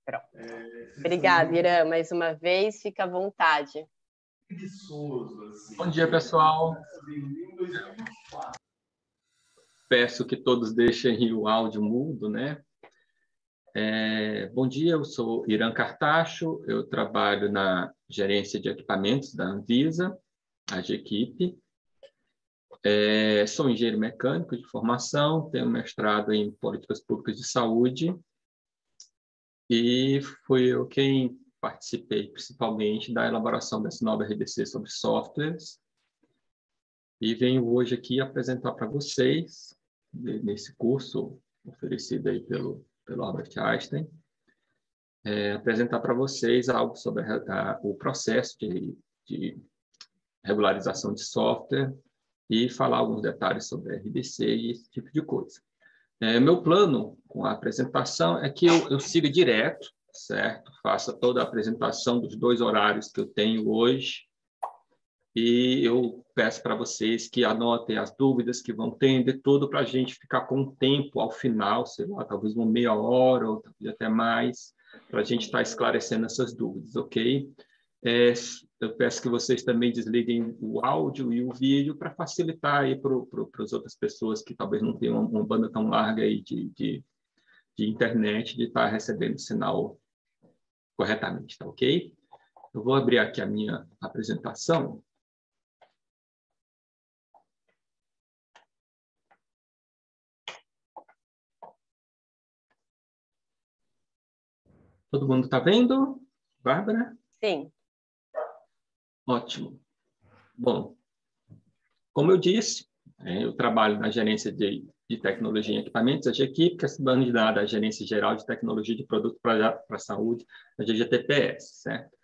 Pronto. Obrigada, Irã, mais uma vez, fica à vontade. Bom dia, pessoal. Peço que todos deixem o áudio mudo, né? Bom dia, eu sou Irã Cartacho, eu trabalho na gerência de equipamentos da Anvisa, a GEQIP. Sou engenheiro mecânico de formação, tenho mestrado em políticas públicas de saúde e fui eu quem participei principalmente da elaboração dessa nova RDC sobre softwares e venho hoje aqui apresentar para vocês, nesse curso oferecido aí pelo Albert Einstein, apresentar para vocês algo sobre o processo de regularização de software e falar alguns detalhes sobre a RDC e esse tipo de coisa. Meu plano com a apresentação é que eu siga direto, certo? Faça toda a apresentação dos 2 horários que eu tenho hoje e eu peço para vocês que anotem as dúvidas que vão ter, de tudo para a gente ficar com um tempo ao final, sei lá, talvez uma meia hora ou talvez até mais, para a gente estar esclarecendo essas dúvidas, ok? Eu peço que vocês também desliguem o áudio e o vídeo para facilitar aí para as outras pessoas que talvez não tenham uma banda tão larga aí de internet, de estar recebendo o sinal corretamente, tá ok? Eu vou abrir aqui a minha apresentação. Todo mundo está vendo? Bárbara? Sim. Ótimo. Bom, como eu disse, eu trabalho na gerência de tecnologia em equipamentos, a GEQIP, que é subordinada à Gerência Geral de Tecnologia de Produtos para a Saúde, a GGTPS, certo?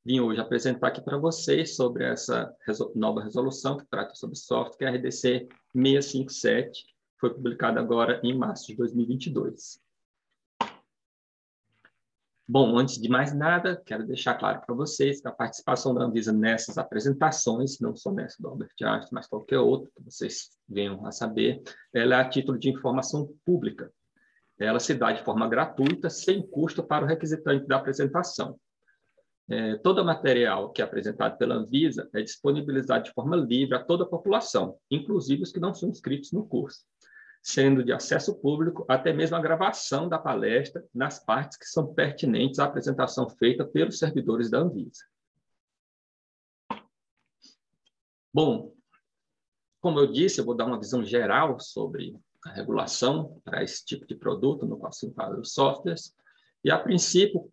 Vim hoje apresentar aqui para vocês sobre essa nova resolução que trata sobre software, que é a RDC 657, que foi publicada agora em março de 2022. Bom, antes de mais nada, quero deixar claro para vocês que a participação da Anvisa nessas apresentações, não só nessa do Albert Einstein, mas qualquer outra que vocês venham a saber, ela é a título de informação pública. Ela se dá de forma gratuita, sem custo para o requisitante da apresentação. Todo material que é apresentado pela Anvisa é disponibilizado de forma livre a toda a população, inclusive os que não são inscritos no curso, sendo de acesso público até mesmo a gravação da palestra nas partes que são pertinentes à apresentação feita pelos servidores da Anvisa. Bom, como eu disse, eu vou dar uma visão geral sobre a regulação para esse tipo de produto, no qual se enquadram os softwares, e, a princípio,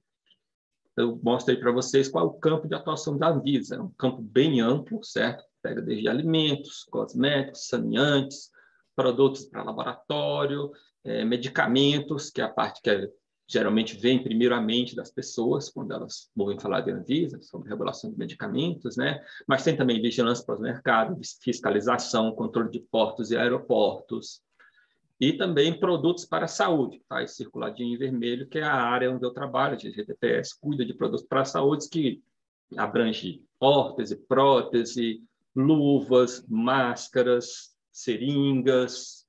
eu mostro aí para vocês qual é o campo de atuação da Anvisa. É um campo bem amplo, certo? Pega desde alimentos, cosméticos, saneantes, produtos para laboratório, medicamentos, que é a parte que geralmente vem primeiramente das pessoas, quando elas ouvem falar de Anvisa, sobre regulação de medicamentos, né? Mas tem também vigilância para os mercados, fiscalização, controle de portos e aeroportos, e também produtos para a saúde, tá? Esse circuladinho em vermelho, que é a área onde eu trabalho, a GTPS cuida de produtos para a saúde, que abrange órtese, prótese, luvas, máscaras, seringas,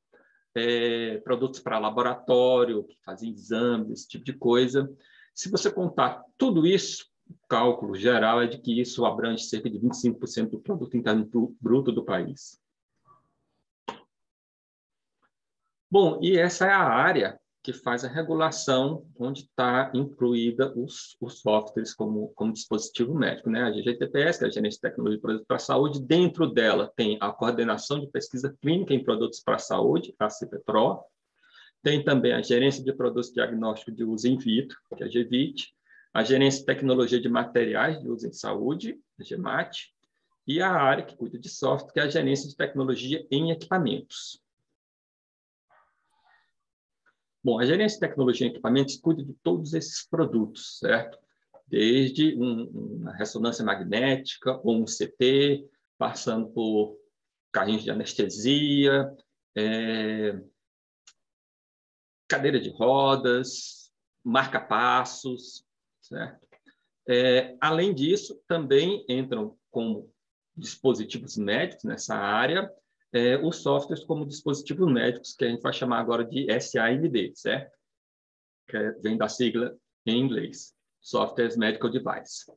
produtos para laboratório, que fazem exames, esse tipo de coisa. Se você contar tudo isso, o cálculo geral é de que isso abrange cerca de 25% do produto interno bruto do país. Bom, e essa é a área que faz a regulação, onde está incluída os softwares como dispositivo médico, né? A GGTPS, que é a Gerência de Tecnologia de Produtos para a Saúde, dentro dela tem a Coordenação de Pesquisa Clínica em Produtos para a Saúde, a CPPRO, tem também a Gerência de Produtos Diagnósticos de Uso in Vitro, que é a GVIT, a Gerência de Tecnologia de Materiais de Uso em Saúde, a GEMAT, e a área que cuida de software, que é a Gerência de Tecnologia em Equipamentos. Bom, a Gerência de Tecnologia em Equipamentos cuida de todos esses produtos, certo? Desde uma ressonância magnética, ou um CT, passando por carrinhos de anestesia, cadeira de rodas, marca-passos, certo? Além disso, também entram como dispositivos médicos nessa área, os softwares como dispositivos médicos, que a gente vai chamar agora de SAMD, certo? Que vem da sigla em inglês, Software as Medical Device.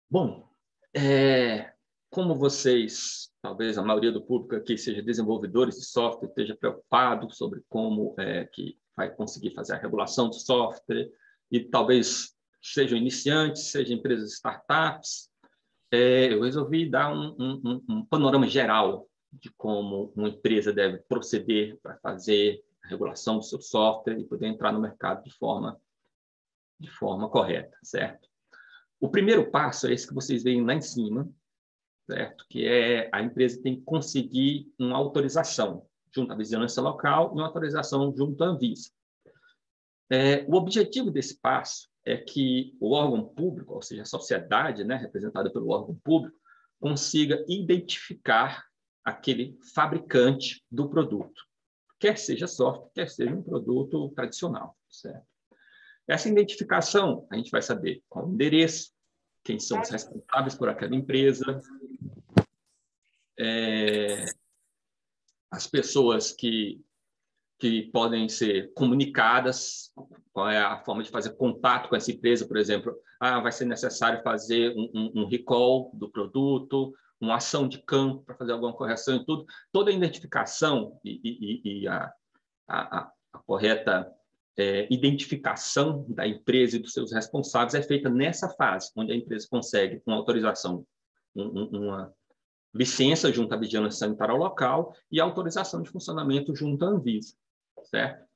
Bom, como vocês, talvez a maioria do público aqui seja desenvolvedores de software, esteja preocupado sobre como que vai conseguir fazer a regulação do software, e talvez sejam iniciantes, sejam empresas startups, eu resolvi dar um panorama geral de como uma empresa deve proceder para fazer a regulação do seu software e poder entrar no mercado de forma correta, certo? O primeiro passo é esse que vocês veem lá em cima, certo? Que é a empresa tem que conseguir uma autorização junto à vigilância local e uma autorização junto à Anvisa. O objetivo desse passo é que o órgão público, ou seja, a sociedade, né, representada pelo órgão público, consiga identificar aquele fabricante do produto, quer seja software, quer seja um produto tradicional, certo? Essa identificação, a gente vai saber qual o endereço, quem são os responsáveis por aquela empresa, as pessoas que podem ser comunicadas, qual é a forma de fazer contato com essa empresa, por exemplo, vai ser necessário fazer um recall do produto, uma ação de campo para fazer alguma correção e tudo. Toda a identificação e a correta identificação da empresa e dos seus responsáveis é feita nessa fase, onde a empresa consegue uma autorização, uma licença junto à vigilância sanitária local e autorização de funcionamento junto à Anvisa, certo?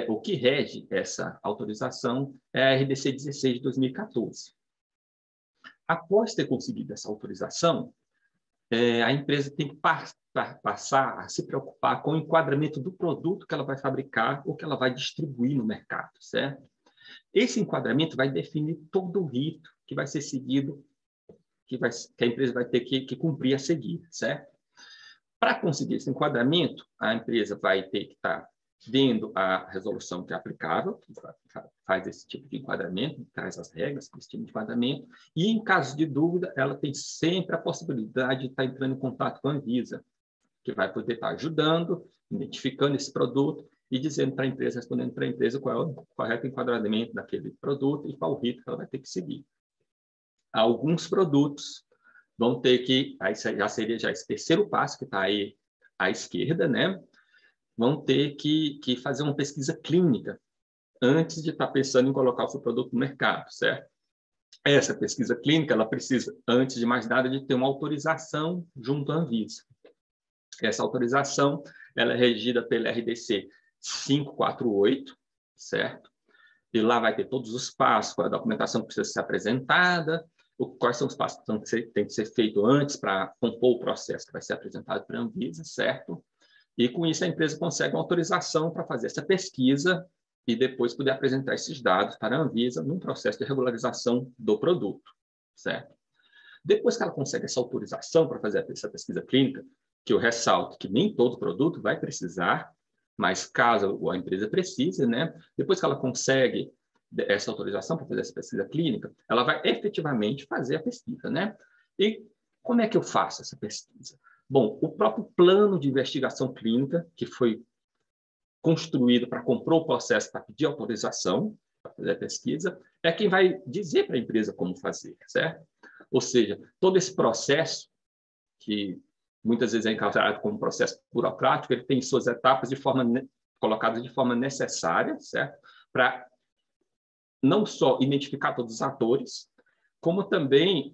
O que rege essa autorização é a RDC 16 de 2014. Após ter conseguido essa autorização, a empresa tem que passar a se preocupar com o enquadramento do produto que ela vai fabricar ou que ela vai distribuir no mercado, certo? Esse enquadramento vai definir todo o rito que vai ser seguido, que a empresa vai ter que cumprir a seguir, certo? Para conseguir esse enquadramento, a empresa vai ter que estar vendo a resolução que é aplicável, que faz esse tipo de enquadramento, traz as regras desse tipo de enquadramento, e, em caso de dúvida, ela tem sempre a possibilidade de estar entrando em contato com a Anvisa, que vai poder estar ajudando, identificando esse produto e dizendo para a empresa, respondendo para a empresa qual é o correto enquadramento daquele produto e qual o rito que ela vai ter que seguir. Alguns produtos vão ter que, aí já seria esse terceiro passo, que está aí à esquerda, né? Vão ter que fazer uma pesquisa clínica antes de estar pensando em colocar o seu produto no mercado, certo? Essa pesquisa clínica, ela precisa, antes de mais nada, de ter uma autorização junto à Anvisa. Essa autorização, ela é regida pela RDC 548, certo? E lá vai ter todos os passos, a documentação que precisa ser apresentada, quais são os passos que tem que ser feito antes para compor o processo que vai ser apresentado para a Anvisa, certo? E, com isso, a empresa consegue uma autorização para fazer essa pesquisa e depois poder apresentar esses dados para a Anvisa num processo de regularização do produto, certo? Depois que ela consegue essa autorização para fazer essa pesquisa clínica, que eu ressalto que nem todo produto vai precisar, mas caso a empresa precise, né? Depois que ela consegue essa autorização para fazer essa pesquisa clínica, ela vai efetivamente fazer a pesquisa, né? E como é que eu faço essa pesquisa? Bom, o próprio plano de investigação clínica, que foi construído para compor o processo para pedir autorização para fazer a pesquisa, é quem vai dizer para a empresa como fazer, certo? Ou seja, todo esse processo, que muitas vezes é encarado como processo burocrático, ele tem suas etapas colocadas de forma necessária, certo? Para não só identificar todos os atores, como também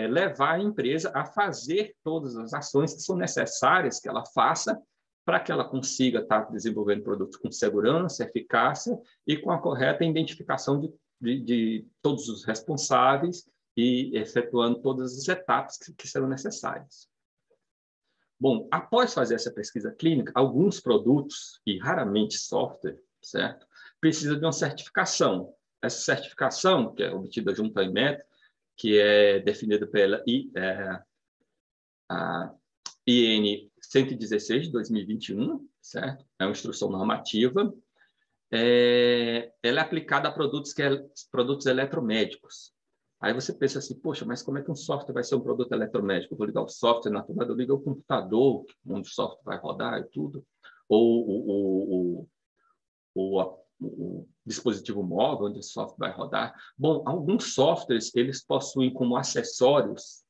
levar a empresa a fazer todas as ações que são necessárias que ela faça para que ela consiga estar desenvolvendo produtos com segurança, eficácia e com a correta identificação de todos os responsáveis e efetuando todas as etapas que serão necessárias. Bom, após fazer essa pesquisa clínica, alguns produtos, e raramente software, certo? Precisa de uma certificação. Essa certificação, que é obtida junto à Inmetro, que é definida pela IN 116 de 2021, certo? É uma instrução normativa. Ela é aplicada a produtos eletromédicos. Aí você pensa assim, poxa, mas como é que um software vai ser um produto eletromédico? Eu vou ligar o software na tomada, eu ligo o computador, onde o software vai rodar e tudo. Ou o dispositivo móvel onde o software vai rodar. Bom, alguns softwares, eles possuem como acessórios,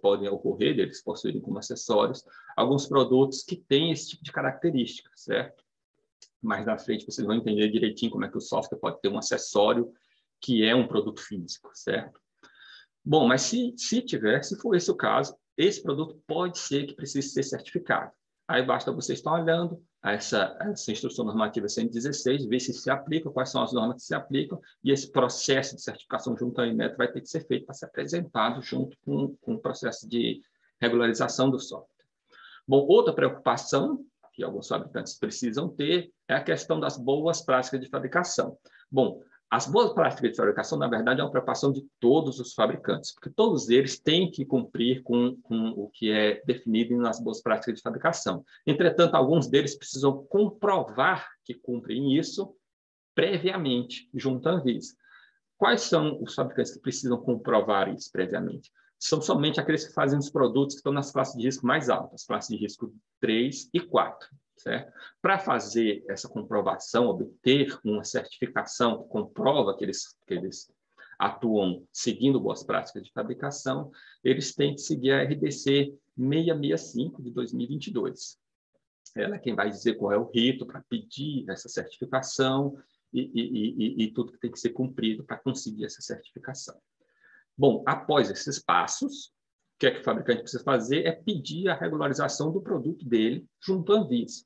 podem ocorrer deles possuírem como acessórios, alguns produtos que têm esse tipo de característica, certo? Mais na frente vocês vão entender direitinho como é que o software pode ter um acessório que é um produto físico, certo? Bom, mas se for esse o caso, esse produto pode ser que precise ser certificado. Aí basta vocês estar olhando essa instrução normativa 116, ver se aplica, quais são as normas que se aplicam, e esse processo de certificação junto à Inmetro vai ter que ser feito para ser apresentado junto com o processo de regularização do software. Bom, outra preocupação que alguns fabricantes precisam ter é a questão das boas práticas de fabricação. Bom, as boas práticas de fabricação, na verdade, é uma preocupação de todos os fabricantes, porque todos eles têm que cumprir com o que é definido nas boas práticas de fabricação. Entretanto, alguns deles precisam comprovar que cumprem isso previamente, junto à Anvisa. Quais são os fabricantes que precisam comprovar isso previamente? São somente aqueles que fazem os produtos que estão nas classes de risco mais altas, classes de risco 3 e 4. Certo? Para fazer essa comprovação, obter uma certificação que comprova que eles atuam seguindo boas práticas de fabricação, eles têm que seguir a RDC 665 de 2022. Ela é quem vai dizer qual é o rito para pedir essa certificação e tudo que tem que ser cumprido para conseguir essa certificação. Bom, após esses passos, o que é que o fabricante precisa fazer é pedir a regularização do produto dele junto à Anvisa.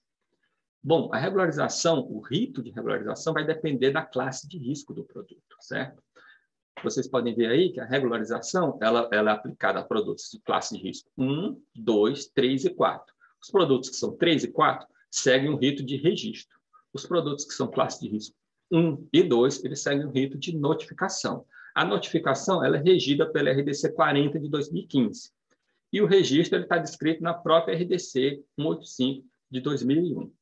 Bom, a regularização, o rito de regularização vai depender da classe de risco do produto, certo? Vocês podem ver aí que a regularização ela é aplicada a produtos de classe de risco 1, 2, 3 e 4. Os produtos que são 3 e 4 seguem um rito de registro. Os produtos que são classe de risco 1 e 2, eles seguem um rito de notificação. A notificação ela é regida pela RDC 40 de 2015. E o registro está descrito na própria RDC 185 de 2001.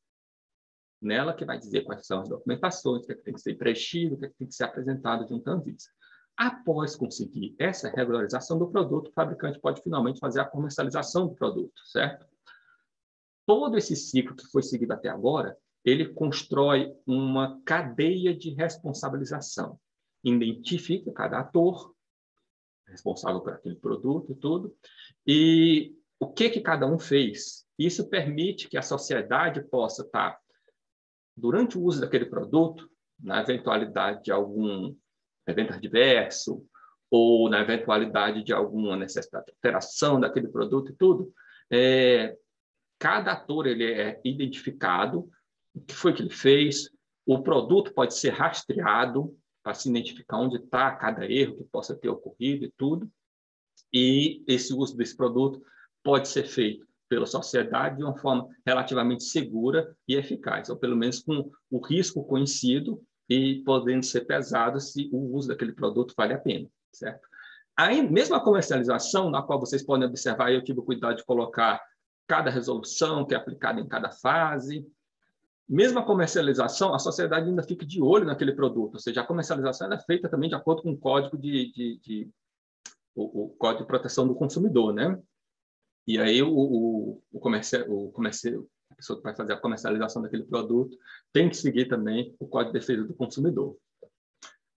Nela que vai dizer quais são as documentações, o que tem que ser preenchido, o que tem que ser apresentado junto à Anvisa. Após conseguir essa regularização do produto, o fabricante pode finalmente fazer a comercialização do produto, certo? Todo esse ciclo que foi seguido até agora, ele constrói uma cadeia de responsabilização. Identifica cada ator responsável por aquele produto e tudo, e o que cada um fez. Isso permite que a sociedade possa estar, durante o uso daquele produto, na eventualidade de algum evento adverso, ou na eventualidade de alguma necessidade de alteração daquele produto e tudo, cada ator ele é identificado, o que foi que ele fez, o produto pode ser rastreado para se identificar onde está cada erro que possa ter ocorrido e tudo, e esse uso desse produto pode ser feito pela sociedade de uma forma relativamente segura e eficaz, ou pelo menos com o risco conhecido e podendo ser pesado se o uso daquele produto vale a pena, certo? Aí, mesmo a comercialização, na qual vocês podem observar, eu tive o cuidado de colocar cada resolução que é aplicada em cada fase. Mesmo a comercialização, a sociedade ainda fica de olho naquele produto, ou seja, a comercialização é feita também de acordo com o código o Código de Proteção do Consumidor, né? E aí a pessoa que vai fazer a comercialização daquele produto tem que seguir também o Código de Defesa do Consumidor.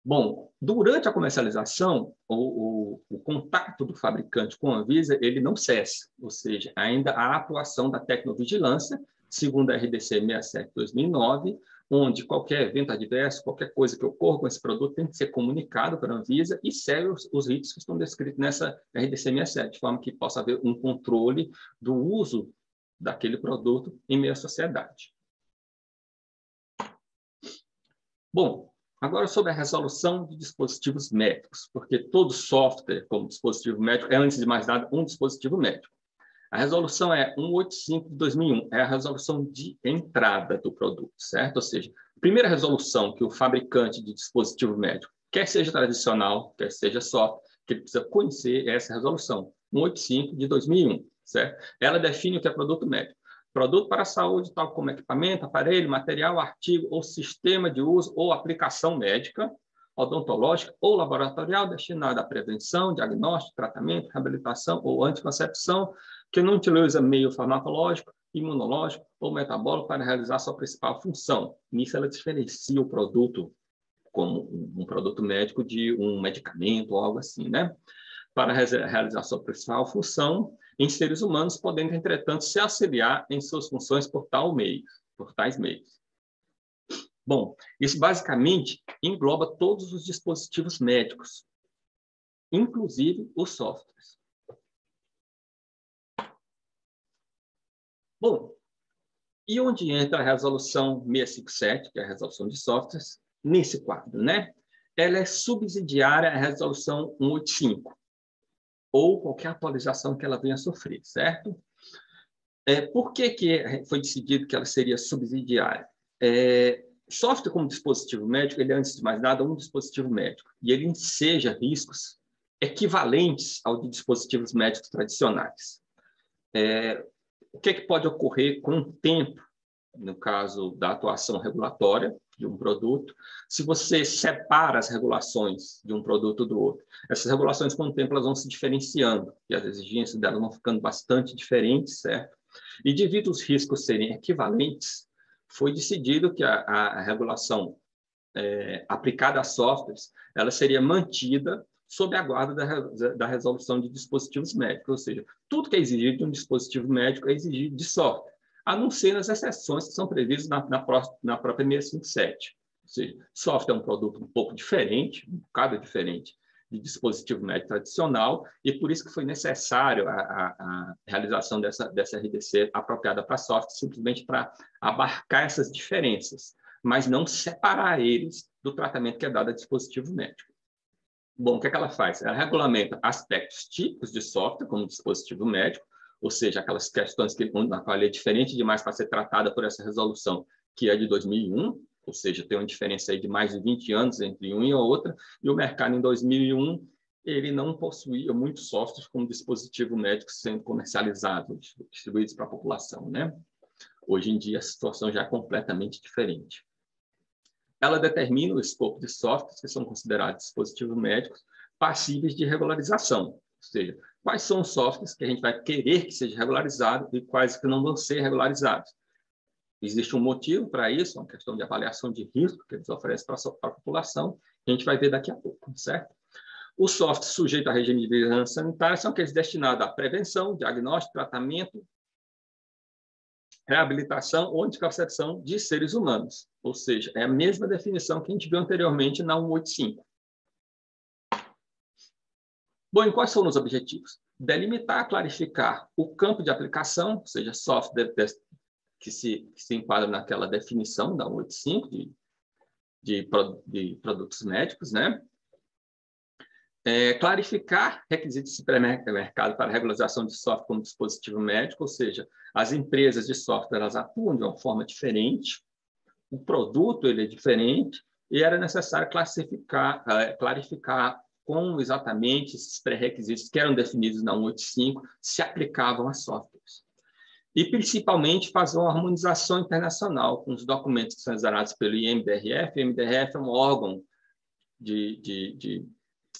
Bom, durante a comercialização, o contato do fabricante com a Anvisa, ele não cessa, ou seja, ainda há a atuação da tecnovigilância, segundo a RDC 67/2009, onde qualquer evento adverso, qualquer coisa que ocorra com esse produto tem que ser comunicado para a Anvisa e segue os ritos que estão descritos nessa RDC 67, de forma que possa haver um controle do uso daquele produto em meio à sociedade. Bom, agora sobre a resolução de dispositivos médicos, porque todo software como dispositivo médico é, antes de mais nada, um dispositivo médico. A resolução é 185 de 2001, é a resolução de entrada do produto, certo? Ou seja, a primeira resolução que o fabricante de dispositivo médico, quer seja tradicional, quer seja software, que ele precisa conhecer é essa resolução, 185 de 2001, certo? Ela define o que é produto médico. Produto para a saúde, tal como equipamento, aparelho, material, artigo ou sistema de uso ou aplicação médica, odontológica ou laboratorial destinada à prevenção, diagnóstico, tratamento, reabilitação ou anticoncepção, que não utiliza meio farmacológico, imunológico ou metabólico para realizar sua principal função. Nisso, ela diferencia o produto como um produto médico de um medicamento ou algo assim, né? Para realizar sua principal função em seres humanos, podendo, entretanto, se auxiliar em suas funções por tais meios. Bom, isso basicamente engloba todos os dispositivos médicos, inclusive os softwares. Bom, e onde entra a resolução 657, que é a resolução de softwares, nesse quadro, né? Ela é subsidiária à resolução 185, ou qualquer atualização que ela venha a sofrer, certo? Por que foi decidido que ela seria subsidiária? Software como dispositivo médico, ele é, antes de mais nada, um dispositivo médico, e ele enseja riscos equivalentes ao de dispositivos médicos tradicionais. O que pode ocorrer com o tempo, no caso da atuação regulatória de um produto, se você separa as regulações de um produto do outro? Essas regulações, com o tempo, elas vão se diferenciando, e as exigências delas vão ficando bastante diferentes, certo? E devido aos riscos serem equivalentes, foi decidido que a regulação aplicada a softwares, ela seria mantida sob a guarda da resolução de dispositivos médicos, ou seja, tudo que é exigido de um dispositivo médico é exigido de software, a não ser nas exceções que são previstas na própria 657. Ou seja, software é um produto um pouco diferente, um bocado diferente de dispositivo médico tradicional, e por isso que foi necessário a realização dessa RDC apropriada para software, simplesmente para abarcar essas diferenças, mas não separar eles do tratamento que é dado a dispositivo médico. Bom, o que ela faz? Ela regulamenta aspectos típicos de software, como dispositivo médico, ou seja, aquelas questões na qual ele é diferente demais para ser tratada por essa resolução, que é de 2001, ou seja, tem uma diferença aí de mais de 20 anos entre uma e outra, e o mercado em 2001, ele não possuía muitos softwares como dispositivo médico sendo comercializados, distribuídos para a população, né? Hoje em dia, a situação já é completamente diferente. Ela determina o escopo de softwares que são considerados dispositivos médicos passíveis de regularização, ou seja, quais são os softwares que a gente vai querer que seja regularizado e quais que não vão ser regularizados. Existe um motivo para isso, uma questão de avaliação de risco que eles oferecem para a população, que a gente vai ver daqui a pouco, certo? Os softwares sujeitos a regime de vigilância sanitária são aqueles destinados à prevenção, diagnóstico, tratamento, reabilitação ou anticoncepção de seres humanos. Ou seja, é a mesma definição que a gente viu anteriormente na 185. Bom, e quais são os objetivos? Delimitar, clarificar o campo de aplicação, ou seja, software que se enquadra naquela definição da 185 de produtos médicos, né? Clarificar requisitos de pré-mercado para regularização de software como dispositivo médico, ou seja, as empresas de software elas atuam de uma forma diferente, o produto ele é diferente, e era necessário clarificar como exatamente esses pré-requisitos que eram definidos na 185 se aplicavam a softwares. E, principalmente, fazer uma harmonização internacional com os documentos que são exarados pelo IMDRF. O IMDRF é um órgão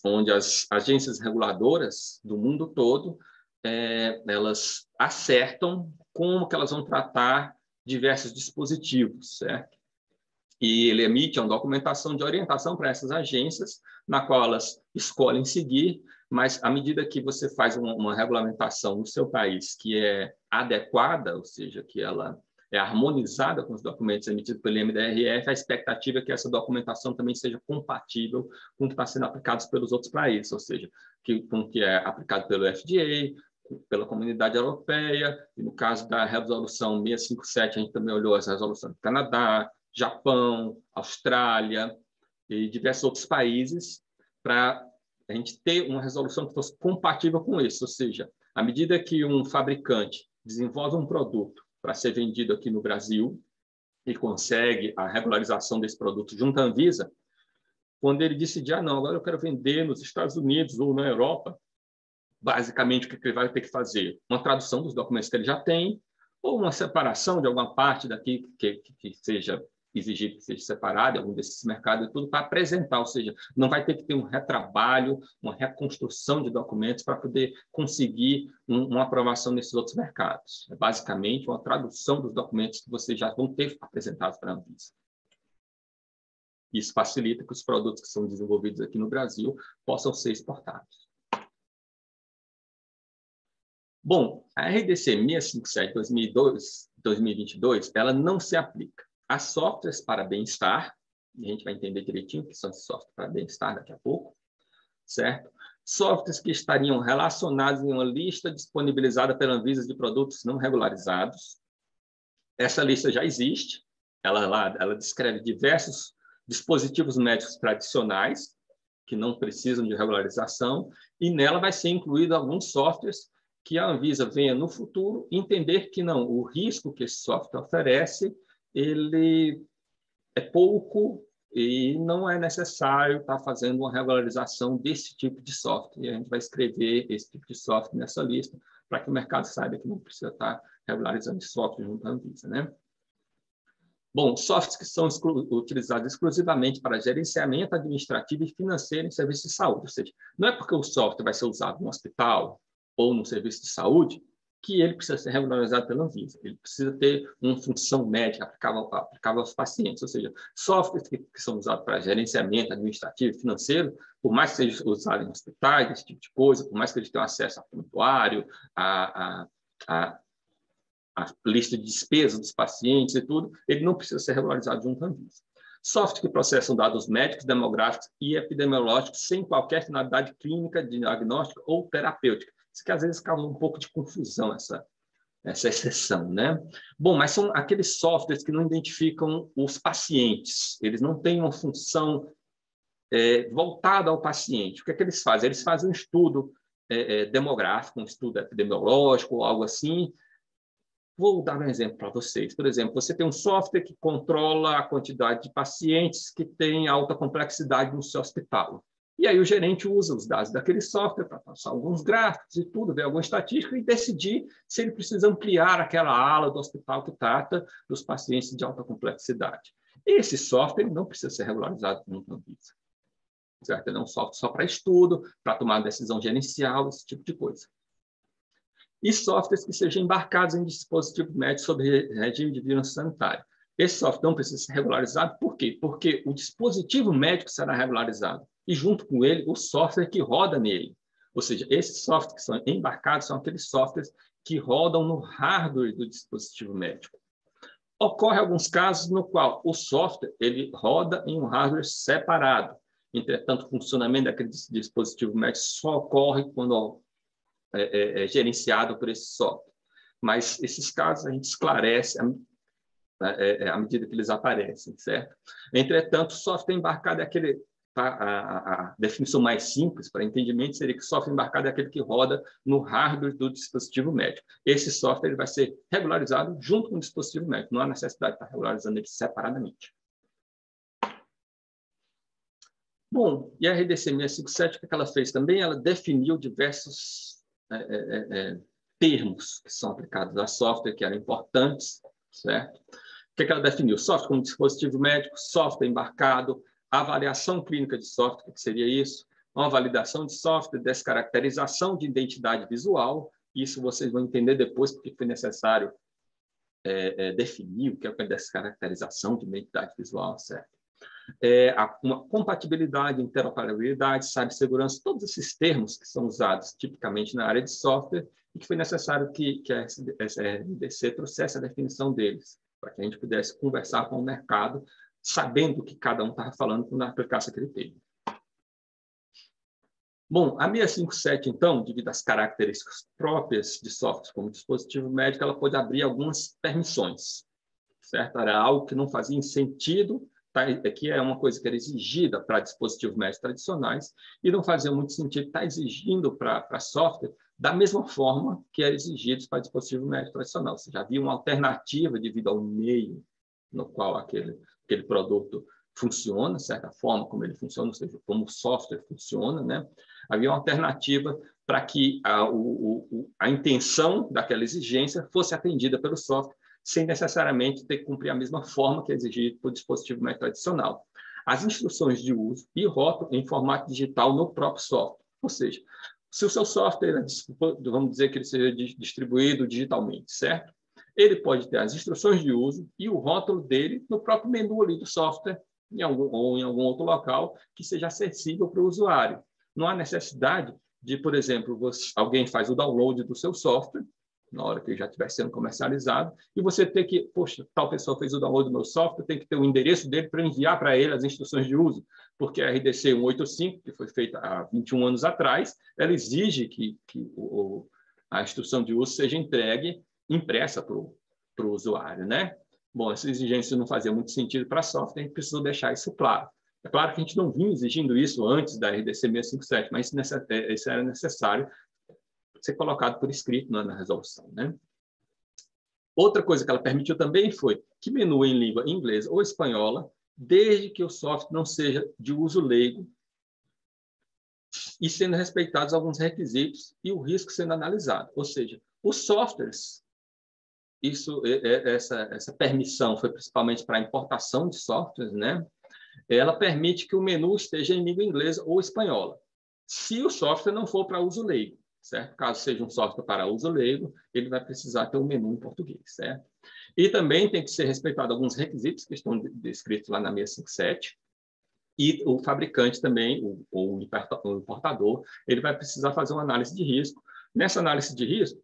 onde as agências reguladoras do mundo todo elas acertam como que elas vão tratar diversos dispositivos, certo? E ele emite uma documentação de orientação para essas agências, na qual elas escolhem seguir, mas à medida que você faz uma regulamentação no seu país que é adequada, ou seja, que ela é harmonizada com os documentos emitidos pelo MDRF, a expectativa é que essa documentação também seja compatível com o que está sendo aplicado pelos outros países, ou seja, com o que é aplicado pelo FDA, pela Comunidade Europeia, e no caso da resolução 657, a gente também olhou as resoluções do Canadá, Japão, Austrália e diversos outros países, para a gente ter uma resolução que fosse compatível com isso, ou seja, à medida que um fabricante desenvolve um produto para ser vendido aqui no Brasil e consegue a regularização desse produto junto à Anvisa, quando ele decidir, não, agora eu quero vender nos Estados Unidos ou na Europa, basicamente o que ele vai ter que fazer? Uma tradução dos documentos que ele já tem, ou uma separação de alguma parte daqui que seja exigir que seja separado, algum desses mercados e tudo, para apresentar, ou seja, não vai ter que ter um retrabalho, uma reconstrução de documentos para poder conseguir uma aprovação nesses outros mercados. É basicamente uma tradução dos documentos que vocês já vão ter apresentados para a Anvisa. Isso facilita que os produtos que são desenvolvidos aqui no Brasil possam ser exportados. Bom, a RDC 657/2022, ela não se aplica a softwares para bem-estar, e a gente vai entender direitinho o que são esses softwares para bem-estar daqui a pouco, certo? Softwares que estariam relacionados em uma lista disponibilizada pela Anvisa de produtos não regularizados. Essa lista já existe, ela descreve diversos dispositivos médicos tradicionais, que não precisam de regularização, e nela vai ser incluído alguns softwares que a Anvisa venha no futuro entender que não, o risco que esse software oferece, ele é pouco e não é necessário estar fazendo uma regularização desse tipo de software. E a gente vai escrever esse tipo de software nessa lista para que o mercado saiba que não precisa estar regularizando esse software junto à Anvisa, né? Bom, softwares que são utilizados exclusivamente para gerenciamento administrativo e financeiro em serviços de saúde, ou seja, não é porque o software vai ser usado no hospital ou no serviço de saúde que ele precisa ser regularizado pela Anvisa. Ele precisa ter uma função médica aplicável aos pacientes, ou seja, softwares que são usados para gerenciamento administrativo e financeiro, por mais que sejam usados em hospitais, esse tipo de coisa, por mais que eles tenham acesso a prontuário, a lista de despesas dos pacientes e tudo, ele não precisa ser regularizado junto à Anvisa. Softwares que processam dados médicos, demográficos e epidemiológicos sem qualquer finalidade clínica, diagnóstica ou terapêutica. Isso que às vezes causa um pouco de confusão, essa exceção, né? Bom, mas são aqueles softwares que não identificam os pacientes, eles não têm uma função voltada ao paciente. O que é que eles fazem? Eles fazem um estudo demográfico, um estudo epidemiológico ou algo assim. Vou dar um exemplo para vocês. Por exemplo, você tem um software que controla a quantidade de pacientes que tem alta complexidade no seu hospital. E aí o gerente usa os dados daquele software para passar alguns gráficos e tudo, ver alguma estatística e decidir se ele precisa ampliar aquela ala do hospital que trata dos pacientes de alta complexidade. Esse software não precisa ser regularizado por uma Anvisa. Certo? Ele é um software só para estudo, para tomar decisão gerencial, esse tipo de coisa. E softwares que sejam embarcados em dispositivos médicos sob regime de vigilância sanitária. Esse software não precisa ser regularizado, por quê? Porque o dispositivo médico será regularizado, e junto com ele, o software que roda nele. Ou seja, esses softwares que são embarcados são aqueles softwares que rodam no hardware do dispositivo médico. Ocorre alguns casos no qual o software ele roda em um hardware separado. Entretanto, o funcionamento daquele dispositivo médico só ocorre quando é gerenciado por esse software. Mas esses casos a gente esclarece à medida que eles aparecem, certo? Entretanto, o software embarcado é aquele... A definição mais simples para entendimento seria que o software embarcado é aquele que roda no hardware do dispositivo médico. Esse software ele vai ser regularizado junto com o dispositivo médico. Não há necessidade de estar regularizando ele separadamente. Bom, e a RDC 657, o que ela fez também? Ela definiu diversos termos que são aplicados a software, que eram importantes, certo? O que ela definiu? Software como dispositivo médico, software embarcado, avaliação clínica de software, o que seria isso? Uma validação de software, descaracterização de identidade visual, isso vocês vão entender depois, porque foi necessário definir o que é a descaracterização de identidade visual, certo? Uma compatibilidade, interoperabilidade, cibersegurança, todos esses termos que são usados tipicamente na área de software e que foi necessário que a RDC trouxesse a definição deles, para que a gente pudesse conversar com o mercado, sabendo o que cada um estava falando quando aplicasse aquele termo. Bom, a 657, então, devido às características próprias de softwares como dispositivo médico, ela pode abrir algumas permissões, certo? Era algo que não fazia sentido, que é uma coisa que era exigida para dispositivos médicos tradicionais e não fazia muito sentido estar exigindo para software da mesma forma que era exigido para dispositivo médico tradicional. Ou seja, havia uma alternativa devido ao meio no qual aquele produto funciona, de certa forma, como ele funciona, ou seja, como o software funciona, né? Havia uma alternativa para que a intenção daquela exigência fosse atendida pelo software, sem necessariamente ter que cumprir a mesma forma que é exigido por dispositivo médico tradicional. As instruções de uso e rótulo em formato digital no próprio software. Ou seja, se o seu software, vamos dizer que ele seja distribuído digitalmente, certo? Ele pode ter as instruções de uso e o rótulo dele no próprio menu ali do software, ou em algum outro local que seja acessível para o usuário. Não há necessidade de, por exemplo, alguém faz o download do seu software, na hora que ele já estiver sendo comercializado, e você ter que, poxa, tal pessoa fez o download do meu software, tem que ter o endereço dele para enviar para ele as instruções de uso, porque a RDC 185, que foi feita há 21 anos atrás, ela exige que a instrução de uso seja impressa para o usuário, né? Bom, essa exigência não fazia muito sentido para software, a gente precisou deixar isso claro. É claro que a gente não vinha exigindo isso antes da RDC 657, mas isso era necessário ser colocado por escrito na resolução, né? Outra coisa que ela permitiu também foi que menu em língua inglesa ou espanhola, desde que o software não seja de uso leigo e sendo respeitados alguns requisitos e o risco sendo analisado. Ou seja, os softwares, essa permissão foi principalmente para a importação de softwares, né? Ela permite que o menu esteja em língua inglesa ou espanhola, se o software não for para uso leigo, certo? Caso seja um software para uso leigo, ele vai precisar ter um menu em português, certo? E também tem que ser respeitado alguns requisitos que estão descritos lá na 657, e o fabricante também, o importador, ele vai precisar fazer uma análise de risco. Nessa análise de risco,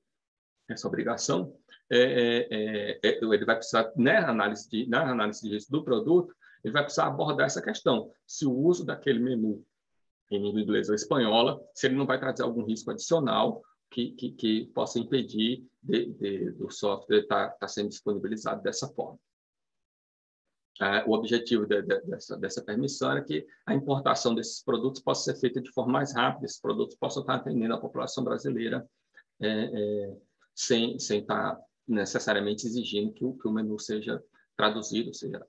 essa obrigação, ele vai precisar, na análise de risco do produto, ele vai precisar abordar essa questão. Se o uso daquele menu em língua inglesa ou espanhola, se ele não vai trazer algum risco adicional que possa impedir do software estar sendo disponibilizado dessa forma. O objetivo dessa permissão é que a importação desses produtos possa ser feita de forma mais rápida, esses produtos possam estar atendendo a população brasileira sem estar necessariamente exigindo que o menu seja traduzido, ou seja,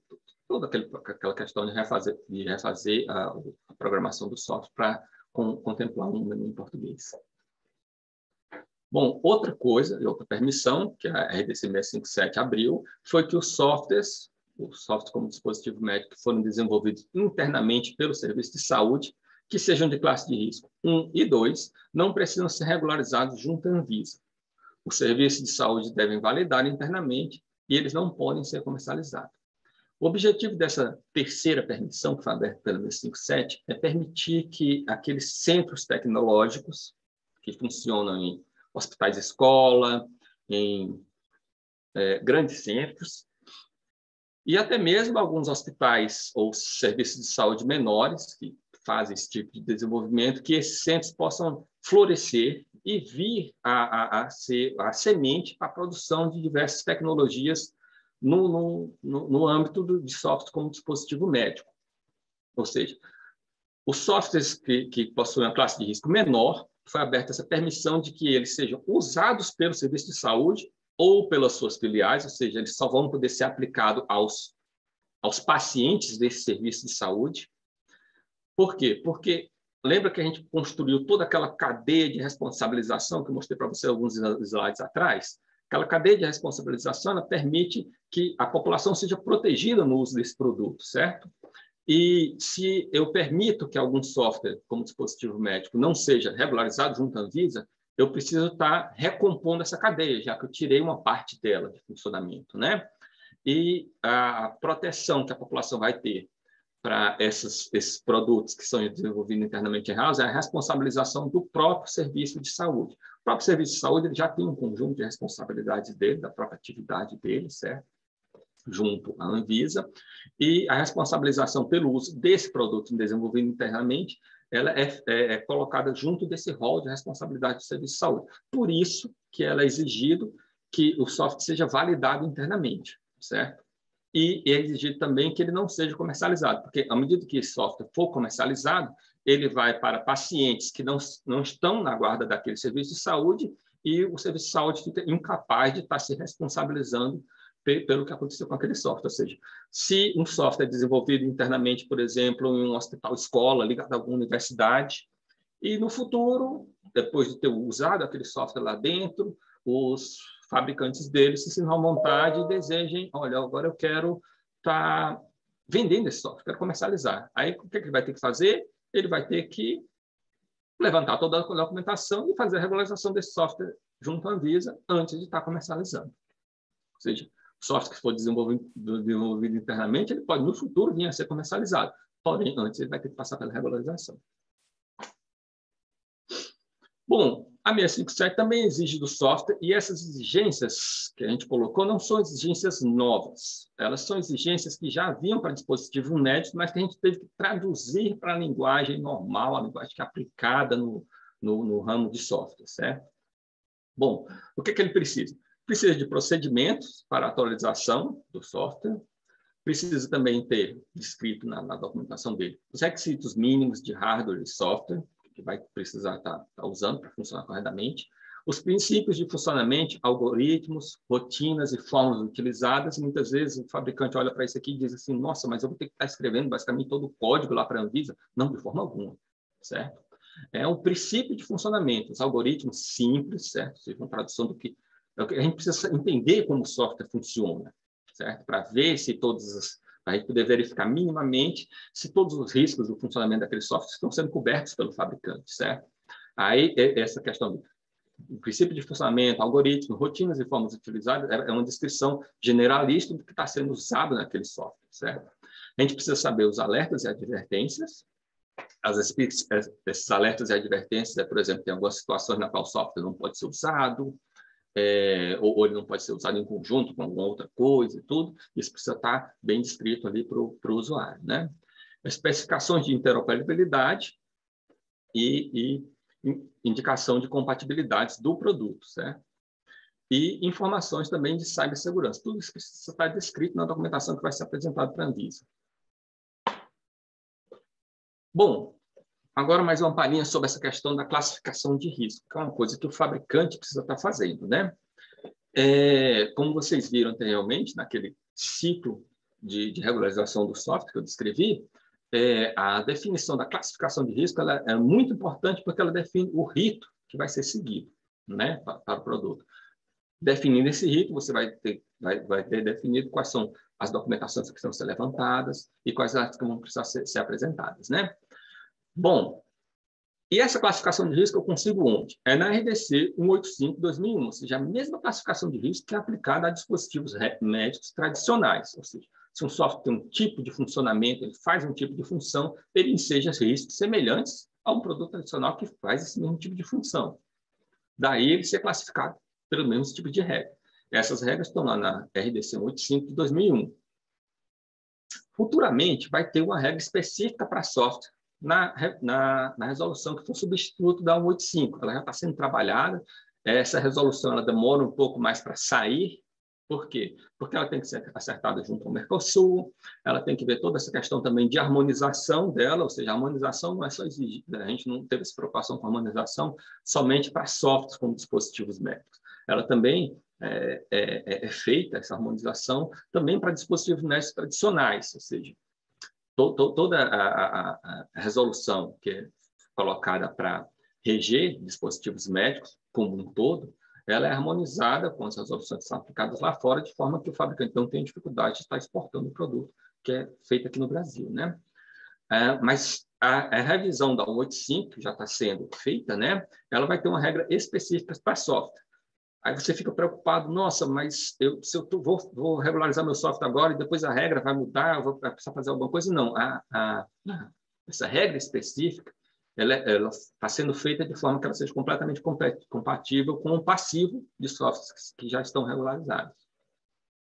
toda aquela questão de refazer a programação do software para contemplar um menu em português. Bom, outra coisa, outra permissão que a RDC 657 abriu, foi que os softwares como dispositivo médico que foram desenvolvidos internamente pelo serviço de saúde, que sejam de classe de risco 1 e 2, não precisam ser regularizados junto à Anvisa. Os serviços de saúde devem validar internamente e eles não podem ser comercializados. O objetivo dessa terceira permissão, que foi aberta pela 657, é permitir que aqueles centros tecnológicos que funcionam em hospitais-escola, em grandes centros, e até mesmo alguns hospitais ou serviços de saúde menores que fazem esse tipo de desenvolvimento, que esses centros possam florescer e vir a ser a semente para a produção de diversas tecnologias no âmbito de software como dispositivo médico. Ou seja, os softwares que possuem a classe de risco menor, foi aberta essa permissão de que eles sejam usados pelo serviço de saúde ou pelas suas filiais, ou seja, eles só vão poder ser aplicados aos pacientes desse serviço de saúde. Por quê? Porque lembra que a gente construiu toda aquela cadeia de responsabilização que eu mostrei para você alguns slides atrás? Aquela cadeia de responsabilização ela permite que a população seja protegida no uso desse produto, certo? E se eu permito que algum software, como dispositivo médico, não seja regularizado junto à Anvisa, eu preciso estar recompondo essa cadeia, já que eu tirei uma parte dela de funcionamento, né? E a proteção que a população vai ter para esses produtos que são desenvolvidos internamente em house é a responsabilização do próprio serviço de saúde. O próprio serviço de saúde ele já tem um conjunto de responsabilidades dele, da própria atividade dele, certo? Junto à Anvisa, e a responsabilização pelo uso desse produto desenvolvido internamente, ela é colocada junto desse rol de responsabilidade do serviço de saúde. Por isso que ela é exigido que o software seja validado internamente, certo? E é exigido também que ele não seja comercializado, porque à medida que esse software for comercializado, ele vai para pacientes que não estão na guarda daquele serviço de saúde e o serviço de saúde fica incapaz de estar se responsabilizando pelo que aconteceu com aquele software. Ou seja, se um software é desenvolvido internamente, por exemplo, em um hospital-escola ligado a alguma universidade, e no futuro, depois de ter usado aquele software lá dentro, os fabricantes deles se sintam à vontade e desejem, olha, agora eu quero estar vendendo esse software, quero comercializar. Aí, o que ele vai ter que fazer? Ele vai ter que levantar toda a documentação e fazer a regularização desse software junto à Anvisa antes de estar comercializando. Ou seja, o software que for desenvolvido internamente, ele pode, no futuro, vir a ser comercializado. Porém, antes ele vai ter que passar pela regularização. Bom, a 657 também exige do software, e essas exigências que a gente colocou não são exigências novas. Elas são exigências que já haviam para dispositivo médico, mas que a gente teve que traduzir para a linguagem normal, a linguagem que é aplicada no ramo de software, certo? Bom, o que ele precisa? Precisa de procedimentos para a atualização do software, precisa também ter descrito na documentação dele os requisitos mínimos de hardware e software, que vai precisar estar usando para funcionar corretamente, os princípios de funcionamento, algoritmos, rotinas e fórmulas utilizadas. Muitas vezes o fabricante olha para isso aqui e diz assim, nossa, mas eu vou ter que estar escrevendo basicamente todo o código lá para a Anvisa. Não, de forma alguma, certo? É um princípio de funcionamento, os algoritmos simples, certo? Ou seja, uma tradução do que... A gente precisa entender como o software funciona, certo? Para ver se a gente poder verificar minimamente se todos os riscos do funcionamento daquele software estão sendo cobertos pelo fabricante, certo? Aí, essa questão do princípio de funcionamento, algoritmos, rotinas e formas utilizadas, é uma descrição generalista do que está sendo usado naquele software, certo? A gente precisa saber os alertas e advertências. Esses alertas e advertências, por exemplo, tem algumas situações na qual o software não pode ser usado, ou ele não pode ser usado em conjunto com alguma outra coisa e tudo. Isso precisa estar bem descrito ali para o usuário, né? Especificações de interoperabilidade e indicação de compatibilidades do produto, certo? E informações também de cibersegurança. Tudo isso precisa estar descrito na documentação que vai ser apresentada para a Anvisa. Bom, agora mais uma palhinha sobre essa questão da classificação de risco, que é uma coisa que o fabricante precisa estar fazendo, né? Como vocês viram anteriormente, naquele ciclo de regularização do software que eu descrevi, a definição da classificação de risco ela é muito importante porque ela define o rito que vai ser seguido, né, para o produto. Definindo esse rito, você vai ter definido quais são as documentações que precisam ser levantadas e quais as que vão precisar ser apresentadas, né? Bom, e essa classificação de risco eu consigo onde? É na RDC 185/2001, ou seja, a mesma classificação de risco que é aplicada a dispositivos médicos tradicionais, ou seja, se um software tem um tipo de funcionamento, ele faz um tipo de função, ele enseja riscos semelhantes a um produto tradicional que faz esse mesmo tipo de função. Daí ele ser classificado pelo mesmo tipo de regra. Essas regras estão lá na RDC 185/2001. Futuramente, vai ter uma regra específica para software na resolução que for substituto da 185. Ela já está sendo trabalhada. Essa resolução ela demora um pouco mais para sair. Por quê? Porque ela tem que ser acertada junto ao Mercosul, ela tem que ver toda essa questão também de harmonização dela, ou seja, a harmonização não é só exigida, a gente não teve essa preocupação com a harmonização somente para softwares como dispositivos médicos. Ela também é feita, essa harmonização, também para dispositivos médicos tradicionais, ou seja, toda a resolução que é colocada para reger dispositivos médicos como um todo, ela é harmonizada com as resoluções que são aplicadas lá fora, de forma que o fabricante não tenha dificuldade de estar exportando o produto que é feito aqui no Brasil, né? Mas a revisão da 185, que já está sendo feita, né? Ela vai ter uma regra específica para software. Aí você fica preocupado, nossa, mas se eu vou regularizar meu software agora e depois a regra vai mudar, eu vou precisar fazer alguma coisa? Não, essa regra específica, ela está sendo feita de forma que ela seja completamente compatível com o passivo de softwares que já estão regularizados,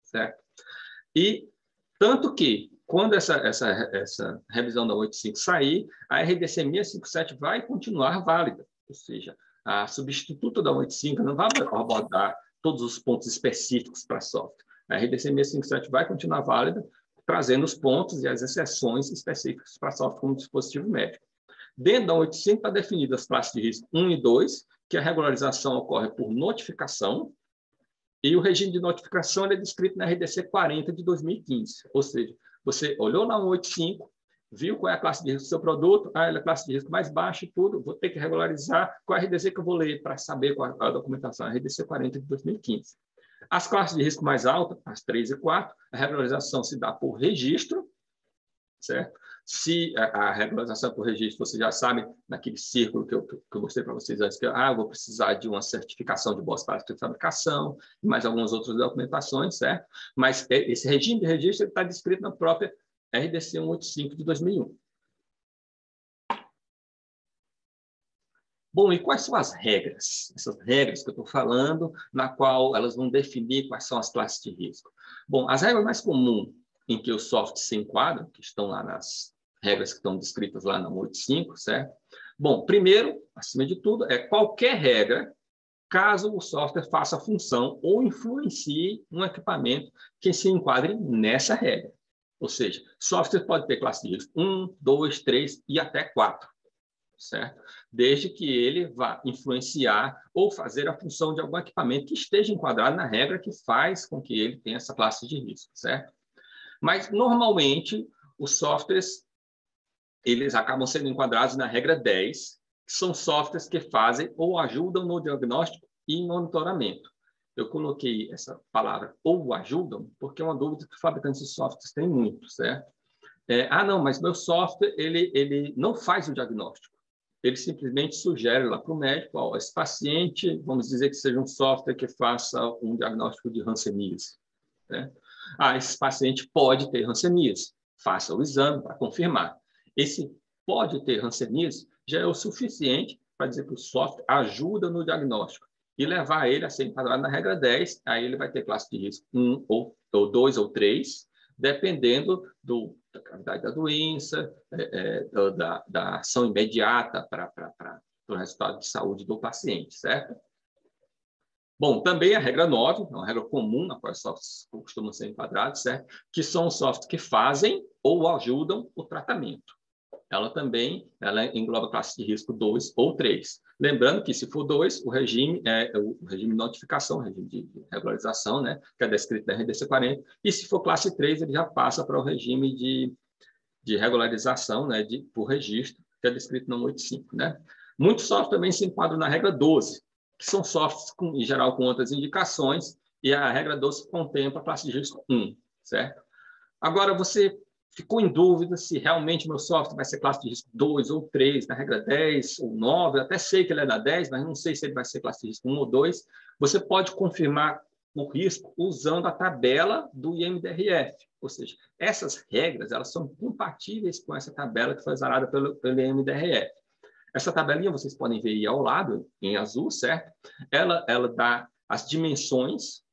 certo? E tanto que, quando essa revisão da 185 sair, a RDC 657 vai continuar válida, ou seja, a substituta da 185 não vai abordar todos os pontos específicos para software. A RDC 657 vai continuar válida, trazendo os pontos e as exceções específicas para software como dispositivo médico. Dentro da 185 está definidas as classes de risco 1 e 2, que a regularização ocorre por notificação, e o regime de notificação é descrito na RDC 40 de 2015. Ou seja, você olhou na 185, viu qual é a classe de risco do seu produto, ela é a classe de risco mais baixa e tudo, vou ter que regularizar qual é a RDC que eu vou ler para saber qual é a documentação, a RDC 40 de 2015. As classes de risco mais altas, as 3 e 4, a regularização se dá por registro, certo? Se a regularização por registro, vocês já sabem, naquele círculo que eu mostrei para vocês antes, que eu vou precisar de uma certificação de boas práticas de fabricação, e mais algumas outras documentações, certo? Mas esse regime de registro está descrito na própria RDC 185 de 2001. Bom, e quais são as regras? Essas regras que eu estou falando, na qual elas vão definir quais são as classes de risco. Bom, as regras mais comuns em que os softwares se enquadram, que estão lá nas regras que estão descritas lá na 185, certo? Bom, primeiro, acima de tudo, é qualquer regra, caso o software faça função ou influencie um equipamento que se enquadre nessa regra. Ou seja, software pode ter classe de risco 1, 2, 3 e até 4. Certo? Desde que ele vá influenciar ou fazer a função de algum equipamento que esteja enquadrado na regra que faz com que ele tenha essa classe de risco, certo? Mas, normalmente, os softwares eles acabam sendo enquadrados na regra 10, que são softwares que fazem ou ajudam no diagnóstico e monitoramento. Eu coloquei essa palavra ou ajudam, porque é uma dúvida que fabricantes de softwares têm muito, certo? Não, mas meu software ele não faz o diagnóstico. Ele simplesmente sugere lá para o médico, esse paciente, vamos dizer que seja um software que faça um diagnóstico de hanseníase. Né? Esse paciente pode ter hanseníase. Faça o exame para confirmar. Esse pode ter hanseníase já é o suficiente para dizer que o software ajuda no diagnóstico e levar ele a ser enquadrado na regra 10, aí ele vai ter classe de risco 1 ou 2 ou 3, dependendo da gravidade da doença, da ação imediata para o resultado de saúde do paciente, certo? Bom, também a regra 9, uma regra comum na qual os softwares costumam ser enquadrados, certo? Que são os softwares que fazem ou ajudam o tratamento. Ela engloba classe de risco 2 ou 3. Lembrando que, se for 2, o regime é o regime de notificação, o regime de regularização, né, que é descrito na RDC 40, e se for classe 3, ele já passa para o regime de regularização, né, por registro, que é descrito no 185. Né? Muitos softwares também se enquadram na regra 12, que são softwares, em geral, com outras indicações, e a regra 12 contempla a classe de risco 1, certo? Agora, você ficou em dúvida se realmente o meu software vai ser classe de risco 2 ou 3, na regra 10 ou 9, eu até sei que ele é da 10, mas não sei se ele vai ser classe de risco 1 ou 2. Você pode confirmar o risco usando a tabela do IMDRF, ou seja, essas regras elas são compatíveis com essa tabela que foi usada pelo IMDRF. Essa tabelinha vocês podem ver aí ao lado, em azul, certo? Ela dá as dimensões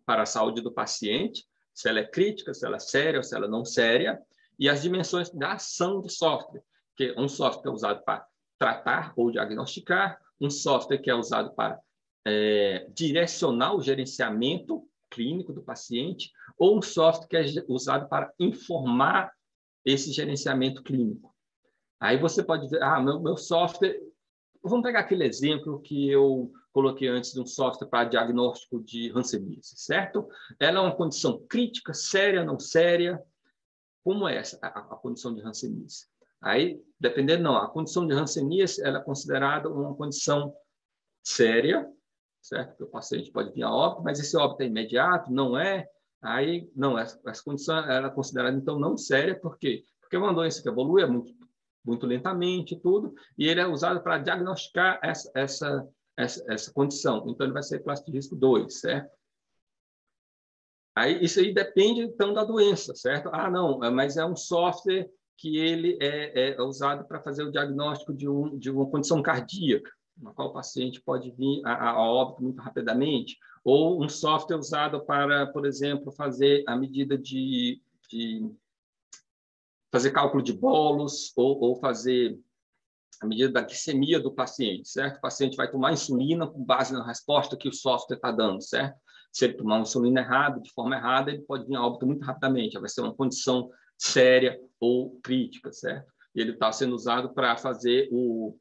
para a saúde do paciente, se ela é crítica, se ela é séria ou se ela não é séria, e as dimensões da ação do software, que um software que é usado para tratar ou diagnosticar, um software que é usado para direcionar o gerenciamento clínico do paciente, ou um software que é usado para informar esse gerenciamento clínico. Aí você pode dizer, meu software... Vamos pegar aquele exemplo que eu coloquei antes de um software para diagnóstico de hanseníase, certo? Ela é uma condição crítica, séria, não séria? Como é essa, a condição de hanseníase? Aí, dependendo, não. A condição de hanseníase ela é considerada uma condição séria, certo? Porque o paciente pode vir a óbito, mas esse óbito é imediato, não é? Aí, não, essa condição ela é considerada, então, não séria, por quê? Porque é uma doença que evolui muito lentamente, tudo, e ele é usado para diagnosticar essa condição. Então, ele vai ser classe de risco 2, certo? Isso aí depende, então, da doença, certo? Não, mas é um software que ele é usado para fazer o diagnóstico de uma condição cardíaca, na qual o paciente pode vir a óbito muito rapidamente, ou um software usado para, por exemplo, fazer a medida de fazer cálculo de bolos ou fazer a medida da glicemia do paciente, certo? O paciente vai tomar insulina com base na resposta que o software está dando, certo? Se ele tomar uma insulina errada, de forma errada, ele pode vir a óbito muito rapidamente, vai ser uma condição séria ou crítica, certo? E ele está sendo usado para fazer o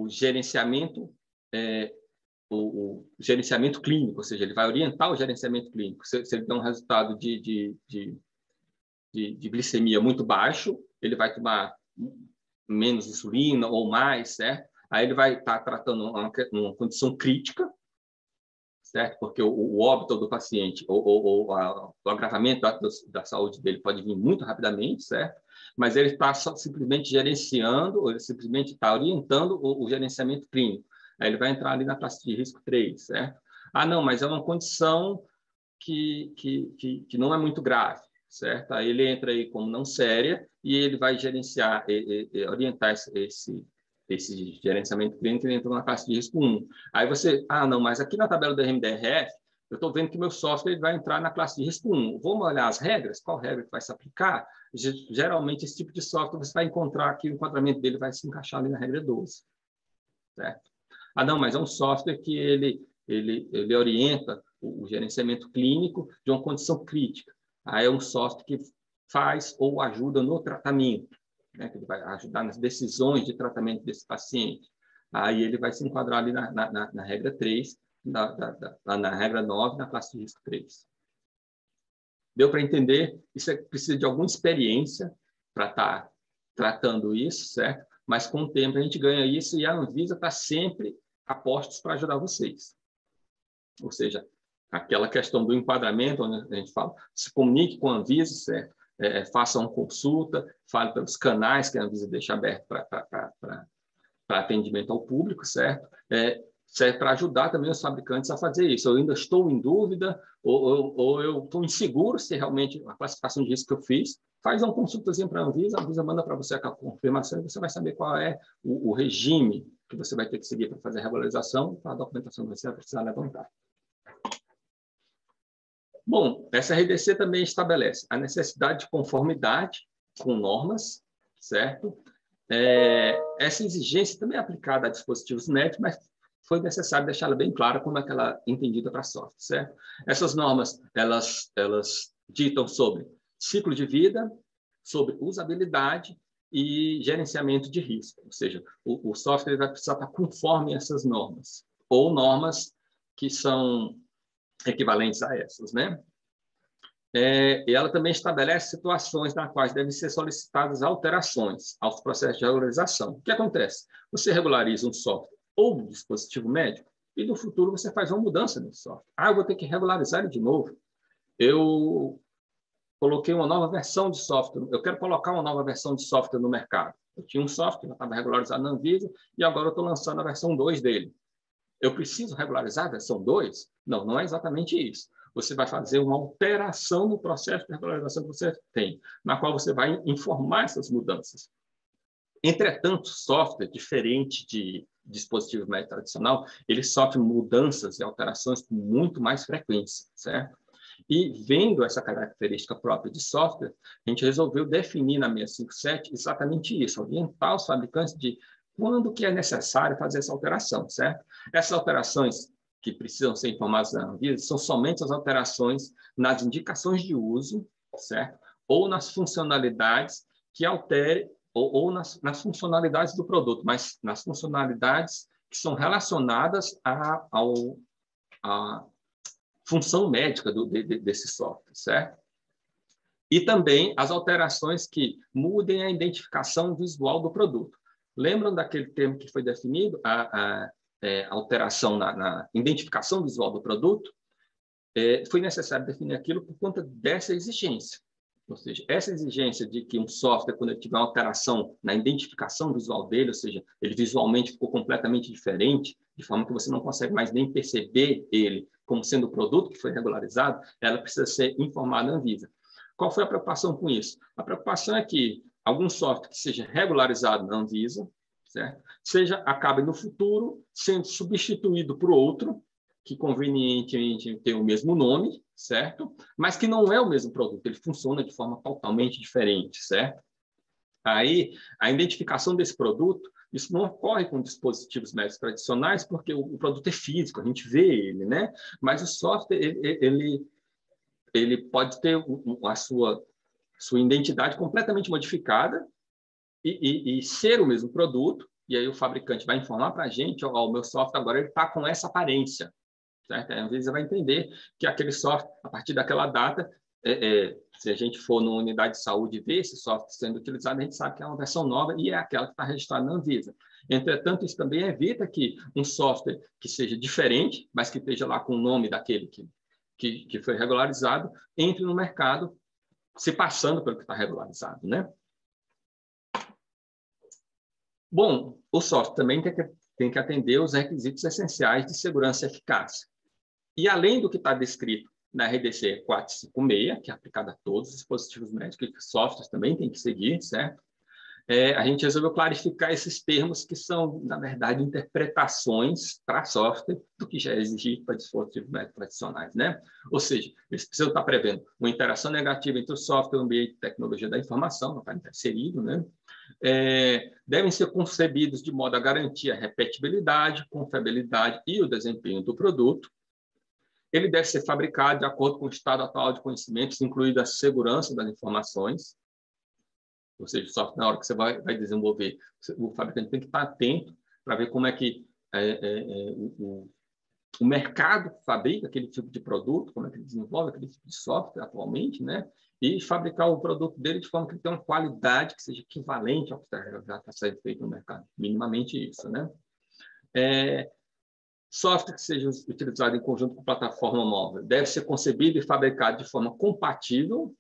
gerenciamento o gerenciamento clínico, ou seja, ele vai orientar o gerenciamento clínico. Se ele tem um resultado de glicemia muito baixo, ele vai tomar menos insulina ou mais, certo? Aí ele vai estar tratando uma condição crítica, certo? Porque o óbito do paciente ou o agravamento da saúde dele pode vir muito rapidamente, certo? Mas ele está simplesmente gerenciando, ou ele simplesmente está orientando o gerenciamento clínico. Aí ele vai entrar ali na classe de risco 3, certo? Ah, não, mas é uma condição que não é muito grave, certo? Aí ele entra aí como não séria e ele vai gerenciar, orientar esse gerenciamento clínico, ele entra na classe de risco 1. Aí você, não, mas aqui na tabela do RMDRF, eu estou vendo que meu software vai entrar na classe de risco 1. Vamos olhar as regras? Qual regra que vai se aplicar? Geralmente, esse tipo de software você vai encontrar que o enquadramento dele vai se encaixar ali na regra 12. Certo? Não, mas é um software que ele orienta o gerenciamento clínico de uma condição crítica. Aí é um software que faz ou ajuda no tratamento, né, que ele vai ajudar nas decisões de tratamento desse paciente. Aí ele vai se enquadrar ali na regra 3, na regra 9, na classe de risco 3. Deu para entender? Isso precisa de alguma experiência para estar tratando isso, certo? Mas com o tempo a gente ganha isso e a Anvisa está sempre a postos para ajudar vocês. Ou seja, aquela questão do enquadramento, onde a gente fala, se comunique com a Anvisa, certo? Faça uma consulta, fale pelos canais que a Anvisa deixa aberto para atendimento ao público, certo? Serve para ajudar também os fabricantes a fazer isso. Eu ainda estou em dúvida, ou eu estou inseguro se realmente a classificação de risco que eu fiz. Faz uma consultazinha para a Anvisa manda para você a confirmação e você vai saber qual é o regime que você vai ter que seguir para fazer a regularização, para a documentação que você vai precisar levantar. Bom, essa RDC também estabelece a necessidade de conformidade com normas, certo? Essa exigência também é aplicada a dispositivos médicos, mas foi necessário deixá-la bem clara como é que ela é entendida para software, certo? Essas normas, elas ditam sobre ciclo de vida, sobre usabilidade e gerenciamento de risco, ou seja, o software vai precisar estar conforme essas normas, ou normas que são equivalentes a essas, né? E ela também estabelece situações nas quais devem ser solicitadas alterações aos processos de regularização. O que acontece? Você regulariza um software ou um dispositivo médico e no futuro você faz uma mudança nesse software. Eu vou ter que regularizar ele de novo. Eu coloquei uma nova versão de software, eu quero colocar uma nova versão de software no mercado. Eu tinha um software, já estava regularizado na Anvisa, e agora eu estou lançando a versão 2 dele. Eu preciso regularizar a versão 2? Não, não é exatamente isso. Você vai fazer uma alteração no processo de regularização que você tem, na qual você vai informar essas mudanças. Entretanto, software, diferente de dispositivo médico tradicional, ele sofre mudanças e alterações com muito mais frequência, certo? E vendo essa característica própria de software, a gente resolveu definir na 657 exatamente isso, orientar os fabricantes de quando que é necessário fazer essa alteração, certo? Essas alterações que precisam ser informadas na Anvisa são somente as alterações nas indicações de uso, certo? Ou nas funcionalidades que altere, ou nas funcionalidades do produto, mas nas funcionalidades que são relacionadas à função médica desse software, certo? E também as alterações que mudem a identificação visual do produto. Lembram daquele termo que foi definido, a alteração na identificação visual do produto? Foi necessário definir aquilo por conta dessa exigência. Ou seja, essa exigência de que um software, quando ele tiver uma alteração na identificação visual dele, ou seja, ele visualmente ficou completamente diferente, de forma que você não consegue mais nem perceber ele como sendo o produto que foi regularizado, ela precisa ser informada à Anvisa. Qual foi a preocupação com isso? A preocupação é que algum software que seja regularizado na Anvisa, certo? Acabe no futuro sendo substituído por outro, que convenientemente tem o mesmo nome, certo? Mas que não é o mesmo produto, ele funciona de forma totalmente diferente, certo? Aí, a identificação desse produto, isso não ocorre com dispositivos médicos tradicionais, porque o produto é físico, a gente vê ele, né? Mas o software, ele pode ter a sua identidade completamente modificada e ser o mesmo produto, e aí o fabricante vai informar para a gente, o meu software agora ele está com essa aparência, certo? Às vezes você vai entender que aquele software, a partir daquela data, se a gente for numa unidade de saúde e ver esse software sendo utilizado, a gente sabe que é uma versão nova e é aquela que está registrada na Anvisa. Entretanto, isso também evita que um software que seja diferente, mas que esteja lá com o nome daquele que foi regularizado, entre no mercado, se passando pelo que está regularizado, né? Bom, o software também tem que atender os requisitos essenciais de segurança e eficácia. E além do que está descrito na RDC 456, que é aplicada a todos os dispositivos médicos, e que softwares também tem que seguir, certo? A gente resolveu clarificar esses termos que são, na verdade, interpretações para software do que já é exigido para dispositivos médicos tradicionais, né? Ou seja, eles precisam estar prevendo uma interação negativa entre o software e o ambiente de tecnologia da informação, não está inserido, né? Devem ser concebidos de modo a garantir a repetibilidade, confiabilidade e o desempenho do produto. Ele deve ser fabricado de acordo com o estado atual de conhecimentos, incluída a segurança das informações. Ou seja, o software, na hora que você vai desenvolver, o fabricante tem que estar atento para ver como é que o mercado fabrica aquele tipo de produto, como é que ele desenvolve aquele tipo de software atualmente, né? E fabricar o produto dele de forma que ele tenha uma qualidade que seja equivalente ao que já está sendo feito no mercado. Minimamente isso, né? Software que seja utilizado em conjunto com plataforma móvel deve ser concebido e fabricado de forma compatível,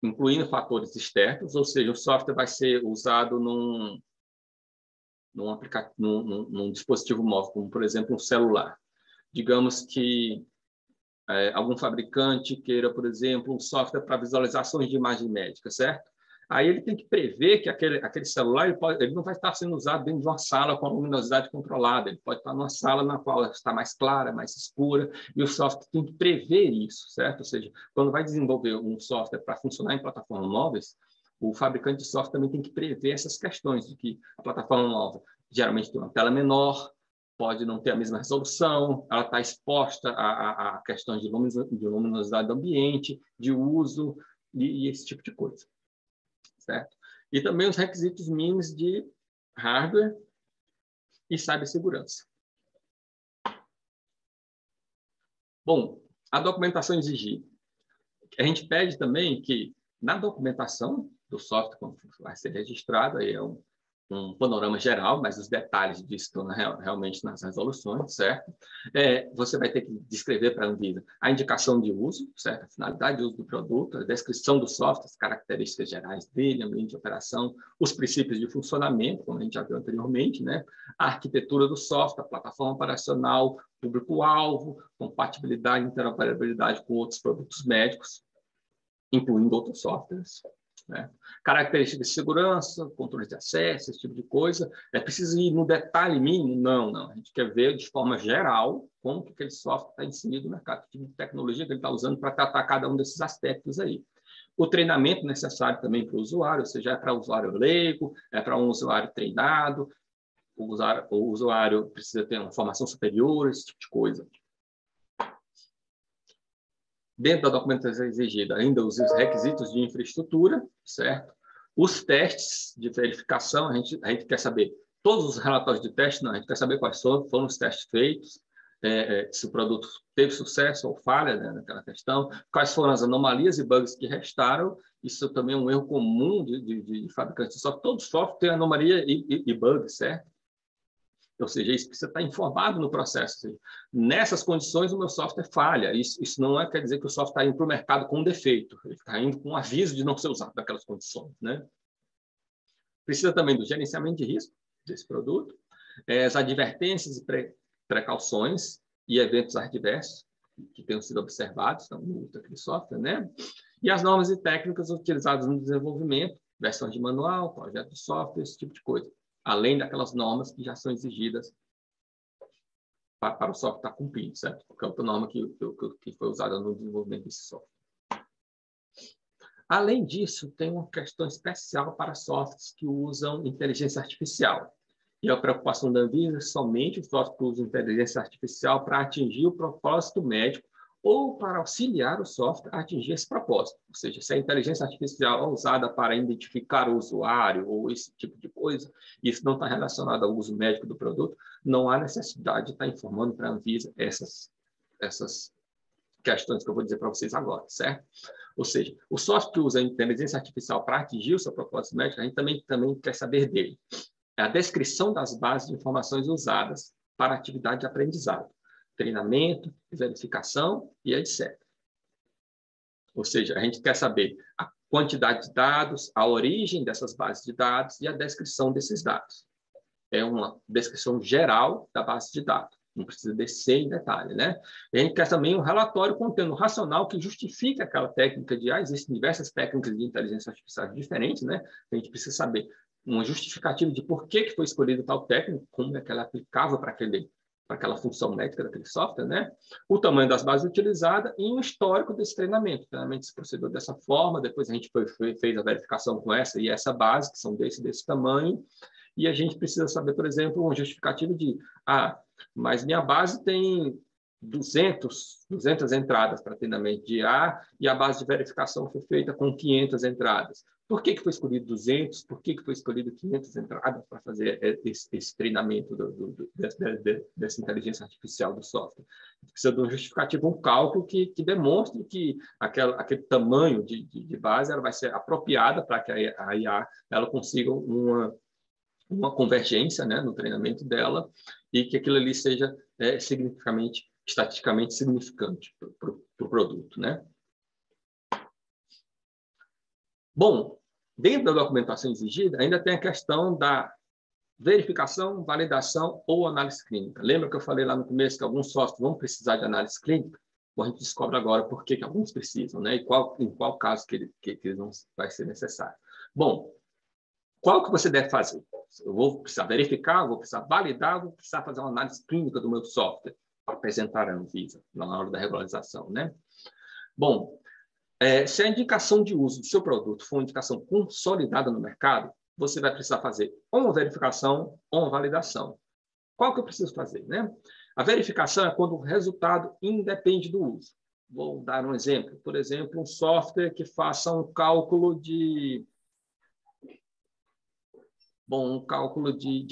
incluindo fatores externos, ou seja, o software vai ser usado num dispositivo móvel, como, por exemplo, um celular. Digamos que algum fabricante queira, por exemplo, um software para visualizações de imagem médica, certo? Aí ele tem que prever que aquele celular ele não vai estar sendo usado dentro de uma sala com a luminosidade controlada, ele pode estar numa sala na qual está mais clara, mais escura, e o software tem que prever isso, certo? Ou seja, quando vai desenvolver um software para funcionar em plataformas móveis, o fabricante de software também tem que prever essas questões, de que a plataforma móvel geralmente tem uma tela menor, pode não ter a mesma resolução, ela está exposta a questões de luminosidade do ambiente, de uso e esse tipo de coisa. Certo? E também os requisitos mínimos de hardware e cibersegurança. Bom, a documentação exigida. A gente pede também que, na documentação do software, quando vai ser registrado, aí é um panorama geral, mas os detalhes disso estão realmente nas resoluções, certo? Você vai ter que descrever para a Anvisa a indicação de uso, certo? A finalidade de uso do produto, a descrição do software, as características gerais dele, ambiente de operação, os princípios de funcionamento, como a gente já viu anteriormente, né? A arquitetura do software, a plataforma operacional, público-alvo, compatibilidade e interoperabilidade com outros produtos médicos, incluindo outros softwares. Né? Características de segurança, controle de acesso, esse tipo de coisa. É preciso ir no detalhe mínimo? Não. A gente quer ver de forma geral como que aquele software está inserido no mercado, que tipo de tecnologia que ele está usando para tratar cada um desses aspectos aí. O treinamento necessário também para o usuário, ou seja, é para o usuário leigo, é para um usuário treinado, o usuário precisa ter uma formação superior, esse tipo de coisa. Dentro da documentação exigida, ainda os requisitos de infraestrutura, certo? Os testes de verificação, a gente quer saber todos os relatórios de teste, não, a gente quer saber quais foram os testes feitos, se o produto teve sucesso ou falha, né, naquela questão, quais foram as anomalias e bugs que restaram. Isso também é um erro comum de fabricantes de software. Todo software tem anomalia e bug, certo? Ou seja, isso precisa estar informado no processo. Nessas condições, o meu software falha. Isso não quer dizer que o software está indo para o mercado com defeito. Ele está indo com um aviso de não ser usado naquelas condições. Né? Precisa também do gerenciamento de risco desse produto, as advertências e precauções e eventos adversos que tenham sido observados no uso daquele software, né? E as normas e técnicas utilizadas no desenvolvimento, versões de manual, projeto de software, esse tipo de coisa. Além daquelas normas que já são exigidas para o software estar cumprindo, certo? Porque é outra norma que foi usada no desenvolvimento desse software. Além disso, tem uma questão especial para softwares que usam inteligência artificial. E a preocupação da Anvisa é somente o software que usa inteligência artificial para atingir o propósito médico ou para auxiliar o software a atingir esse propósito. Ou seja, se a inteligência artificial é usada para identificar o usuário ou esse tipo de coisa, isso não está relacionado ao uso médico do produto, não há necessidade de estar informando para a Anvisa essas questões que eu vou dizer para vocês agora, certo? Ou seja, o software que usa a inteligência artificial para atingir o seu propósito médico, a gente também quer saber dele. É a descrição das bases de informações usadas para a atividade de aprendizado, treinamento, verificação e etc. Ou seja, a gente quer saber a quantidade de dados, a origem dessas bases de dados e a descrição desses dados. É uma descrição geral da base de dados. Não precisa descer em detalhe, né? E a gente quer também um relatório contendo um racional que justifique aquela técnica de... existem diversas técnicas de inteligência artificial diferentes, né? A gente precisa saber uma justificativa de por que foi escolhido tal técnica, como é que ela é aplicável para aquela função médica daquele software, né? O tamanho das bases utilizadas e um histórico desse treinamento. O treinamento se procedeu dessa forma, depois a gente fez a verificação com essa e essa base, que são desse tamanho, e a gente precisa saber, por exemplo, uma justificativa de mas minha base tem 200 entradas para treinamento de IA e a base de verificação foi feita com 500 entradas. Por que foi escolhido 200? Por que foi escolhido 500 entradas para fazer esse treinamento dessa inteligência artificial do software? Precisa de um justificativo, um cálculo que demonstre que aquele tamanho de base ela vai ser apropriada para que a IA ela consiga uma convergência, né, no treinamento dela e que aquilo ali seja estatisticamente significante para o produto, né? Bom, dentro da documentação exigida, ainda tem a questão da verificação, validação ou análise clínica. Lembra que eu falei lá no começo que alguns softwares vão precisar de análise clínica? Bom, a gente descobre agora por que alguns precisam, né? E em qual caso que eles não vai ser necessário. Bom, qual que você deve fazer? Eu vou precisar verificar, vou precisar validar, vou precisar fazer uma análise clínica do meu software para apresentar a Anvisa na hora da regularização, né? Bom, se a indicação de uso do seu produto for uma indicação consolidada no mercado, você vai precisar fazer ou uma verificação ou uma validação. Qual que eu preciso fazer, né? A verificação é quando o resultado independe do uso. Vou dar um exemplo. Por exemplo, um software que faça um cálculo de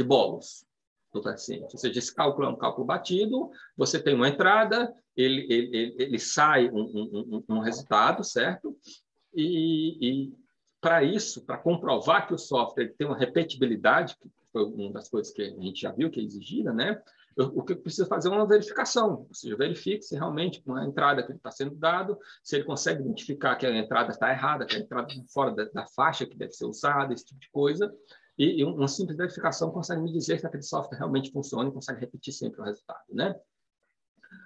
bolos do paciente. Ou seja, esse cálculo é um cálculo batido, você tem uma entrada, ele sai um resultado, certo? E para isso, para comprovar que o software tem uma repetibilidade, que foi uma das coisas que a gente já viu que é exigida, né? O que eu preciso fazer é uma verificação, ou seja, verifique se realmente com a entrada que está sendo dado, se ele consegue identificar que a entrada está errada, que a entrada está fora da faixa que deve ser usada, esse tipo de coisa. E uma simples verificação consegue me dizer se aquele software realmente funciona e consegue repetir sempre o resultado, né?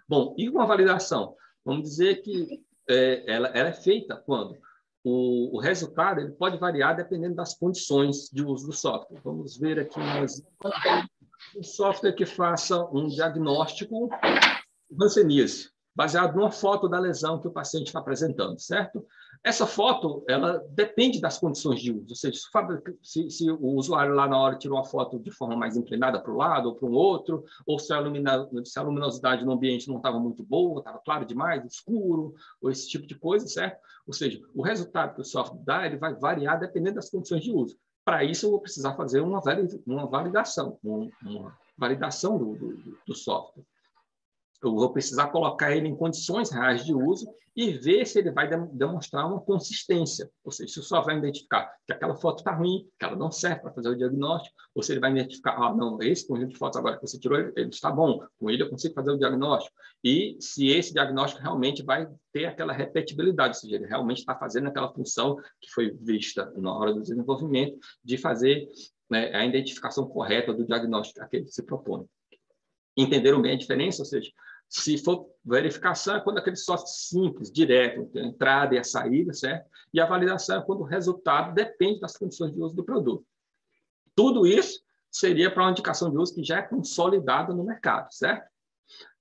Bom, e uma validação? Vamos dizer que ela é feita quando o resultado ele pode variar dependendo das condições de uso do software. Vamos ver aqui um software que faça um diagnóstico de hanseníase, baseado numa foto da lesão que o paciente está apresentando, certo? Essa foto, ela depende das condições de uso, ou seja, se o usuário lá na hora tirou a foto de forma mais inclinada para o lado ou para um outro, ou se a luminosidade no ambiente não estava muito boa, estava claro demais, escuro, ou esse tipo de coisa, certo? Ou seja, o resultado que o software dá, ele vai variar dependendo das condições de uso. Para isso, eu vou precisar fazer uma validação, uma validação do software. Eu vou precisar colocar ele em condições reais de uso e ver se ele vai demonstrar uma consistência. Ou seja, se o software vai identificar que aquela foto está ruim, que ela não serve para fazer o diagnóstico, ou se ele vai identificar, não, esse conjunto de fotos agora que você tirou, ele está bom, com ele eu consigo fazer o diagnóstico. E se esse diagnóstico realmente vai ter aquela repetibilidade, ou seja, ele realmente está fazendo aquela função que foi vista na hora do desenvolvimento de fazer, né, a identificação correta do diagnóstico a que ele se propõe. Entenderam bem a diferença? Ou seja, se for verificação, é quando aquele software simples, direto, tem a entrada e a saída, certo? E a validação é quando o resultado depende das condições de uso do produto. Tudo isso seria para uma indicação de uso que já é consolidada no mercado, certo?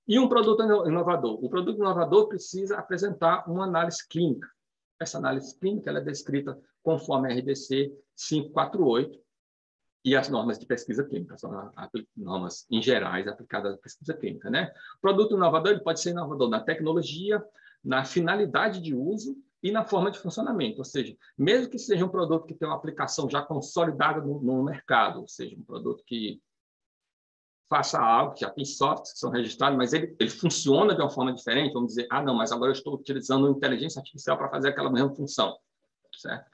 E um produto inovador? O produto inovador precisa apresentar uma análise clínica. Essa análise clínica ela é descrita conforme a RDC 548, e as normas de pesquisa clínica, são normas em gerais aplicadas à pesquisa clínica, né? O produto inovador ele pode ser inovador na tecnologia, na finalidade de uso e na forma de funcionamento, ou seja, mesmo que seja um produto que tem uma aplicação já consolidada no mercado, ou seja, um produto que faça algo, já tem softwares que são registrados, mas ele funciona de uma forma diferente, vamos dizer, não, mas agora eu estou utilizando inteligência artificial para fazer aquela mesma função, certo?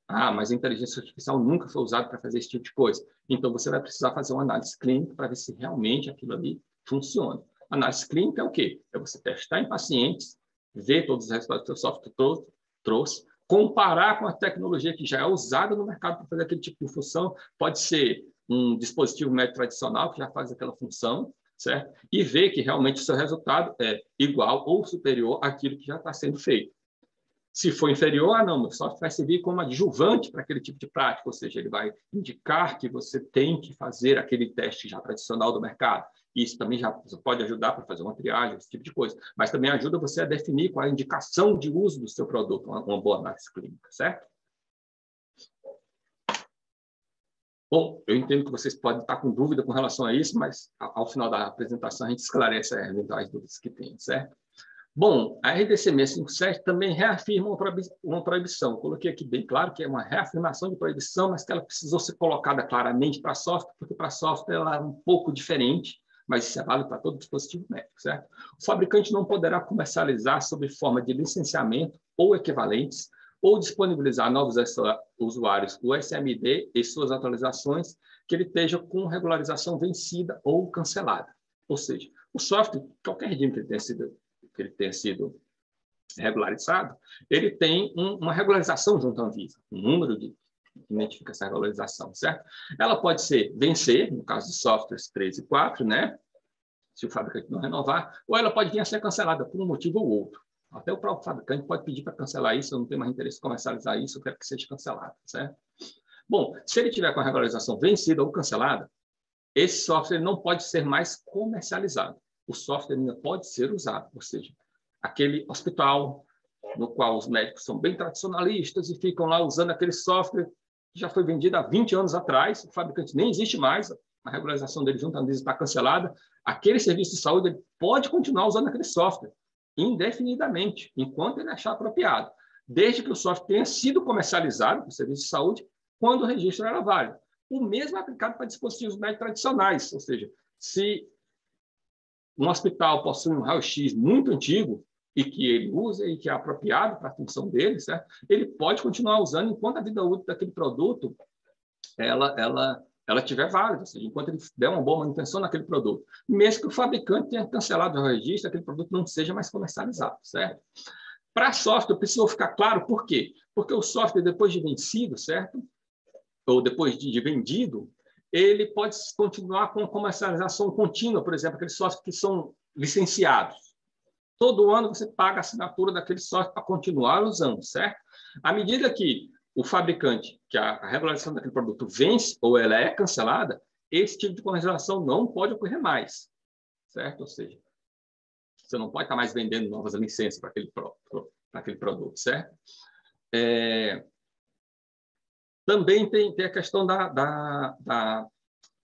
Mas a inteligência artificial nunca foi usada para fazer esse tipo de coisa. Então, você vai precisar fazer uma análise clínica para ver se realmente aquilo ali funciona. Análise clínica é o quê? É você testar em pacientes, ver todos os resultados que o software trouxe, comparar com a tecnologia que já é usada no mercado para fazer aquele tipo de função. Pode ser um dispositivo médico tradicional que já faz aquela função, certo? E ver que realmente o seu resultado é igual ou superior àquilo que já está sendo feito. Se for inferior, não, o software vai servir como adjuvante para aquele tipo de prática, ou seja, ele vai indicar que você tem que fazer aquele teste já tradicional do mercado. Isso também já pode ajudar para fazer uma triagem, esse tipo de coisa, mas também ajuda você a definir qual é a indicação de uso do seu produto, uma boa análise clínica, certo? Bom, eu entendo que vocês podem estar com dúvida com relação a isso, mas ao final da apresentação a gente esclarece as eventuais dúvidas que tem, certo? Bom, a RDC 657 também reafirma uma proibição. Coloquei aqui bem claro que é uma reafirmação de proibição, mas que ela precisou ser colocada claramente para software, porque para software ela é um pouco diferente, mas isso é válido para todo dispositivo médico, certo? O fabricante não poderá comercializar sob forma de licenciamento ou equivalentes, ou disponibilizar a novos usuários o SMD e suas atualizações que ele esteja com regularização vencida ou cancelada. Ou seja, o software, qualquer regime que ele tenha sido regularizado, ele tem uma regularização junto à Anvisa, um número que identifica essa regularização, certo? Ela pode ser vencer, no caso dos softwares 3 e 4, né? Se o fabricante não renovar, ou ela pode vir a ser cancelada por um motivo ou outro. Até o próprio fabricante pode pedir para cancelar isso, eu não tenho mais interesse em comercializar isso, eu quero que seja cancelado, certo? Bom, se ele tiver com a regularização vencida ou cancelada, esse software não pode ser mais comercializado. O software ainda pode ser usado, ou seja, aquele hospital no qual os médicos são bem tradicionalistas e ficam lá usando aquele software que já foi vendido há 20 anos atrás, o fabricante nem existe mais, a regularização dele junto à Anvisa está cancelada, aquele serviço de saúde ele pode continuar usando aquele software indefinidamente, enquanto ele achar apropriado, desde que o software tenha sido comercializado para o serviço de saúde, quando o registro era válido. O mesmo é aplicado para dispositivos médicos tradicionais, ou seja, se um hospital possui um raio-x muito antigo e que ele usa e que é apropriado para a função dele, certo? Ele pode continuar usando enquanto a vida útil daquele produto ela estiver válida, ou seja, enquanto ele der uma boa manutenção naquele produto. Mesmo que o fabricante tenha cancelado o registro, aquele produto não seja mais comercializado, certo? Para software, precisou ficar claro por quê? Porque o software, depois de vencido, certo? Ou depois de vendido, ele pode continuar com comercialização contínua, por exemplo, aqueles softwares que são licenciados. Todo ano você paga a assinatura daquele software para continuar usando, certo? À medida que o fabricante, que a regularização daquele produto vence ou ela é cancelada, esse tipo de comercialização não pode ocorrer mais, certo? Ou seja, você não pode estar mais vendendo novas licenças para aquele produto, certo? Também tem a questão da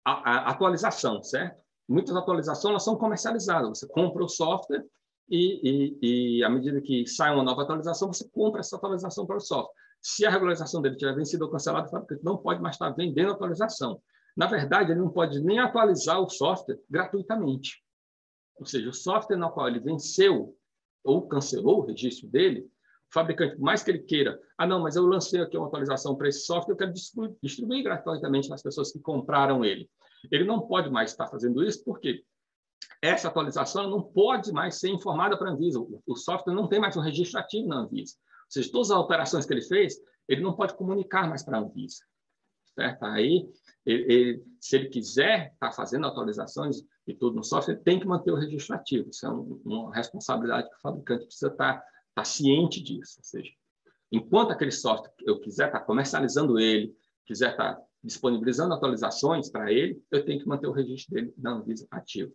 atualização, certo? Muitas atualizações elas são comercializadas. Você compra o software e à medida que sai uma nova atualização, você compra essa atualização para o software. Se a regularização dele tiver vencido ou cancelado, o fabricante não pode mais estar vendendo a atualização. Na verdade, ele não pode nem atualizar o software gratuitamente. Ou seja, o software no qual ele venceu ou cancelou o registro dele, o fabricante, por mais que ele queira, não, mas eu lancei aqui uma atualização para esse software, eu quero distribuir gratuitamente nas pessoas que compraram ele. Ele não pode mais estar fazendo isso, porque essa atualização não pode mais ser informada para a Anvisa. O software não tem mais um registro ativo na Anvisa. Ou seja, todas as alterações que ele fez, ele não pode comunicar mais para a Anvisa. Certo? Aí, se ele quiser estar fazendo atualizações e tudo no software, ele tem que manter o registro ativo. Isso é uma responsabilidade que o fabricante precisa estar ciente disso. Ou seja, enquanto aquele software eu quiser estar comercializando ele, quiser estar disponibilizando atualizações para ele, eu tenho que manter o registro dele na Anvisa ativo.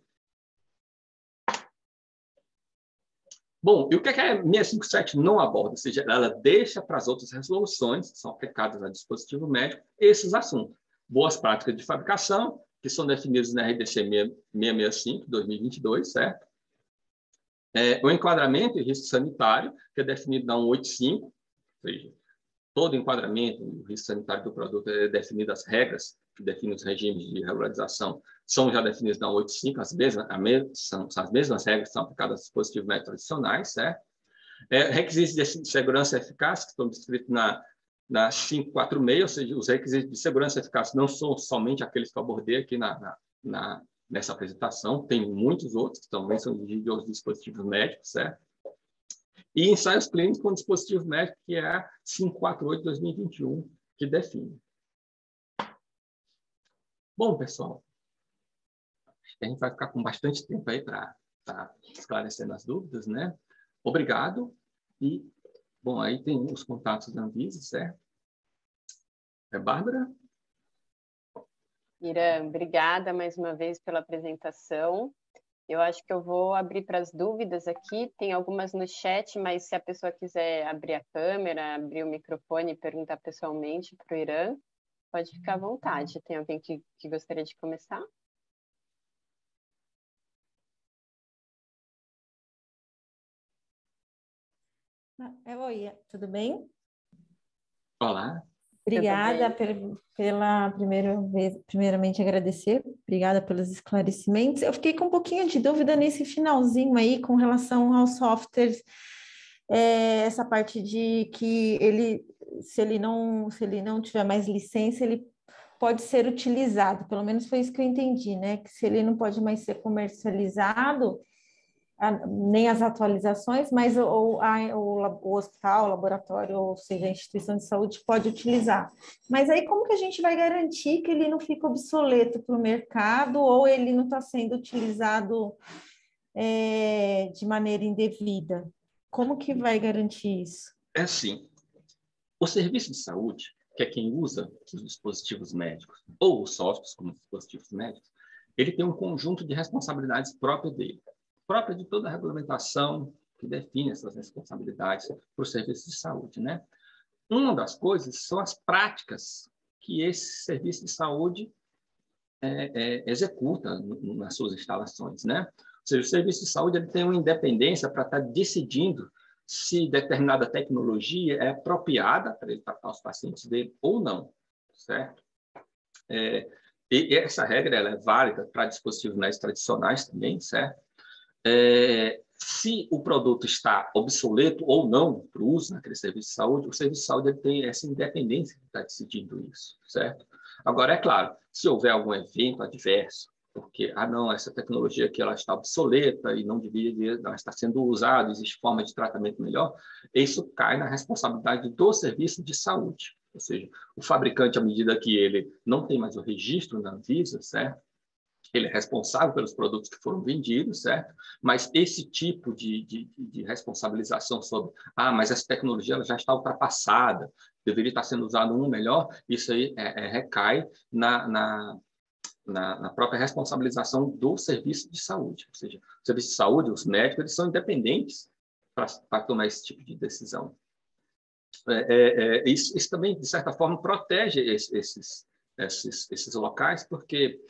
Bom, e o que a 657 não aborda? Ou seja, ela deixa para as outras resoluções, que são aplicadas a dispositivo médico, esses assuntos. Boas práticas de fabricação, que são definidas na RDC 665, de 2022, certo? O enquadramento e risco sanitário, que é definido na 185, ou seja, todo enquadramento e o risco sanitário do produto é definido as regras que define os regimes de regularização, são já definidos na 85, são as mesmas regras que são aplicadas aos dispositivos médicos tradicionais, certo? Requisitos de segurança e eficácia, que estão descritos na 546, ou seja, os requisitos de segurança e eficácia não são somente aqueles que eu abordei aqui nessa apresentação, tem muitos outros que também são dirigidos aos dispositivos médicos, certo? E ensaios clínicos com dispositivos médicos, que é a 548/2021, que define. Bom, pessoal, acho que a gente vai ficar com bastante tempo aí para esclarecendo as dúvidas, né? Obrigado. E, bom, aí tem os contatos da Anvisa, certo? Bárbara? Irã, obrigada mais uma vez pela apresentação. Eu acho que eu vou abrir para as dúvidas aqui. Tem algumas no chat, mas se a pessoa quiser abrir a câmera, abrir o microfone e perguntar pessoalmente para o Irã, pode ficar à vontade. Tem alguém que gostaria de começar? Oi, tudo bem? Olá. Obrigada pela primeiramente agradecer, obrigada pelos esclarecimentos. Eu fiquei com um pouquinho de dúvida nesse finalzinho aí com relação aos softwares, essa parte de que se ele não tiver mais licença, ele pode ser utilizado, pelo menos foi isso que eu entendi, né? Que se ele não pode mais ser comercializado, nem as atualizações, mas o hospital, o laboratório, ou seja, a instituição de saúde pode utilizar. Mas aí como que a gente vai garantir que ele não fica obsoleto para o mercado ou ele não está sendo utilizado de maneira indevida? Como que vai garantir isso? É assim, o serviço de saúde, que é quem usa os dispositivos médicos, ou os softwares como dispositivos médicos, ele tem um conjunto de responsabilidades próprias dele, própria de toda a regulamentação que define essas responsabilidades para o serviço de saúde, né? Uma das coisas são as práticas que esse serviço de saúde executa nas suas instalações, né? Ou seja, o serviço de saúde ele tem uma independência para estar decidindo se determinada tecnologia é apropriada para ele tratar os pacientes dele ou não, certo? E essa regra ela é válida para dispositivos médicos tradicionais também, certo? Se o produto está obsoleto ou não para o uso naquele serviço de saúde, o serviço de saúde ele tem essa independência de estar decidindo isso, certo? Agora, é claro, se houver algum evento adverso, porque, não, essa tecnologia aqui ela está obsoleta e não deveria estar sendo usada, existe forma de tratamento melhor, isso cai na responsabilidade do serviço de saúde. Ou seja, o fabricante, à medida que ele não tem mais o registro na Anvisa, certo? Ele é responsável pelos produtos que foram vendidos, certo? Mas esse tipo de responsabilização sobre, mas essa tecnologia ela já está ultrapassada, deveria estar sendo usado um melhor, isso aí recai na própria responsabilização do serviço de saúde. Ou seja, o serviço de saúde, os médicos, eles são independentes para tomar esse tipo de decisão. Isso também, de certa forma, protege esses locais, porque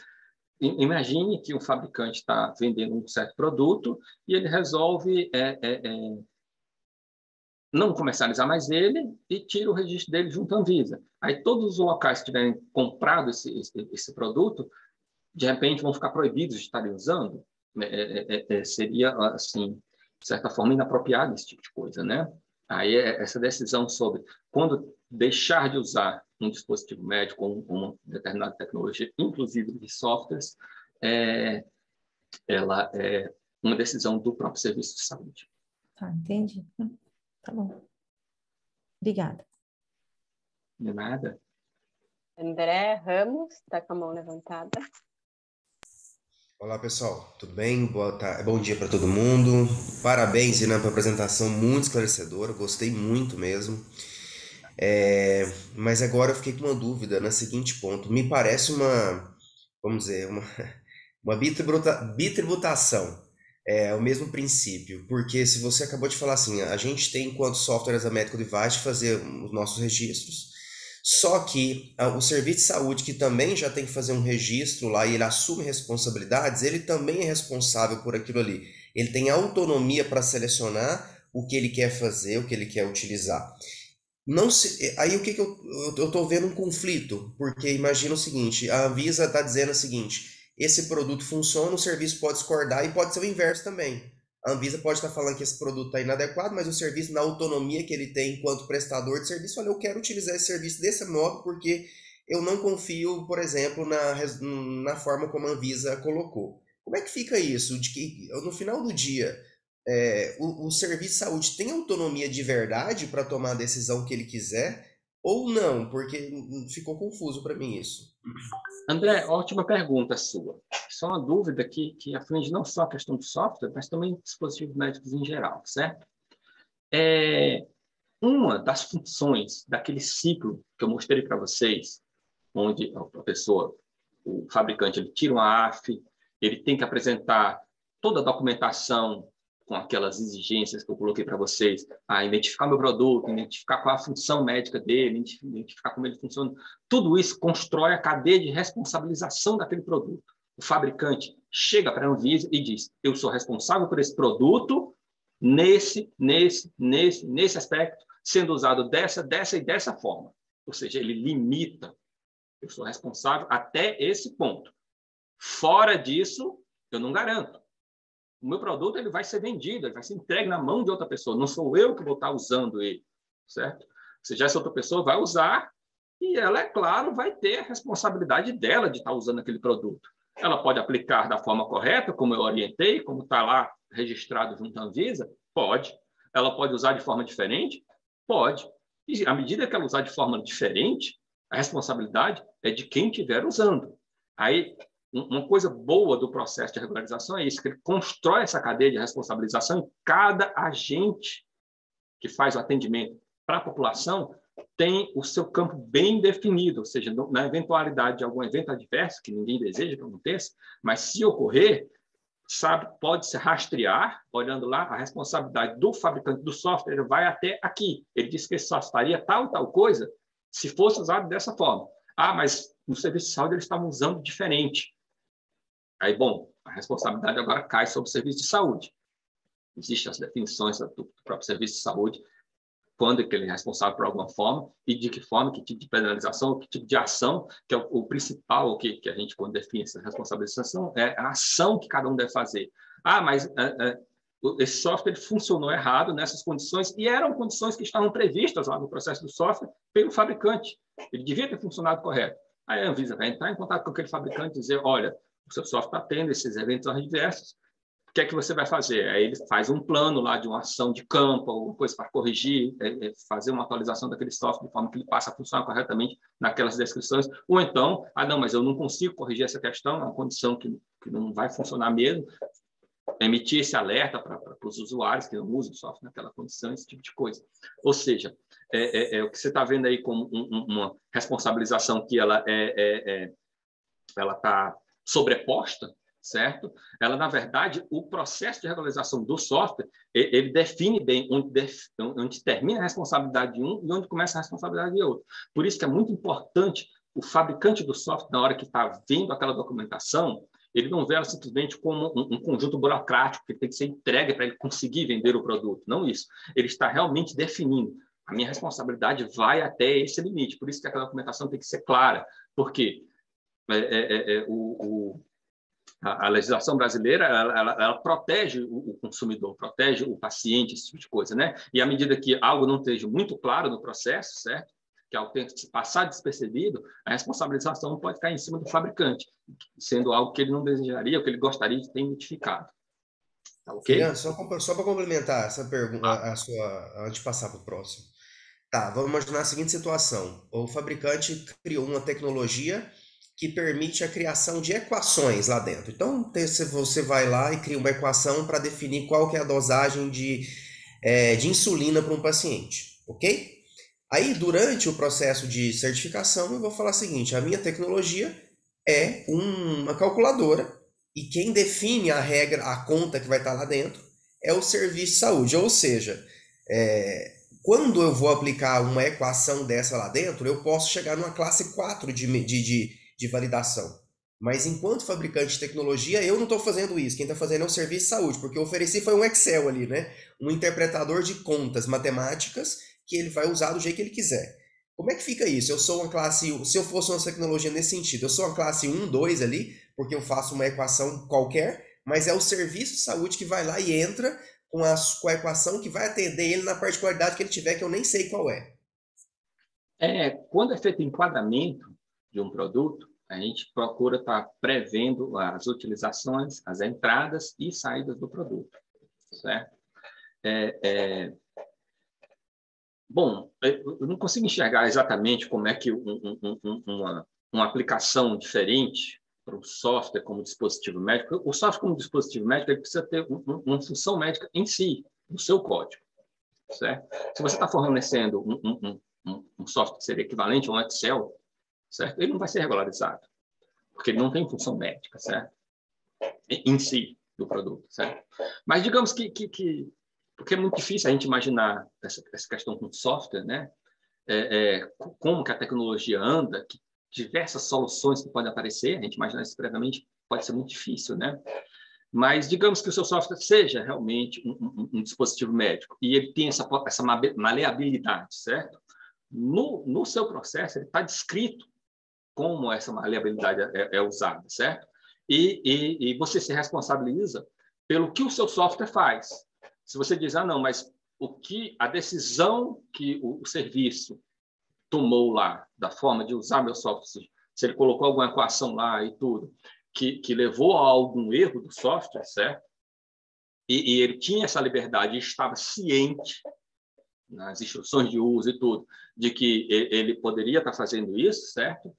imagine que um fabricante está vendendo um certo produto e ele resolve não comercializar mais ele e tira o registro dele junto à Anvisa. Aí todos os locais que tiverem comprado esse produto, de repente vão ficar proibidos de estarem usando. Seria, assim, de certa forma, inapropriado esse tipo de coisa, né? Aí essa decisão sobre quando deixar de usar um dispositivo médico ou uma determinada tecnologia, inclusive de softwares, ela é uma decisão do próprio serviço de saúde. Tá, entendi. Tá bom. Obrigada. De nada. André Ramos, está com a mão levantada. Olá, pessoal. Tudo bem? Bom dia para todo mundo. Parabéns, Inan, pela apresentação muito esclarecedora. Gostei muito mesmo. Mas agora eu fiquei com uma dúvida no seguinte ponto. Me parece vamos dizer, uma bitributação. É o mesmo princípio, porque se você acabou de falar assim, a gente tem, enquanto software as a Medical Device, fazer os nossos registros, só que o serviço de saúde, que também já tem que fazer um registro lá e ele assume responsabilidades, ele também é responsável por aquilo ali. Ele tem autonomia para selecionar o que ele quer fazer, o que ele quer utilizar. Não se, aí o que eu tô vendo um conflito, porque imagina o seguinte, a Anvisa está dizendo o seguinte, esse produto funciona, o serviço pode discordar e pode ser o inverso também. A Anvisa pode estar falando que esse produto está inadequado, mas o serviço, na autonomia que ele tem enquanto prestador de serviço, olha, eu quero utilizar esse serviço desse modo porque eu não confio, por exemplo, na forma como a Anvisa colocou. Como é que fica isso? De que no final do dia o serviço de saúde tem autonomia de verdade para tomar a decisão que ele quiser ou não? Porque ficou confuso para mim isso. André, ótima pergunta sua. Só uma dúvida que aflige não só a questão do software, mas também dispositivos médicos em geral, certo? Uma das funções daquele ciclo que eu mostrei para vocês, onde a pessoa, o fabricante, ele tira uma AF, ele tem que apresentar toda a documentação com aquelas exigências que eu coloquei para vocês, a identificar meu produto, identificar qual a função médica dele, identificar como ele funciona. Tudo isso constrói a cadeia de responsabilização daquele produto. O fabricante chega para a Anvisa e diz, eu sou responsável por esse produto nesse aspecto, sendo usado dessa e dessa forma. Ou seja, ele limita. Eu sou responsável até esse ponto. Fora disso, eu não garanto. O meu produto ele vai ser vendido, ele vai ser entregue na mão de outra pessoa. Não sou eu que vou estar usando ele, certo? Ou seja, essa outra pessoa vai usar e ela, é claro, vai ter a responsabilidade dela de estar usando aquele produto. Ela pode aplicar da forma correta, como eu orientei, como está lá registrado junto à Anvisa? Pode. Ela pode usar de forma diferente? Pode. E à medida que ela usar de forma diferente, a responsabilidade é de quem estiver usando. Aí, uma coisa boa do processo de regularização é isso, que ele constrói essa cadeia de responsabilização e cada agente que faz o atendimento para a população tem o seu campo bem definido, ou seja, na eventualidade de algum evento adverso, que ninguém deseja que aconteça, mas se ocorrer, pode se rastrear, olhando lá, a responsabilidade do fabricante do software vai até aqui. Ele disse que só faria tal coisa se fosse usado dessa forma. Ah, mas no serviço de saúde eles estavam usando diferente. Aí, bom, a responsabilidade agora cai sobre o serviço de saúde. Existem as definições do próprio serviço de saúde, quando é que ele é responsável por alguma forma e de que forma, que tipo de penalização, que tipo de ação, que é o principal que a gente, quando define essa responsabilização, é a ação que cada um deve fazer. Ah, mas esse software funcionou errado nessas condições e eram condições que estavam previstas lá no processo do software pelo fabricante. Ele devia ter funcionado correto. Aí a Anvisa vai entrar em contato com aquele fabricante e dizer, olha, o seu software está tendo esses eventos adversos, o que é que você vai fazer? Aí ele faz um plano lá de uma ação de campo, alguma coisa para corrigir, fazer uma atualização daquele software de forma que ele passe a funcionar corretamente naquelas descrições, ou então, não, mas eu não consigo corrigir essa questão, é uma condição que não vai funcionar mesmo, emitir esse alerta para os usuários que não usam o software naquela condição, esse tipo de coisa. Ou seja, o que você está vendo aí como uma responsabilização que ela está sobreposta, certo? Ela, na verdade, o processo de regularização do software, ele define bem onde termina a responsabilidade de um e onde começa a responsabilidade de outro. Por isso que é muito importante o fabricante do software, na hora que está vendo aquela documentação, ele não vê ela simplesmente como um conjunto burocrático que tem que ser entregue para ele conseguir vender o produto. Não isso. Ele está realmente definindo. A minha responsabilidade vai até esse limite. Por isso que aquela documentação tem que ser clara. Porque a legislação brasileira ela protege o consumidor, protege o paciente, esse tipo de coisa, né? E à medida que algo não esteja muito claro no processo, certo? Que algo tem que se passar despercebido, a responsabilização pode cair em cima do fabricante, sendo algo que ele não desejaria, ou que ele gostaria de ter identificado. Tá ok? Fernando, só para complementar essa pergunta, antes de passar para o próximo. Tá, vamos imaginar a seguinte situação. O fabricante criou uma tecnologia que permite a criação de equações lá dentro. Então, você vai lá e cria uma equação para definir qual que é a dosagem de insulina para um paciente, ok? Aí, durante o processo de certificação, eu vou falar o seguinte, a minha tecnologia é uma calculadora e quem define a regra, a conta que vai estar lá dentro, é o serviço de saúde. Ou seja, quando eu vou aplicar uma equação dessa lá dentro, eu posso chegar numa classe 4 de validação. Mas enquanto fabricante de tecnologia, eu não estou fazendo isso. Quem está fazendo é o serviço de saúde, porque eu ofereci foi um Excel ali, né? Um interpretador de contas matemáticas que ele vai usar do jeito que ele quiser. Como é que fica isso? Eu sou uma classe, se eu fosse uma tecnologia nesse sentido, eu sou uma classe 1, 2 ali, porque eu faço uma equação qualquer, mas é o serviço de saúde que vai lá e entra com a equação que vai atender ele na particularidade que ele tiver, que eu nem sei qual é. Quando é feito o enquadramento de um produto, a gente procura estar prevendo as utilizações, as entradas e saídas do produto, certo? Bom, eu não consigo enxergar exatamente como é que uma aplicação diferente para o software como dispositivo médico. O software como dispositivo médico ele precisa ter uma função médica em si, no seu código, certo? Se você está fornecendo um software que seria equivalente a um Excel, certo? Ele não vai ser regularizado, porque ele não tem função médica, certo? Em si, do produto, certo? Mas digamos porque é muito difícil a gente imaginar essa questão com software, né? Como que a tecnologia anda, que diversas soluções que podem aparecer, a gente imaginar isso previamente pode ser muito difícil, né? Mas digamos que o seu software seja realmente um dispositivo médico e ele tem essa maleabilidade, certo? No seu processo, ele está descrito como essa maleabilidade é usada, certo? E você se responsabiliza pelo que o seu software faz. Se você diz, não, mas a decisão que o serviço tomou lá, da forma de usar meu software, se ele colocou alguma equação lá e tudo, que levou a algum erro do software, certo? E ele tinha essa liberdade e estava ciente, nas instruções de uso e tudo, de que ele poderia estar fazendo isso, certo?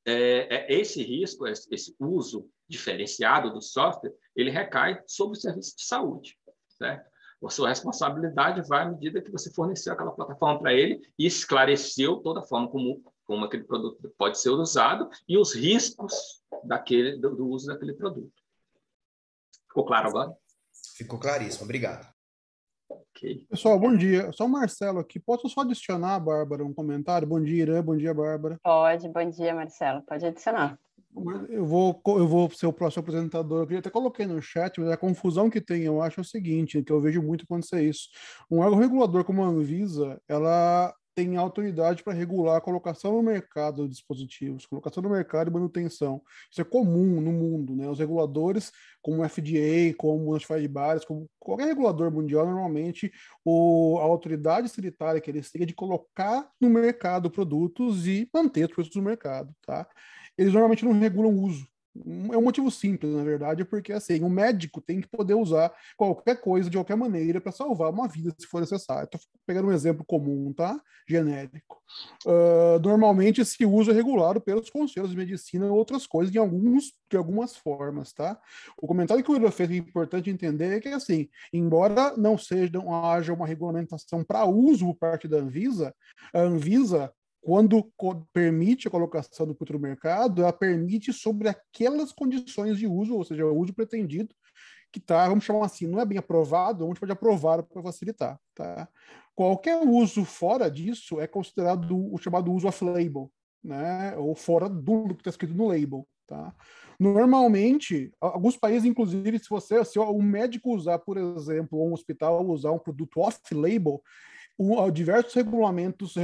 Esse risco, esse uso diferenciado do software, ele recai sobre o serviço de saúde, certo? A sua responsabilidade vai à medida que você forneceu aquela plataforma para ele e esclareceu toda a forma como aquele produto pode ser usado e os riscos do uso daquele produto. Ficou claro agora? Ficou claríssimo, obrigado. Okay. Pessoal, bom dia. Só o Marcelo aqui. Posso só adicionar, Bárbara, um comentário? Bom dia, Irã. Bom dia, Bárbara. Pode, bom dia, Marcelo. Pode adicionar. Eu vou ser o próximo apresentador. Eu até coloquei no chat, mas a confusão que tem, eu acho, é o seguinte, que eu vejo muito acontecer isso. Um órgão regulador como a Anvisa, ela tem autoridade para regular a colocação no mercado de dispositivos, colocação no mercado e manutenção. Isso é comum no mundo, né? Os reguladores, como o FDA, como o Notified Bodies, como qualquer regulador mundial, normalmente a autoridade sanitária que eles têm é de colocar no mercado produtos e manter os produtos no mercado, tá? Eles normalmente não regulam o uso. É um motivo simples, na verdade, porque assim, o médico tem que poder usar qualquer coisa de qualquer maneira para salvar uma vida, se for necessário. Estou pegando um exemplo comum, tá? Genérico. Normalmente esse uso é regulado pelos conselhos de medicina ou outras coisas de algumas formas, tá? O comentário que o Ira fez é importante entender que, assim, embora não haja uma regulamentação para uso por parte da Anvisa, a Anvisa, quando permite a colocação do produto no mercado, ela permite sobre aquelas condições de uso, ou seja, o uso pretendido, que está, vamos chamar assim, não é bem aprovado, a gente pode aprovar para facilitar. Tá? Qualquer uso fora disso é considerado o chamado uso off-label, né? Ou fora do que está escrito no label. Tá? Normalmente, alguns países, inclusive, se o médico usar, por exemplo, ou um hospital usar um produto off-label, diversos regulamentos,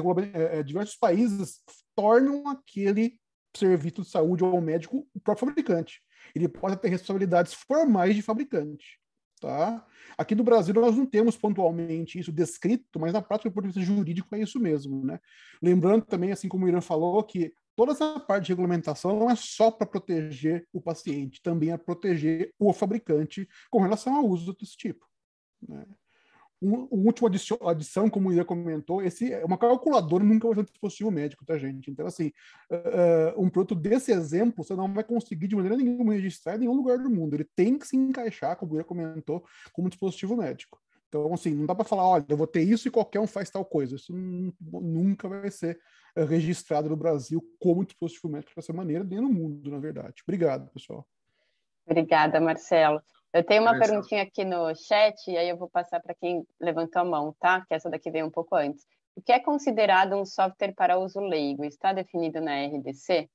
diversos países tornam aquele serviço de saúde ou médico o próprio fabricante. Ele pode ter responsabilidades formais de fabricante. Tá? Aqui no Brasil nós não temos pontualmente isso descrito, mas na prática, do ponto de vista jurídico, é isso mesmo. Né? Lembrando também, assim como o Irã falou, que toda essa parte de regulamentação não é só para proteger o paciente, também é proteger o fabricante com relação ao uso desse tipo. Né? Uma última adição, como o Ira comentou, uma calculadora nunca vai ser um dispositivo médico, tá, gente? Então, assim, um produto desse exemplo, você não vai conseguir de maneira nenhuma registrar em nenhum lugar do mundo. Ele tem que se encaixar, como o Ira comentou, como um dispositivo médico. Então, assim, não dá para falar, olha, eu vou ter isso e qualquer um faz tal coisa. Isso nunca vai ser registrado no Brasil como dispositivo médico dessa maneira, nem no mundo, na verdade. Obrigado, pessoal. Obrigada, Marcelo. Eu tenho uma perguntinha aqui no chat, e aí eu vou passar para quem levantou a mão, tá? Que essa daqui veio um pouco antes. O que é considerado um software para uso leigo? Está definido na RDC?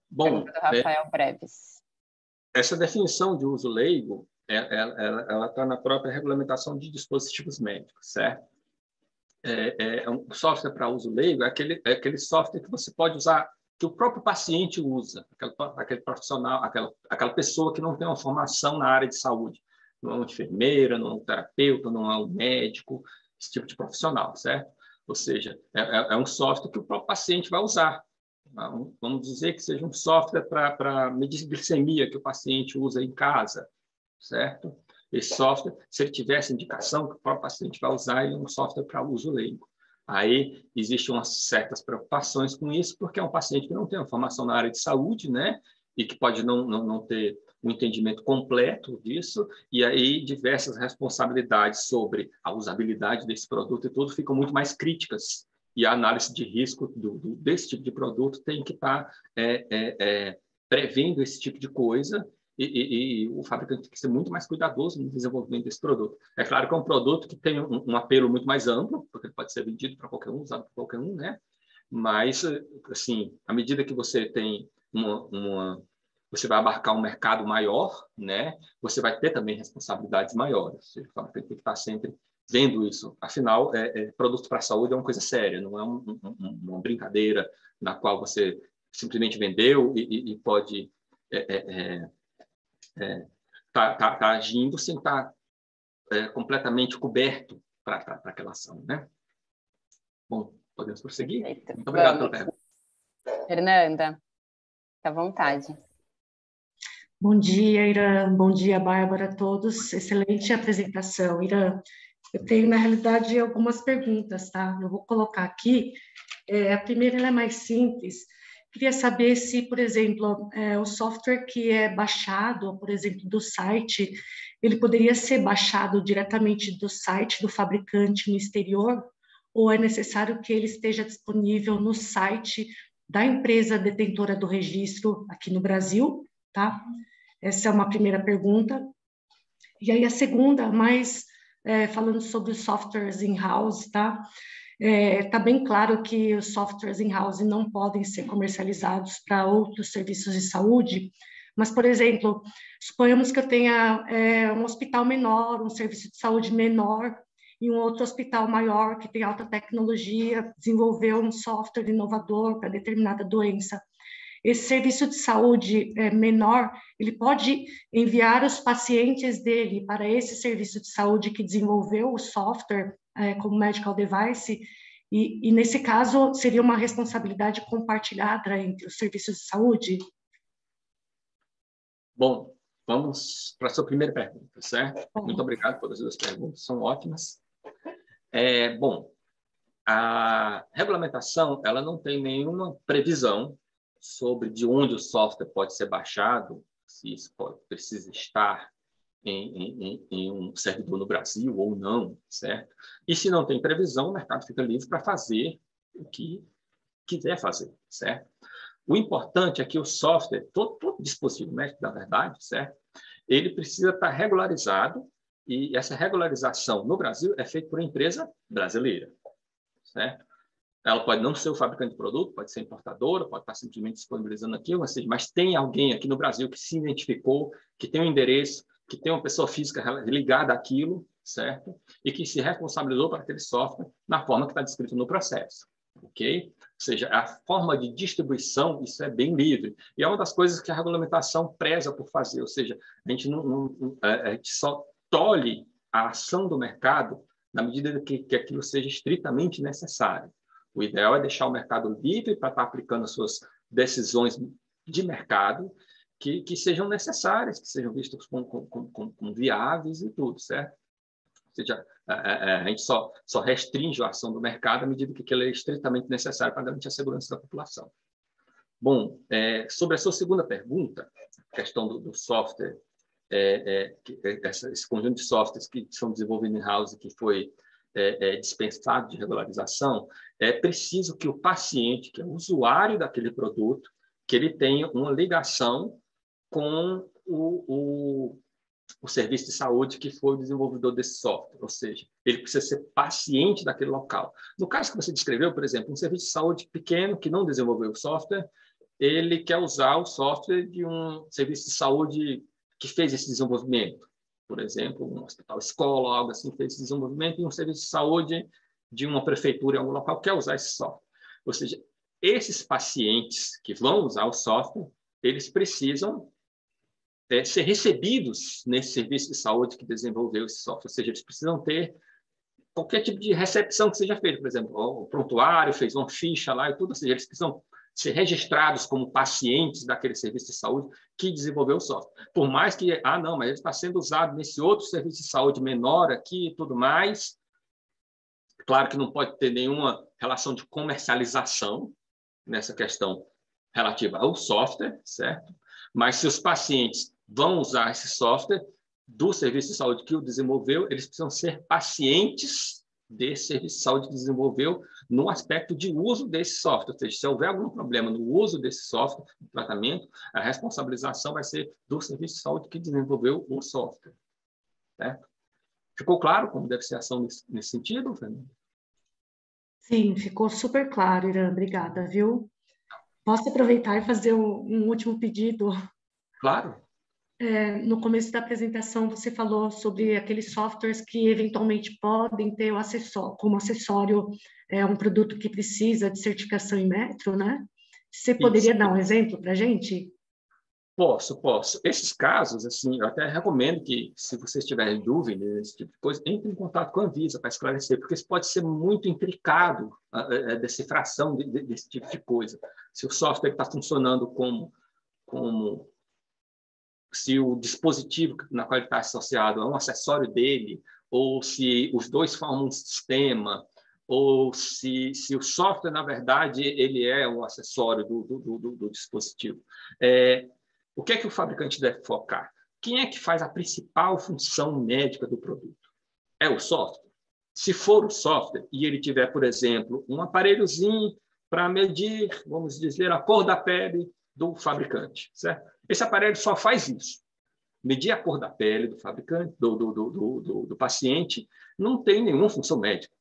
Bom, pergunta do Rafael Breves. Essa definição de uso leigo, ela está na própria regulamentação de dispositivos médicos, certo? um software para uso leigo é aquele software que você pode usar, que o próprio paciente usa, aquele profissional, aquela pessoa que não tem uma formação na área de saúde. Não é uma enfermeira, não é um terapeuta, não é um médico, esse tipo de profissional, certo? Ou seja, é um software que o próprio paciente vai usar. Vamos dizer que seja um software para medir glicemia que o paciente usa em casa, certo? Esse software, se ele tivesse indicação que o próprio paciente vai usar, ele é um software para uso leigo. Aí existem umas certas preocupações com isso, porque é um paciente que não tem uma formação na área de saúde, né? E que pode não ter um entendimento completo disso, e aí diversas responsabilidades sobre a usabilidade desse produto e tudo ficam muito mais críticas. E a análise de risco desse tipo de produto tem que estar prevendo esse tipo de coisa, e o fabricante tem que ser muito mais cuidadoso no desenvolvimento desse produto. É claro que é um produto que tem um apelo muito mais amplo, porque ele pode ser vendido para qualquer um, usado por qualquer um, né? Mas, assim, à medida que você tem você vai abarcar um mercado maior, né? Você vai ter também responsabilidades maiores. O fabricante tem que estar sempre vendo isso. Afinal, produto para a saúde é uma coisa séria, não é uma brincadeira na qual você simplesmente vendeu e pode tá agindo sem estar completamente coberto para aquela ação, né? Bom, podemos prosseguir? Perfeito. Muito obrigado pela pergunta. Fernanda, fica à vontade. Bom dia, Irã. Bom dia, Bárbara, a todos. Excelente apresentação, Irã. Eu tenho, na realidade, algumas perguntas, tá? Eu vou colocar aqui. A primeira ela é mais simples. Queria saber se, por exemplo, o software que é baixado, por exemplo, do site, ele poderia ser baixado diretamente do site do fabricante no exterior, ou é necessário que ele esteja disponível no site da empresa detentora do registro aqui no Brasil, tá? Essa é uma primeira pergunta. E aí a segunda, mais falando sobre os softwares in-house, tá? Tá bem claro que os softwares in-house não podem ser comercializados para outros serviços de saúde, mas, por exemplo, suponhamos que eu tenha um hospital menor, um serviço de saúde menor, e um outro hospital maior que tem alta tecnologia, desenvolveu um software inovador para determinada doença. Esse serviço de saúde menor, ele pode enviar os pacientes dele para esse serviço de saúde que desenvolveu o software como medical device, e nesse caso seria uma responsabilidade compartilhada entre os serviços de saúde? Bom, vamos para a sua primeira pergunta, certo? Bom. Muito obrigado por as duas perguntas, são ótimas. Bom, a regulamentação, ela não tem nenhuma previsão sobre de onde o software pode ser baixado, se isso precisa estar em um servidor no Brasil ou não, certo? E se não tem previsão, o mercado fica livre para fazer o que quiser fazer, certo? O importante é que o software, todo dispositivo médico, na verdade, certo? Ele precisa estar regularizado, e essa regularização no Brasil é feita por uma empresa brasileira, certo? Ela pode não ser o fabricante de produto, pode ser importadora, pode estar simplesmente disponibilizando aquilo, mas tem alguém aqui no Brasil que se identificou, que tem um endereço, que tem uma pessoa física ligada àquilo, certo? E que se responsabilizou para aquele software na forma que está descrito no processo, ok? Ou seja, a forma de distribuição, isso é bem livre. E é uma das coisas que a regulamentação preza por fazer, ou seja, a gente só tolhe a ação do mercado na medida que aquilo seja estritamente necessário. O ideal é deixar o mercado livre para estar aplicando as suas decisões de mercado que sejam necessárias, que sejam vistas como viáveis e tudo, certo? Ou seja, a gente só restringe a ação do mercado à medida que aquilo é estritamente necessário para garantir a segurança da população. Bom, sobre a sua segunda pergunta, a questão do software, esse conjunto de softwares que são desenvolvidos in-house e que foi dispensado de regularização, é preciso que o paciente, que é o usuário daquele produto, que ele tenha uma ligação com o serviço de saúde que foi o desenvolvedor desse software, ou seja, ele precisa ser paciente daquele local. No caso que você descreveu, por exemplo, um serviço de saúde pequeno que não desenvolveu o software, ele quer usar o software de um serviço de saúde que fez esse desenvolvimento. Por exemplo, um hospital escola, algo assim, fez esse desenvolvimento, e um serviço de saúde de uma prefeitura em algum local quer usar esse software. Ou seja, esses pacientes que vão usar o software, eles precisam ser recebidos nesse serviço de saúde que desenvolveu esse software. Ou seja, eles precisam ter qualquer tipo de recepção que seja feita. Por exemplo, o prontuário fez uma ficha lá e tudo. Ou seja, eles precisam ser registrados como pacientes daquele serviço de saúde que desenvolveu o software. Por mais que, não, mas ele está sendo usado nesse outro serviço de saúde menor aqui e tudo mais. Claro que não pode ter nenhuma relação de comercialização nessa questão relativa ao software, certo? Mas se os pacientes vão usar esse software do serviço de saúde que o desenvolveu, eles precisam ser pacientes desse serviço de saúde que desenvolveu no aspecto de uso desse software. Ou seja, se houver algum problema no uso desse software, no tratamento, a responsabilização vai ser do serviço de saúde que desenvolveu o software. Certo? Ficou claro como deve ser a ação nesse sentido, Fernando? Sim, ficou super claro, Irã. Obrigada, viu? Posso aproveitar e fazer um último pedido? Claro. No começo da apresentação, você falou sobre aqueles softwares que eventualmente podem ter como acessório um produto que precisa de certificação em metro, né? Você poderia dar um exemplo para a gente? Posso. Esses casos, assim, eu até recomendo que, se vocês tiverem dúvida desse tipo de coisa, entre em contato com a Anvisa para esclarecer, porque isso pode ser muito intricado, a decifração desse tipo de coisa. Se o software está funcionando como se o dispositivo na qual ele está associado é um acessório dele, ou se os dois formam um sistema, ou se o software, na verdade, ele é um acessório do dispositivo. O que é que o fabricante deve focar? Quem é que faz a principal função médica do produto? É o software? Se for o software e ele tiver, por exemplo, um aparelhozinho para medir, vamos dizer, a cor da pele do fabricante, certo? Esse aparelho só faz isso. Medir a cor da pele do fabricante, do paciente, não tem nenhuma função médica.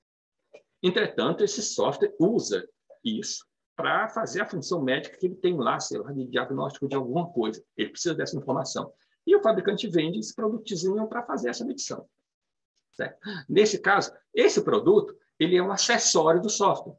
Entretanto, esse software usa isso para fazer a função médica que ele tem lá, sei lá, de diagnóstico de alguma coisa. Ele precisa dessa informação. E o fabricante vende esse produtozinho para fazer essa medição. Certo? Nesse caso, esse produto ele é um acessório do software.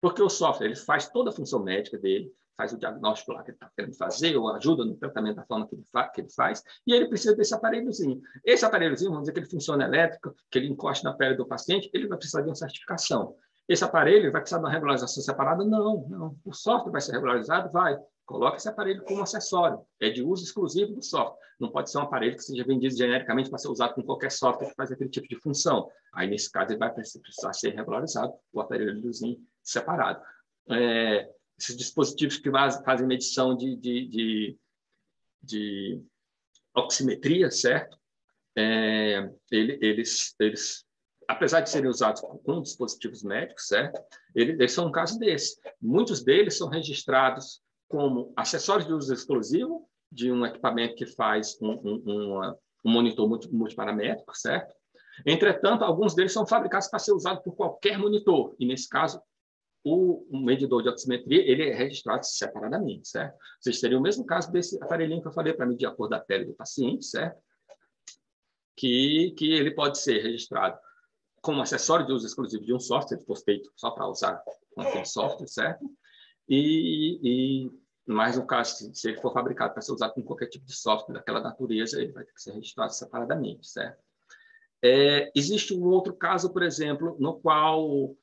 Porque o software ele faz toda a função médica dele, faz o diagnóstico lá que ele está querendo fazer, ou ajuda no tratamento da forma que ele faz, e ele precisa desse aparelhozinho. Esse aparelhozinho, vamos dizer que ele funciona elétrico, que ele encosta na pele do paciente, ele vai precisar de uma certificação. Esse aparelho vai precisar de uma regularização separada? Não. O software vai ser regularizado? Vai. Coloca esse aparelho como acessório. É de uso exclusivo do software. Não pode ser um aparelho que seja vendido genericamente para ser usado com qualquer software que faz aquele tipo de função. Aí, nesse caso, ele vai precisar ser regularizado, o aparelhozinho separado. Esses dispositivos que fazem medição de oximetria, certo? Eles, apesar de serem usados com dispositivos médicos, certo? Eles são um caso desse. Muitos deles são registrados como acessórios de uso exclusivo de um equipamento que faz um monitor multiparamétrico, certo? Entretanto, alguns deles são fabricados para ser usado por qualquer monitor, e, nesse caso, o medidor de oximetria ele é registrado separadamente, certo? Ou seja, seria o mesmo caso desse aparelhinho que eu falei para medir a cor da pele do paciente, certo? Que ele pode ser registrado como acessório de uso exclusivo de um software, se for feito só para usar com aquele software, certo? Mas no caso, se ele for fabricado para ser usado com qualquer tipo de software daquela natureza, ele vai ter que ser registrado separadamente, certo? Existe um outro caso, por exemplo, no qual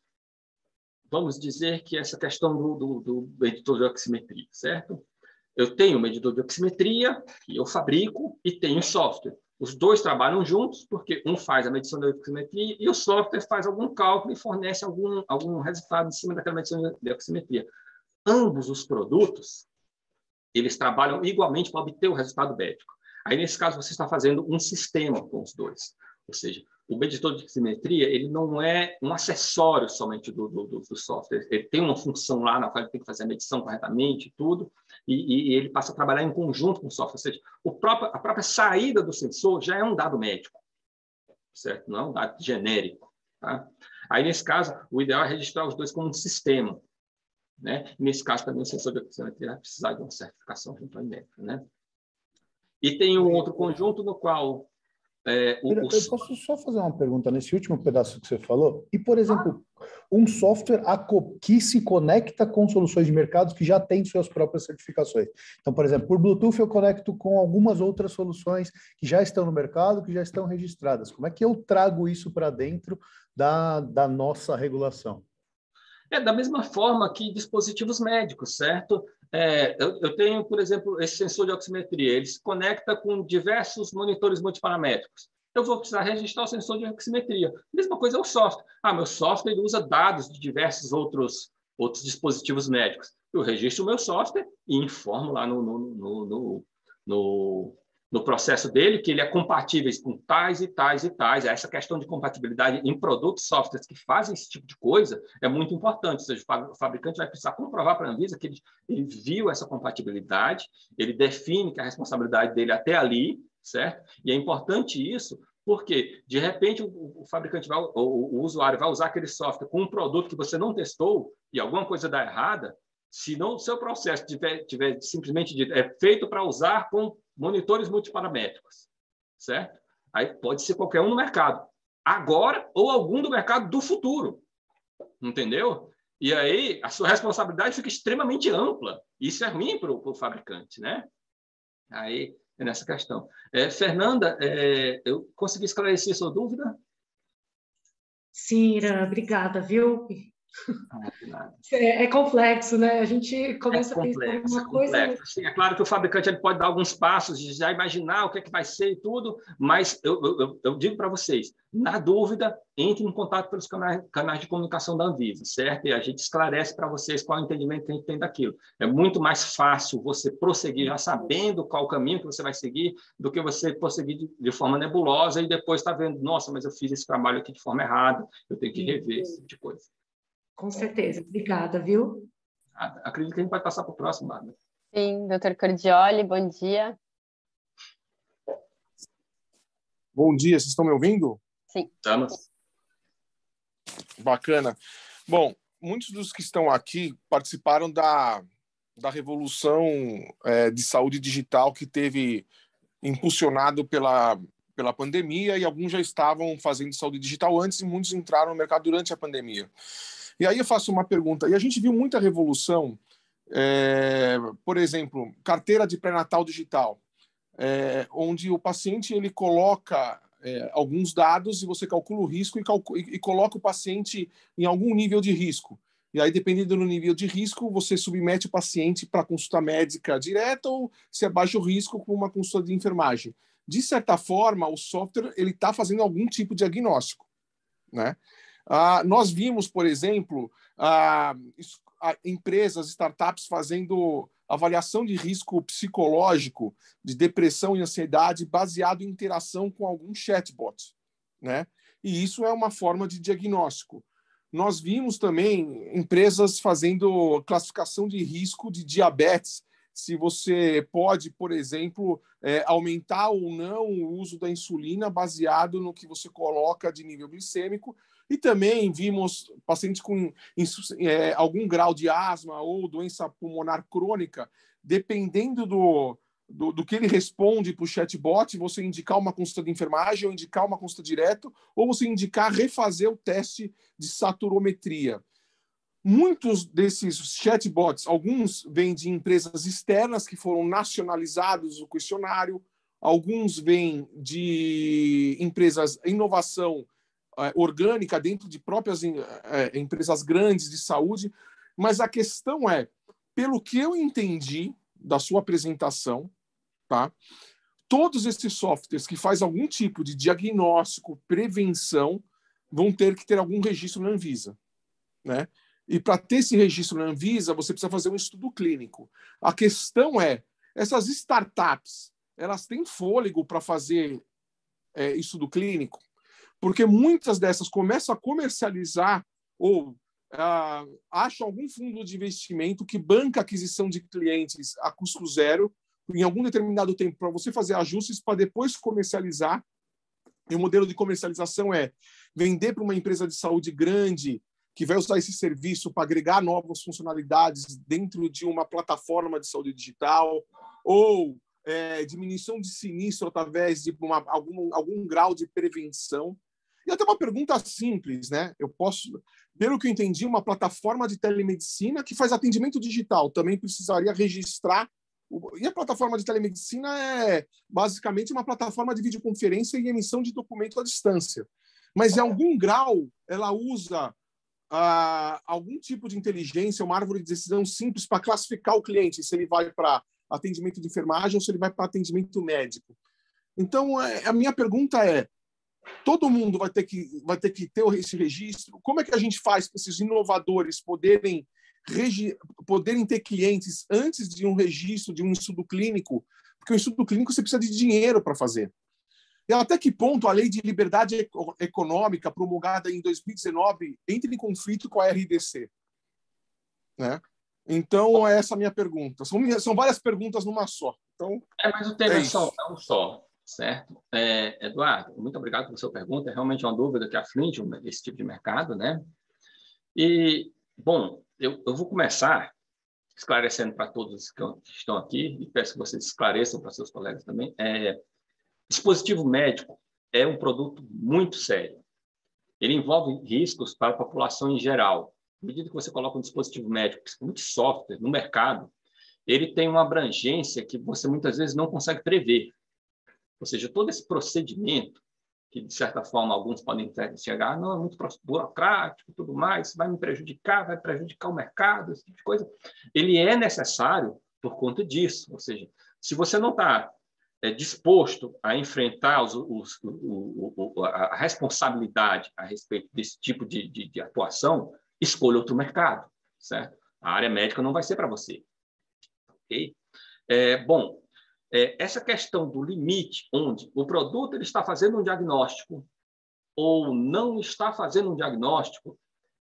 vamos dizer que essa questão do medidor de oximetria, certo? Eu tenho um medidor de oximetria que eu fabrico e tenho software. Os dois trabalham juntos, porque um faz a medição da oximetria e o software faz algum cálculo e fornece algum resultado em cima daquela medição de oximetria. Ambos os produtos, eles trabalham igualmente para obter o resultado médico. Aí, nesse caso, você está fazendo um sistema com os dois. Ou seja, o medidor de oximetria ele não é um acessório somente do software. Ele tem uma função lá na qual ele tem que fazer a medição corretamente, tudo, e ele passa a trabalhar em conjunto com o software. Ou seja, a própria saída do sensor já é um dado médico, certo? Não é um dado genérico. Tá? Aí, nesse caso, o ideal é registrar os dois como um sistema. Né? Nesse caso, também o sensor de oximetria vai precisar de uma certificação junto ao INEP, né? E tem um outro conjunto no qual Eu posso só fazer uma pergunta nesse último pedaço que você falou? E, por exemplo, um software que se conecta com soluções de mercado que já têm suas próprias certificações. Então, por exemplo, por Bluetooth eu conecto com algumas outras soluções que já estão no mercado, que já estão registradas. Como é que eu trago isso para dentro da nossa regulação? Da mesma forma que dispositivos médicos, certo? Eu tenho, por exemplo, esse sensor de oximetria. Ele se conecta com diversos monitores multiparamétricos. Eu vou precisar registrar o sensor de oximetria. Mesma coisa é o software. Meu software ele usa dados de diversos outros dispositivos médicos. Eu registro o meu software e informo lá no processo dele que ele é compatível com tais e tais e tais. Essa questão de compatibilidade em produtos, softwares que fazem esse tipo de coisa é muito importante. Ou seja, o fabricante vai precisar comprovar para a Anvisa que ele viu essa compatibilidade, ele define que a responsabilidade dele é até ali, certo? E é importante isso porque, de repente, o fabricante o usuário vai usar aquele software com um produto que você não testou e alguma coisa dá errada, se não o seu processo tiver simplesmente dito, é feito para usar com monitores multiparamétricos, certo? Aí pode ser qualquer um no mercado, agora ou algum do mercado do futuro, entendeu? E aí a sua responsabilidade fica extremamente ampla. Isso é ruim para o fabricante, né? Aí é nessa questão. Fernanda, eu consegui esclarecer sua dúvida? Sim, Ira, obrigada, viu? É complexo, né? A gente começa a pensar em uma coisa... Sim, é claro que o fabricante ele pode dar alguns passos de já imaginar o que é que vai ser e tudo, mas eu digo para vocês, na dúvida, entre em contato pelos canais de comunicação da Anvisa, certo? E a gente esclarece para vocês qual é o entendimento que a gente tem daquilo. É muito mais fácil você prosseguir já sabendo qual o caminho que você vai seguir do que você prosseguir de forma nebulosa e depois estar vendo, nossa, mas eu fiz esse trabalho aqui de forma errada, eu tenho que rever esse tipo de coisa. Com certeza. Obrigada, viu? Acredito que a gente vai passar para o próximo, Bárbara. Sim, doutor Cordioli, bom dia. Bom dia, vocês estão me ouvindo? Sim. Estamos. Bacana. Bom, muitos dos que estão aqui participaram da revolução de saúde digital que teve impulsionado pela pandemia, e alguns já estavam fazendo saúde digital antes e muitos entraram no mercado durante a pandemia. E aí eu faço uma pergunta, e a gente viu muita revolução, por exemplo, carteira de pré-natal digital, onde o paciente ele coloca alguns dados e você calcula o risco e coloca o paciente em algum nível de risco. E aí, dependendo do nível de risco, você submete o paciente para consulta médica direta ou, se é baixo risco, com uma consulta de enfermagem. De certa forma, o software ele está fazendo algum tipo de diagnóstico, né? Nós vimos, por exemplo, empresas, startups fazendo avaliação de risco psicológico, de depressão e ansiedade, baseado em interação com algum chatbot, né? E isso é uma forma de diagnóstico. Nós vimos também empresas fazendo classificação de risco de diabetes, se você pode, por exemplo, aumentar ou não o uso da insulina baseado no que você coloca de nível glicêmico. E também vimos pacientes com algum grau de asma ou doença pulmonar crônica, dependendo do que ele responde para o chatbot, você indicar uma consulta de enfermagem ou indicar uma consulta direto, ou você indicar refazer o teste de saturometria. Muitos desses chatbots, alguns vêm de empresas externas que foram nacionalizados o questionário, alguns vêm de empresas de inovação orgânica dentro de próprias empresas grandes de saúde, mas a questão é, pelo que eu entendi da sua apresentação, tá? Todos esses softwares que fazem algum tipo de diagnóstico, prevenção, vão ter que ter algum registro na Anvisa, né? E para ter esse registro na Anvisa, você precisa fazer um estudo clínico. A questão é, essas startups, elas têm fôlego para fazer estudo clínico? Porque muitas dessas começam a comercializar ou acham algum fundo de investimento que banca a aquisição de clientes a custo zero em algum determinado tempo para você fazer ajustes para depois comercializar. E o modelo de comercialização é vender para uma empresa de saúde grande que vai usar esse serviço para agregar novas funcionalidades dentro de uma plataforma de saúde digital, ou diminuição de sinistro através de algum grau de prevenção. E até uma pergunta simples, né? Eu posso, pelo que eu entendi, uma plataforma de telemedicina que faz atendimento digital também precisaria registrar. E a plataforma de telemedicina é basicamente uma plataforma de videoconferência e emissão de documento à distância. Mas, em algum grau, ela usa algum tipo de inteligência, uma árvore de decisão simples para classificar o cliente, se ele vai para atendimento de enfermagem ou se ele vai para atendimento médico. Então, a minha pergunta é, todo mundo vai ter que ter esse registro? Como é que a gente faz para esses inovadores poderem ter clientes antes de um registro, de um estudo clínico? Porque o estudo clínico você precisa de dinheiro para fazer. E até que ponto a Lei de Liberdade Econômica, promulgada em 2019, entra em conflito com a RDC? Né? Então, essa é a minha pergunta. São várias perguntas numa só. Então, mas o tema é só um só, certo? Eduardo, muito obrigado pela sua pergunta. É realmente uma dúvida que aflige esse tipo de mercado, né? E, bom, eu vou começar esclarecendo para todos que estão aqui, e peço que vocês esclareçam para seus colegas também. Dispositivo médico é um produto muito sério. Ele envolve riscos para a população em geral. À medida que você coloca um dispositivo médico, principalmente software, no mercado, ele tem uma abrangência que você muitas vezes não consegue prever. Ou seja, todo esse procedimento, que de certa forma alguns podem enxergar, não, é muito burocrático e tudo mais, vai me prejudicar, vai prejudicar o mercado, esse tipo de coisa. Ele é necessário por conta disso. Ou seja, se você não está disposto a enfrentar a responsabilidade a respeito desse tipo de atuação, escolha outro mercado, certo? A área médica não vai ser para você. Okay? Bom, essa questão do limite, onde o produto ele está fazendo um diagnóstico ou não está fazendo um diagnóstico,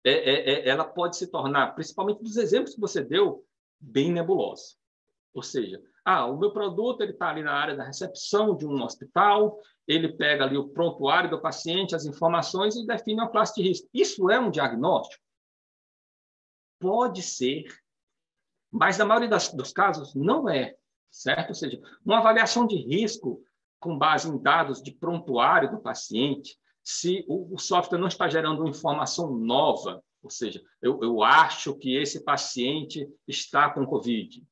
ela pode se tornar, principalmente dos exemplos que você deu, bem nebulosa. Ou seja, o meu produto está ali na área da recepção de um hospital, ele pega ali o prontuário do paciente, as informações e define uma classe de risco. Isso é um diagnóstico? Pode ser, mas na maioria dos casos não é, certo? Ou seja, uma avaliação de risco com base em dados de prontuário do paciente, se o software não está gerando uma informação nova, ou seja, eu acho que esse paciente está com Covid,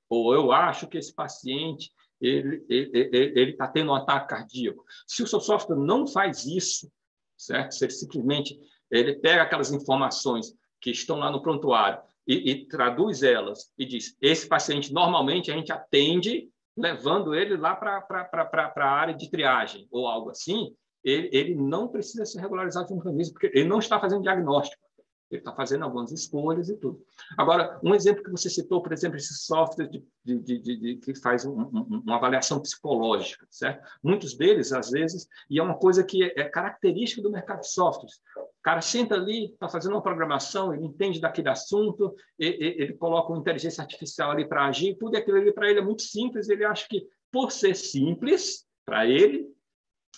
ou eu acho que esse paciente ele está tendo um ataque cardíaco. Se o seu software não faz isso, certo? Se ele simplesmente pega aquelas informações que estão lá no prontuário e traduz elas e diz, esse paciente normalmente a gente atende levando ele lá para a área de triagem ou algo assim, ele não precisa ser regularizado de um organismo, porque ele não está fazendo diagnóstico. Ele está fazendo algumas escolhas e tudo. Agora, um exemplo que você citou, por exemplo, esse software que faz uma avaliação psicológica, certo? Muitos deles, às vezes, e é uma coisa que é característica do mercado de softwares. O cara senta ali, está fazendo uma programação, ele entende daquele assunto, ele coloca uma inteligência artificial ali para agir, tudo aquilo ali para ele é muito simples, ele acha que, por ser simples, para ele,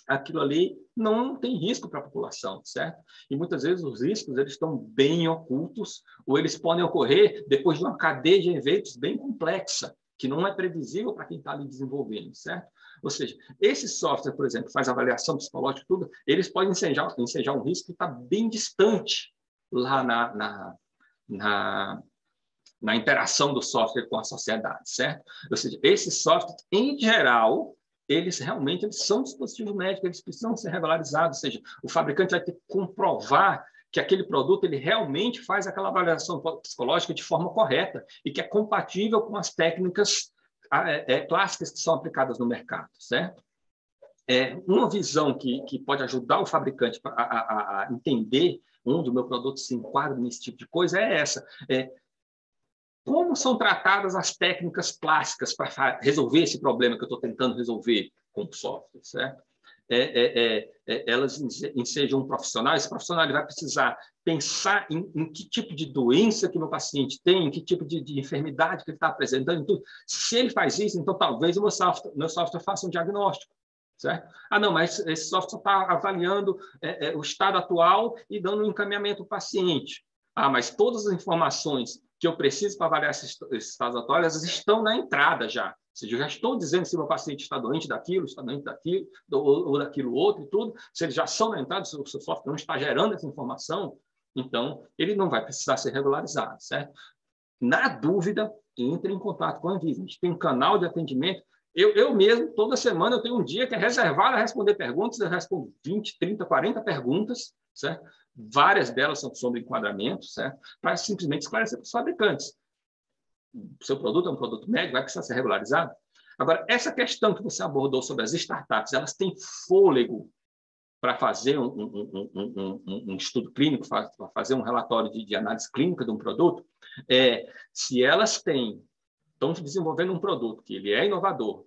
aquilo ali não tem risco para a população, certo? E muitas vezes os riscos eles estão bem ocultos ou eles podem ocorrer depois de uma cadeia de eventos bem complexa, que não é previsível para quem está ali desenvolvendo, certo? Ou seja, esse software, por exemplo, que faz avaliação psicológica e tudo, eles podem ensejar um risco que está bem distante lá na interação do software com a sociedade, certo? Ou seja, esses softwares, em geral, eles realmente são dispositivos médicos, eles precisam ser regularizados, ou seja, o fabricante vai ter que comprovar que aquele produto ele realmente faz aquela avaliação psicológica de forma correta e que é compatível com as técnicas clássicas que são aplicadas no mercado, certo? Uma visão que pode ajudar o fabricante a entender onde o meu produto se enquadra nesse tipo de coisa é essa. Como são tratadas as técnicas clássicas para resolver esse problema que eu estou tentando resolver com o software, certo? Elas ensejam um profissional, esse profissional ele vai precisar pensar em que tipo de doença que o meu paciente tem, em que tipo de enfermidade que ele está apresentando, tudo. Se ele faz isso, então talvez o meu software faça um diagnóstico, certo? Não, mas esse software está avaliando o estado atual e dando um encaminhamento ao paciente. Mas todas as informações que eu preciso para avaliar esses estados atuais, elas estão na entrada já. seja, eu já estou dizendo se o meu paciente está doente daquilo, ou daquilo outro e tudo. Se eles já são na entrada, se o seu software não está gerando essa informação, então ele não vai precisar ser regularizado, certo? Na dúvida, entre em contato com a Anvisa. A gente tem um canal de atendimento. Eu mesmo, toda semana, eu tenho um dia que é reservado a responder perguntas. Eu respondo 20, 30, 40 perguntas, certo? Várias delas são sobre enquadramento, certo? Para simplesmente esclarecer para os fabricantes. O seu produto é um produto médico, vai precisar ser regularizado? Agora, essa questão que você abordou sobre as startups, elas têm fôlego para fazer um estudo clínico, para fazer um relatório de análise clínica de um produto, se elas estão desenvolvendo um produto que ele é inovador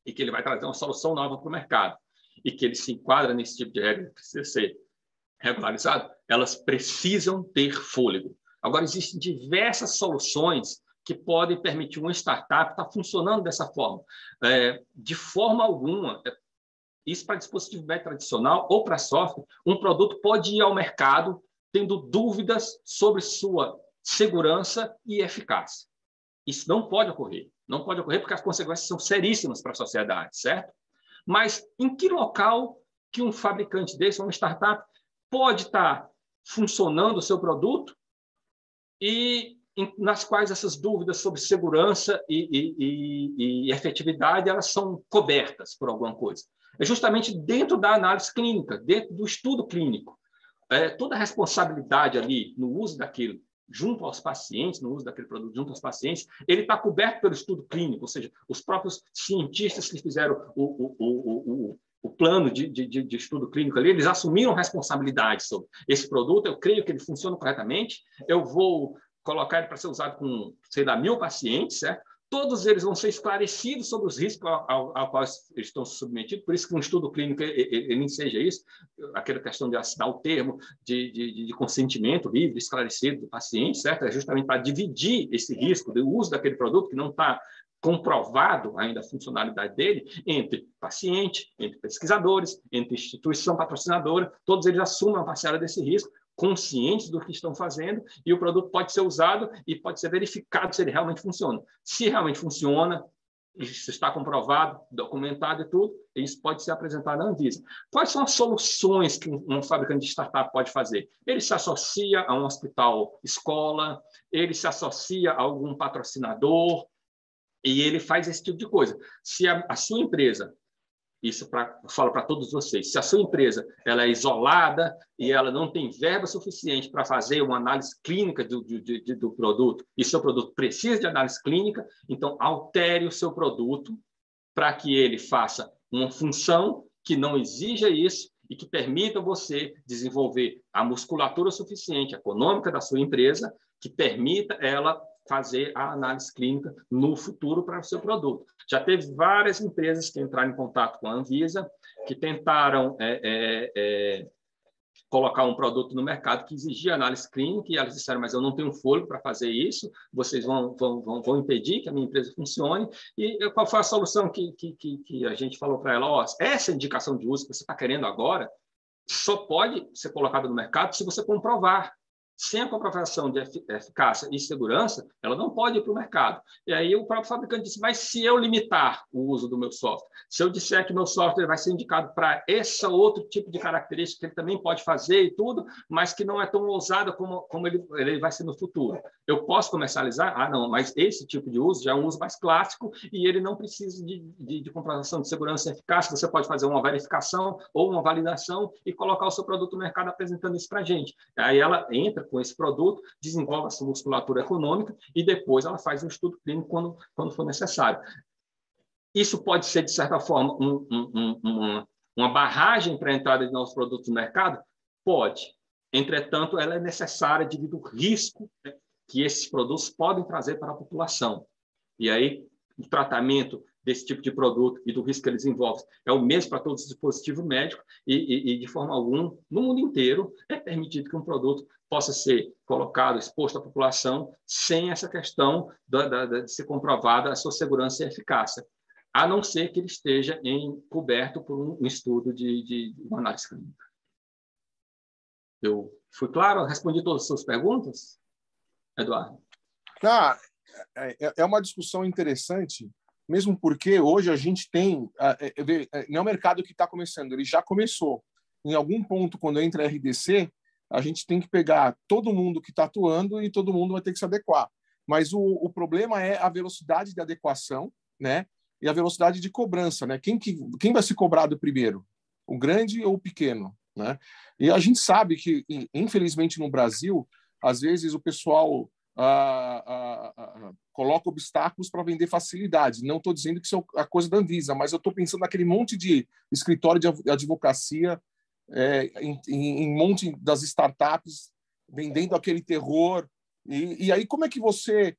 e que ele vai trazer uma solução nova para o mercado e que ele se enquadra nesse tipo de regra que precisa ser regularizado, elas precisam ter fôlego. Agora, existem diversas soluções que podem permitir uma startup estar funcionando dessa forma. De forma alguma, isso para dispositivo médico tradicional ou para software, um produto pode ir ao mercado tendo dúvidas sobre sua segurança e eficácia. Isso não pode ocorrer. Não pode ocorrer porque as consequências são seríssimas para a sociedade, certo? Mas em que local que um fabricante desse, uma startup, pode estar funcionando o seu produto e nas quais essas dúvidas sobre segurança e efetividade elas são cobertas por alguma coisa? É justamente dentro da análise clínica, dentro do estudo clínico. Toda a responsabilidade ali no uso daquilo junto aos pacientes, no uso daquele produto junto aos pacientes, ele está coberto pelo estudo clínico, ou seja, os próprios cientistas que fizeram o plano de estudo clínico ali, eles assumiram responsabilidade sobre esse produto. Eu creio que ele funciona corretamente, eu vou colocar ele para ser usado com, sei lá, 1000 pacientes, certo? Todos eles vão ser esclarecidos sobre os riscos ao qual eles estão submetidos, por isso que um estudo clínico ele enseja isso, aquela questão de assinar o termo de consentimento livre, esclarecido do paciente, certo? É justamente para dividir esse risco do uso daquele produto que não está comprovado ainda a funcionalidade dele, entre paciente, entre pesquisadores, entre instituição patrocinadora, todos eles assumem uma parcela desse risco, conscientes do que estão fazendo, e o produto pode ser usado e pode ser verificado se ele realmente funciona. Se realmente funciona, isso está comprovado, documentado e tudo, isso pode ser apresentado à Anvisa. Quais são as soluções que um fabricante de startup pode fazer? Ele se associa a um hospital escola, ele se associa a algum patrocinador, e ele faz esse tipo de coisa. Se a sua empresa, isso eu falo para todos vocês, se a sua empresa ela é isolada e ela não tem verba suficiente para fazer uma análise clínica do produto, e seu produto precisa de análise clínica, então altere o seu produto para que ele faça uma função que não exija isso e que permita você desenvolver a musculatura suficiente, econômica da sua empresa, que permita ela fazer a análise clínica no futuro para o seu produto. Já teve várias empresas que entraram em contato com a Anvisa, que tentaram colocar um produto no mercado que exigia análise clínica, e elas disseram, mas eu não tenho fôlego para fazer isso, vocês vão impedir que a minha empresa funcione. E qual foi a solução que a gente falou para ela? Essa indicação de uso que você está querendo agora só pode ser colocada no mercado se você comprovar. Sem a comprovação de eficácia e segurança, ela não pode ir para o mercado. E aí o próprio fabricante disse, mas se eu limitar o uso do meu software, se eu disser que o meu software vai ser indicado para esse outro tipo de característica que ele também pode fazer e tudo, mas que não é tão ousado como ele vai ser no futuro, eu posso comercializar? Ah, não, mas esse tipo de uso já é um uso mais clássico e ele não precisa de comprovação de segurança e eficácia. Você pode fazer uma verificação ou uma validação e colocar o seu produto no mercado apresentando isso para a gente. Aí ela entra com esse produto, desenvolve a sua musculatura econômica e depois ela faz um estudo clínico quando for necessário. Isso pode ser, de certa forma, uma barragem para a entrada de novos produtos no mercado? Pode. Entretanto, ela é necessária devido ao risco que esses produtos podem trazer para a população. E aí, o tratamento desse tipo de produto e do risco que eles envolvem é o mesmo para todos os dispositivos médicos e de forma alguma, no mundo inteiro, é permitido que um produto possa ser colocado, exposto à população, sem essa questão de ser comprovada a sua segurança e eficácia, a não ser que ele esteja coberto por um estudo de uma análise clínica. Eu fui claro? Respondi todas as suas perguntas, Eduardo? É uma discussão interessante, mesmo porque hoje a gente tem... não é um mercado que está começando, ele já começou. Em algum ponto, quando entra a RDC, a gente tem que pegar todo mundo que está atuando e todo mundo vai ter que se adequar. Mas o problema é a velocidade de adequação, né? E a velocidade de cobrança, né? Quem vai ser cobrado primeiro? O grande ou o pequeno, né? E a gente sabe que, infelizmente, no Brasil, às vezes o pessoal coloca obstáculos para vender facilidade. Não estou dizendo que isso é a coisa da Anvisa, mas eu estou pensando naquele monte de escritório de advocacia, em monte das startups vendendo aquele terror. E aí como é que você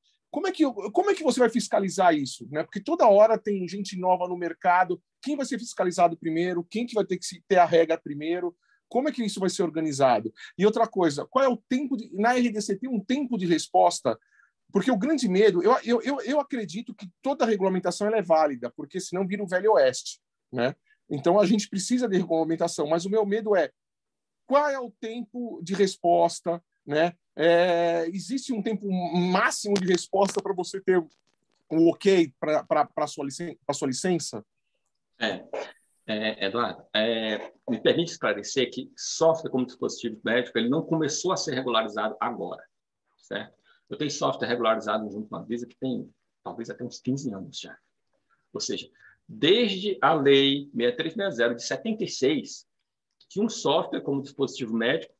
vai fiscalizar isso, né? Porque toda hora tem gente nova no mercado. Quem vai ser fiscalizado primeiro? Quem que vai ter que ter a regra primeiro? Como é que isso vai ser organizado? E outra coisa, qual é o tempo na RDC tem um tempo de resposta? Porque o grande medo, eu acredito que toda regulamentação ela é válida, porque senão vira o Velho Oeste, né? Então a gente precisa de regulamentação, mas o meu medo é qual é o tempo de resposta, né? Existe um tempo máximo de resposta para você ter um ok para a sua licença? Eduardo, me permite esclarecer que software como dispositivo médico ele não começou a ser regularizado agora, certo? Eu tenho software regularizado junto com a Anvisa que tem talvez até uns 15 anos já. Ou seja, desde a Lei 6360 de 76, que um software como dispositivo médico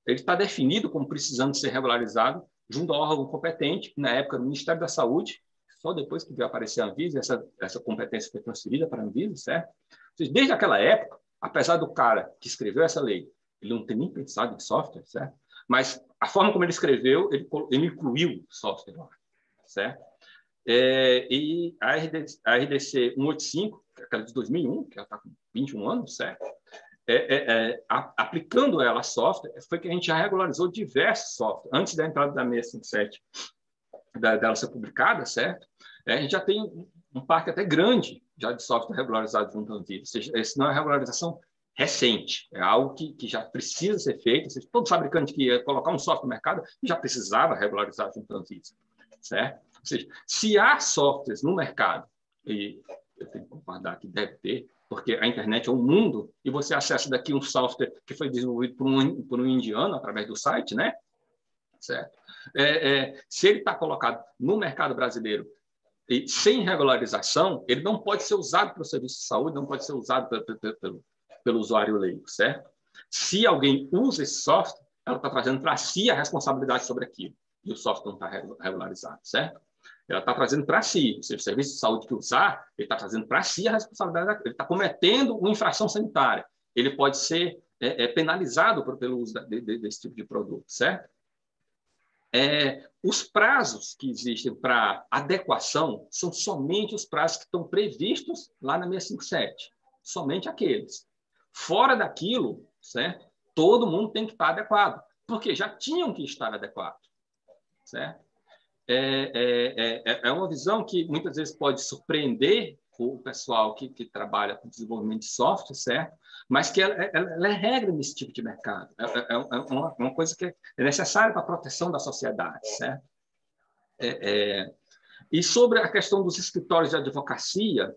ele está definido como precisando ser regularizado junto ao órgão competente, na época do Ministério da Saúde, só depois que veio aparecer a Anvisa, essa competência foi transferida para a Anvisa, certo? Ou seja, desde aquela época, apesar do cara que escreveu essa lei, ele não ter nem pensado em software, certo? Mas a forma como ele escreveu, ele incluiu software lá, certo? E a RDC 185, que é aquela de 2001, que ela está com 21 anos, certo? Aplicando ela a software, foi que a gente já regularizou diversos softwares. Antes da entrada da 657, dela ser publicada, certo? A gente já tem um parque até grande já de software regularizado junto à Anvisa. Ou seja, isso não é regularização recente, é algo que já precisa ser feito. Ou seja, todo fabricante que ia colocar um software no mercado já precisava regularizar junto à Anvisa, certo? Ou seja, se há softwares no mercado, e eu tenho que concordar que deve ter, porque a internet é um mundo, e você acessa daqui um software que foi desenvolvido por um indiano através do site, né? Certo? Se ele está colocado no mercado brasileiro e sem regularização, ele não pode ser usado pelo serviço de saúde, não pode ser usado pelo usuário leigo, certo? Se alguém usa esse software, ela está trazendo para si a responsabilidade sobre aquilo, e o software não está regularizado, certo? Ela está trazendo para si, se o serviço de saúde que usar, ele está trazendo para si a responsabilidade, ele está cometendo uma infração sanitária. Ele pode ser penalizado pelo uso desse tipo de produto, certo? Os prazos que existem para adequação são somente os prazos que estão previstos lá na 657, somente aqueles. Fora daquilo, certo? Todo mundo tem que estar adequado, porque já tinham que estar adequados, certo? É uma visão que muitas vezes pode surpreender o pessoal que trabalha com desenvolvimento de software, certo? Mas que ela é regra nesse tipo de mercado. É uma coisa que é necessária para a proteção da sociedade, certo? E sobre a questão dos escritórios de advocacia,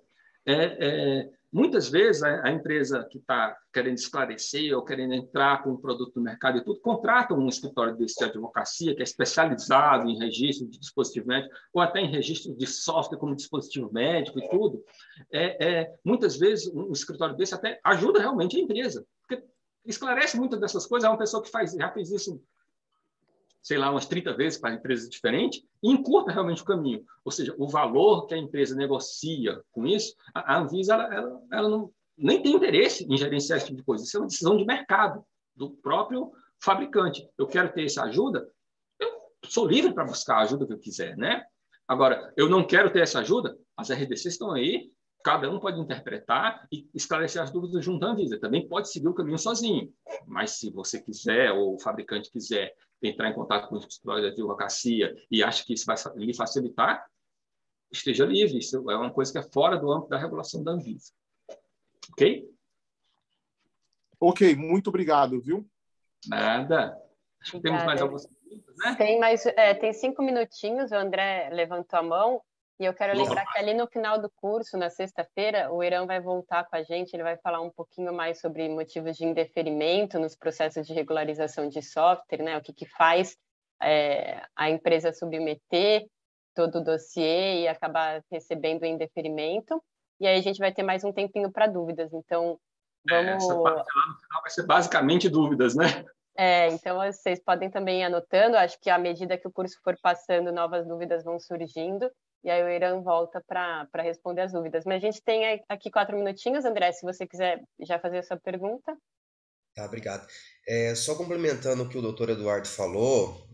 muitas vezes a empresa que está querendo esclarecer ou querendo entrar com um produto no mercado e tudo, contrata um escritório desse de advocacia que é especializado em registro de dispositivo médico ou até em registro de software como dispositivo médico e tudo. Muitas vezes um escritório desse até ajuda realmente a empresa, porque esclarece muitas dessas coisas. É uma pessoa que já fez isso, sei lá, umas 30 vezes para empresas diferentes, e encurta realmente o caminho. Ou seja, o valor que a empresa negocia com isso, a Anvisa ela nem tem interesse em gerenciar esse tipo de coisa. Isso é uma decisão de mercado do próprio fabricante. Eu quero ter essa ajuda, eu sou livre para buscar a ajuda que eu quiser, né? Agora, eu não quero ter essa ajuda, as RDCs estão aí, cada um pode interpretar e esclarecer as dúvidas junto à Anvisa. Também pode seguir o caminho sozinho, mas se você quiser, ou o fabricante quiser entrar em contato com o escritório de advocacia e acha que isso vai lhe facilitar, esteja livre. Isso é uma coisa que é fora do âmbito da regulação da Anvisa. Ok? Ok, muito obrigado, viu? Nada. Acho que temos mais algumas perguntas, né? Tem 5 minutinhos, o André levantou a mão. E eu quero lembrar que ali no final do curso, na sexta-feira, o Eran vai voltar com a gente, ele vai falar um pouquinho mais sobre motivos de indeferimento nos processos de regularização de software, né? O que faz a empresa submeter todo o dossiê e acabar recebendo o indeferimento. E aí a gente vai ter mais um tempinho para dúvidas. Então, vamos... Essa parte lá no final vai ser basicamente dúvidas, né? Então vocês podem também ir anotando. Acho que à medida que o curso for passando, novas dúvidas vão surgindo. E aí o Eran volta para responder as dúvidas. Mas a gente tem aqui 4 minutinhos, André, se você quiser já fazer a sua pergunta. Tá, obrigado. Só complementando o que o doutor Eduardo falou,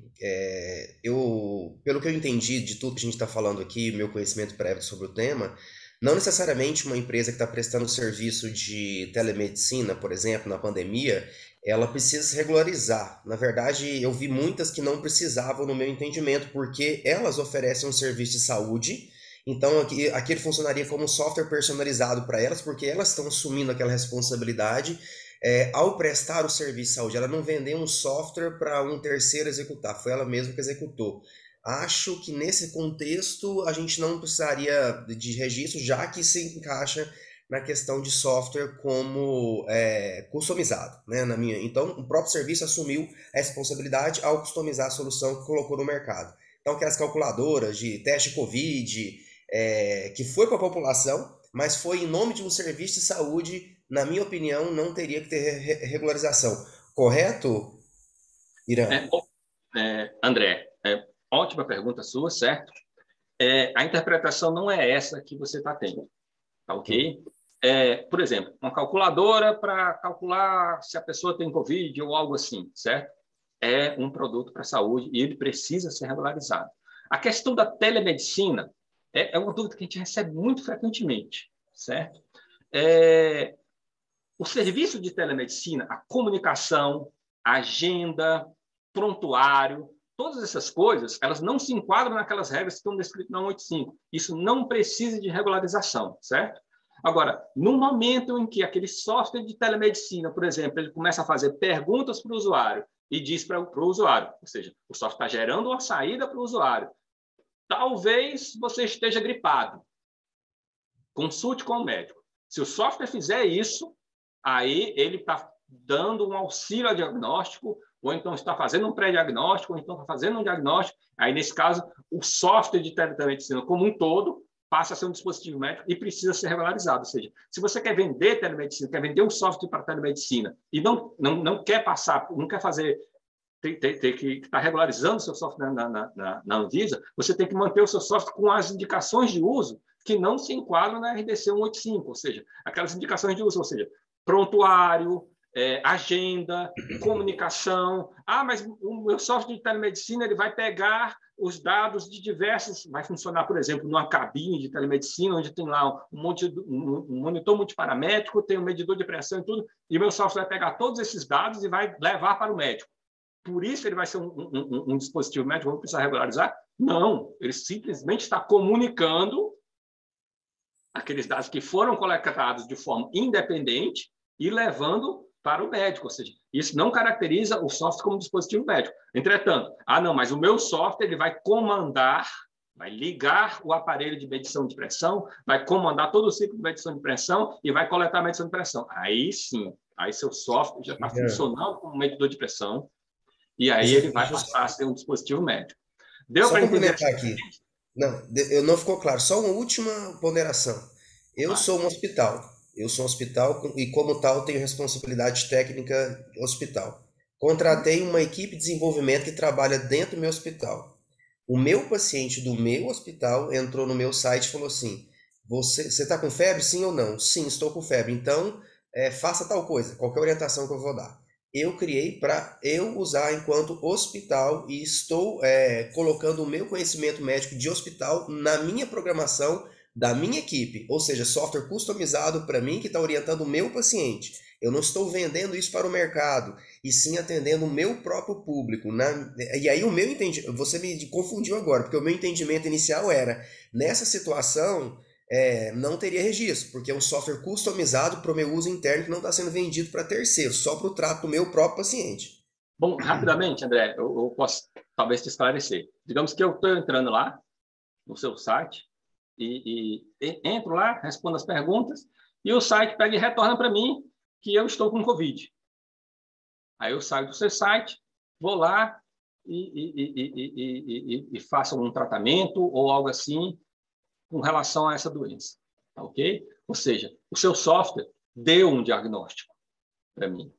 pelo que eu entendi de tudo que a gente está falando aqui, meu conhecimento prévio sobre o tema, não necessariamente uma empresa que está prestando serviço de telemedicina, por exemplo, na pandemia, ela precisa se regularizar. Na verdade, eu vi muitas que não precisavam, no meu entendimento, porque elas oferecem um serviço de saúde, então aquele funcionaria como um software personalizado para elas, porque elas estão assumindo aquela responsabilidade ao prestar o serviço de saúde. Ela não vendeu um software para um terceiro executar, foi ela mesma que executou. Acho que nesse contexto a gente não precisaria de registro, já que se encaixa na questão de software como customizado, né? Então, o próprio serviço assumiu a responsabilidade ao customizar a solução que colocou no mercado. Então, aquelas calculadoras de teste COVID, que foi para a população, mas foi em nome de um serviço de saúde, na minha opinião, não teria que ter regularização. Correto, Irã? André, ótima pergunta sua, certo? A interpretação não é essa que você está tendo, tá ok? Por exemplo, uma calculadora para calcular se a pessoa tem Covid ou algo assim, certo? É um produto para a saúde e ele precisa ser regularizado. A questão da telemedicina é uma dúvida que a gente recebe muito frequentemente, certo? O serviço de telemedicina, a comunicação, a agenda, prontuário, todas essas coisas, elas não se enquadram naquelas regras que estão descritas na 185. Isso não precisa de regularização, certo? Agora, no momento em que aquele software de telemedicina, por exemplo, ele começa a fazer perguntas para o usuário e diz para o usuário, ou seja, o software está gerando uma saída para o usuário. Talvez você esteja gripado. Consulte com o médico. Se o software fizer isso, aí ele está dando um auxílio ao diagnóstico, ou então está fazendo um pré-diagnóstico, ou então está fazendo um diagnóstico. Aí, nesse caso, o software de telemedicina como um todo passa a ser um dispositivo médico e precisa ser regularizado. Ou seja, se você quer vender telemedicina, quer vender um software para telemedicina e não quer passar, não quer fazer, ter que estar regularizando o seu software na Anvisa, você tem que manter o seu software com as indicações de uso que não se enquadram na RDC 185, ou seja, aquelas indicações de uso, ou seja, prontuário, agenda, comunicação. Mas o meu software de telemedicina ele vai pegar os dados de diversos... Vai funcionar, por exemplo, numa cabine de telemedicina, onde tem lá um monitor multiparamétrico, tem um medidor de pressão e tudo, e o meu software vai pegar todos esses dados e vai levar para o médico. Por isso ele vai ser um dispositivo médico, vamos precisar regularizar? Não, ele simplesmente está comunicando aqueles dados que foram coletados de forma independente e levando para o médico, ou seja, isso não caracteriza o software como dispositivo médico. Entretanto, mas o meu software ele vai comandar, vai ligar o aparelho de medição de pressão, vai comandar todo o ciclo de medição de pressão e vai coletar a medição de pressão. Aí sim, aí seu software já está funcionando como medidor de pressão e aí ele vai passar a ser um dispositivo médico. Deu para entender aqui? Não ficou claro. Só uma última ponderação. Eu sou um hospital e, como tal, tenho responsabilidade técnica hospital. Contratei uma equipe de desenvolvimento que trabalha dentro do meu hospital. O meu paciente do meu hospital entrou no meu site e falou assim: você está com febre, sim ou não? Sim, estou com febre. Então, faça tal coisa, qualquer orientação que eu vou dar. Eu criei para eu usar enquanto hospital e estou colocando o meu conhecimento médico de hospital na minha programação da minha equipe, ou seja, software customizado para mim que está orientando o meu paciente. Eu não estou vendendo isso para o mercado, e sim atendendo o meu próprio público. E aí o meu entendimento, você me confundiu agora, porque o meu entendimento inicial era, nessa situação, não teria registro, porque é um software customizado para o meu uso interno que não está sendo vendido para terceiro, só para o trato do meu próprio paciente. Bom, rapidamente, André, eu posso talvez te esclarecer. Digamos que eu estou entrando lá no seu site, entro lá, respondo as perguntas, e o site pega e retorna para mim que eu estou com Covid. Aí eu saio do seu site, vou lá e faço um tratamento ou algo assim com relação a essa doença. Tá, ok? Ou seja, o seu software deu um diagnóstico para mim.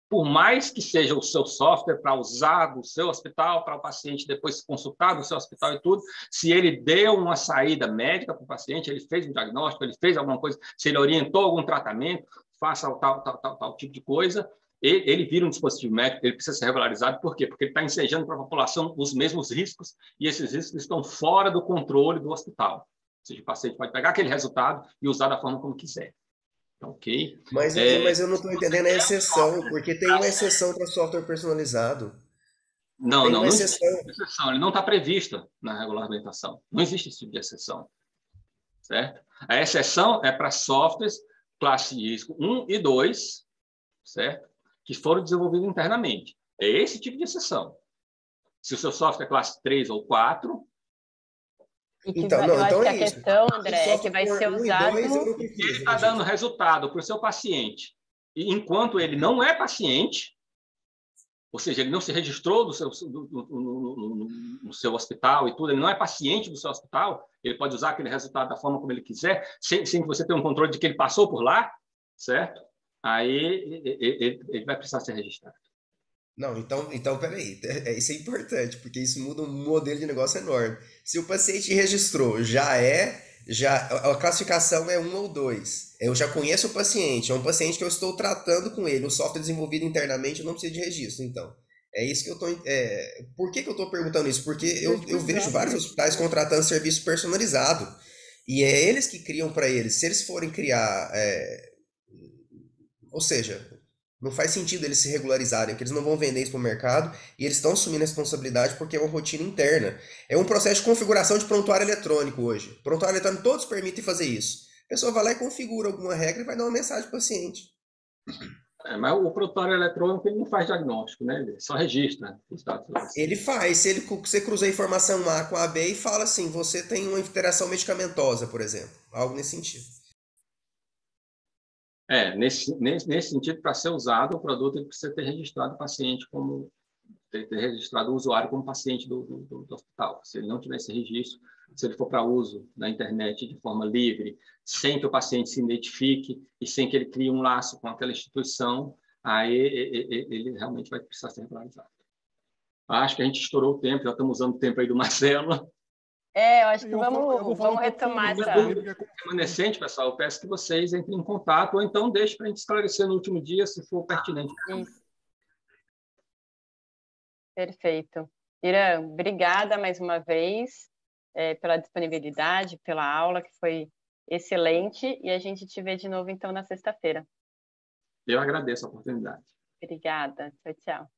Por mais que seja o seu software para usar do seu hospital, para o paciente depois se consultar do seu hospital e tudo, se ele deu uma saída médica para o paciente, ele fez um diagnóstico, ele fez alguma coisa, se ele orientou algum tratamento, faça tal tipo de coisa, ele vira um dispositivo médico, ele precisa ser regularizado. Por quê? Porque ele está ensejando para a população os mesmos riscos, e esses riscos estão fora do controle do hospital. Ou seja, o paciente pode pegar aquele resultado e usar da forma como quiser. Ok? Mas eu não estou entendendo a exceção, porque tem uma exceção para software personalizado. Não, Tem não, uma não exceção. existe exceção. Ele não está previsto na regulamentação. Não existe esse tipo de exceção. Certo? A exceção é para softwares classe risco 1 e 2, certo? Que foram desenvolvidos internamente. É esse tipo de exceção. Se o seu software é classe 3 ou 4... Então, eu acho que a isso. questão, André, é que vai ser usado... Ele está dando resultado para o seu paciente. E enquanto ele não é paciente, ou seja, ele não se registrou no seu hospital e tudo, ele não é paciente do seu hospital, ele pode usar aquele resultado da forma como ele quiser, sem que você tenha um controle de que ele passou por lá, certo? Aí ele vai precisar ser registrado. Não, então peraí, isso é importante, porque isso muda um modelo de negócio enorme. Se o paciente registrou, a classificação é 1 ou 2. Eu já conheço o paciente, é um paciente que eu estou tratando com ele, o software desenvolvido internamente, eu não preciso de registro, então. É isso que eu estou... por que eu estou perguntando isso? Porque eu vejo vários hospitais contratando serviço personalizado, e é eles que criam para eles. Se eles forem criar... ou seja... Não faz sentido eles se regularizarem, porque eles não vão vender isso para o mercado e eles estão assumindo a responsabilidade porque é uma rotina interna. É um processo de configuração de prontuário eletrônico hoje. Prontuário eletrônico, todos permitem fazer isso. A pessoa vai lá e configura alguma regra e vai dar uma mensagem para o paciente. Mas o prontuário eletrônico ele não faz diagnóstico, né? Ele só registra os dados. Ele faz. Se você cruza a informação A com a B e fala assim, você tem uma interação medicamentosa, por exemplo. Algo nesse sentido. Nesse sentido, para ser usado, o produto ele precisa ter registrado o paciente como... ter registrado o usuário como paciente do hospital. Se ele não tiver esse registro, se ele for para uso na internet de forma livre, sem que o paciente se identifique e sem que ele crie um laço com aquela instituição, aí ele realmente vai precisar ser regularizado. Acho que a gente estourou o tempo, já estamos usando o tempo aí do Marcelo. Eu acho que vamos retomar essa... dúvida remanescente, pessoal, eu peço que vocês entrem em contato ou então deixem para a gente esclarecer no último dia, se for pertinente. Isso. Perfeito. Irã, obrigada mais uma vez pela disponibilidade, pela aula, que foi excelente, e a gente te vê de novo, então, na sexta-feira. Eu agradeço a oportunidade. Obrigada. Tchau, tchau.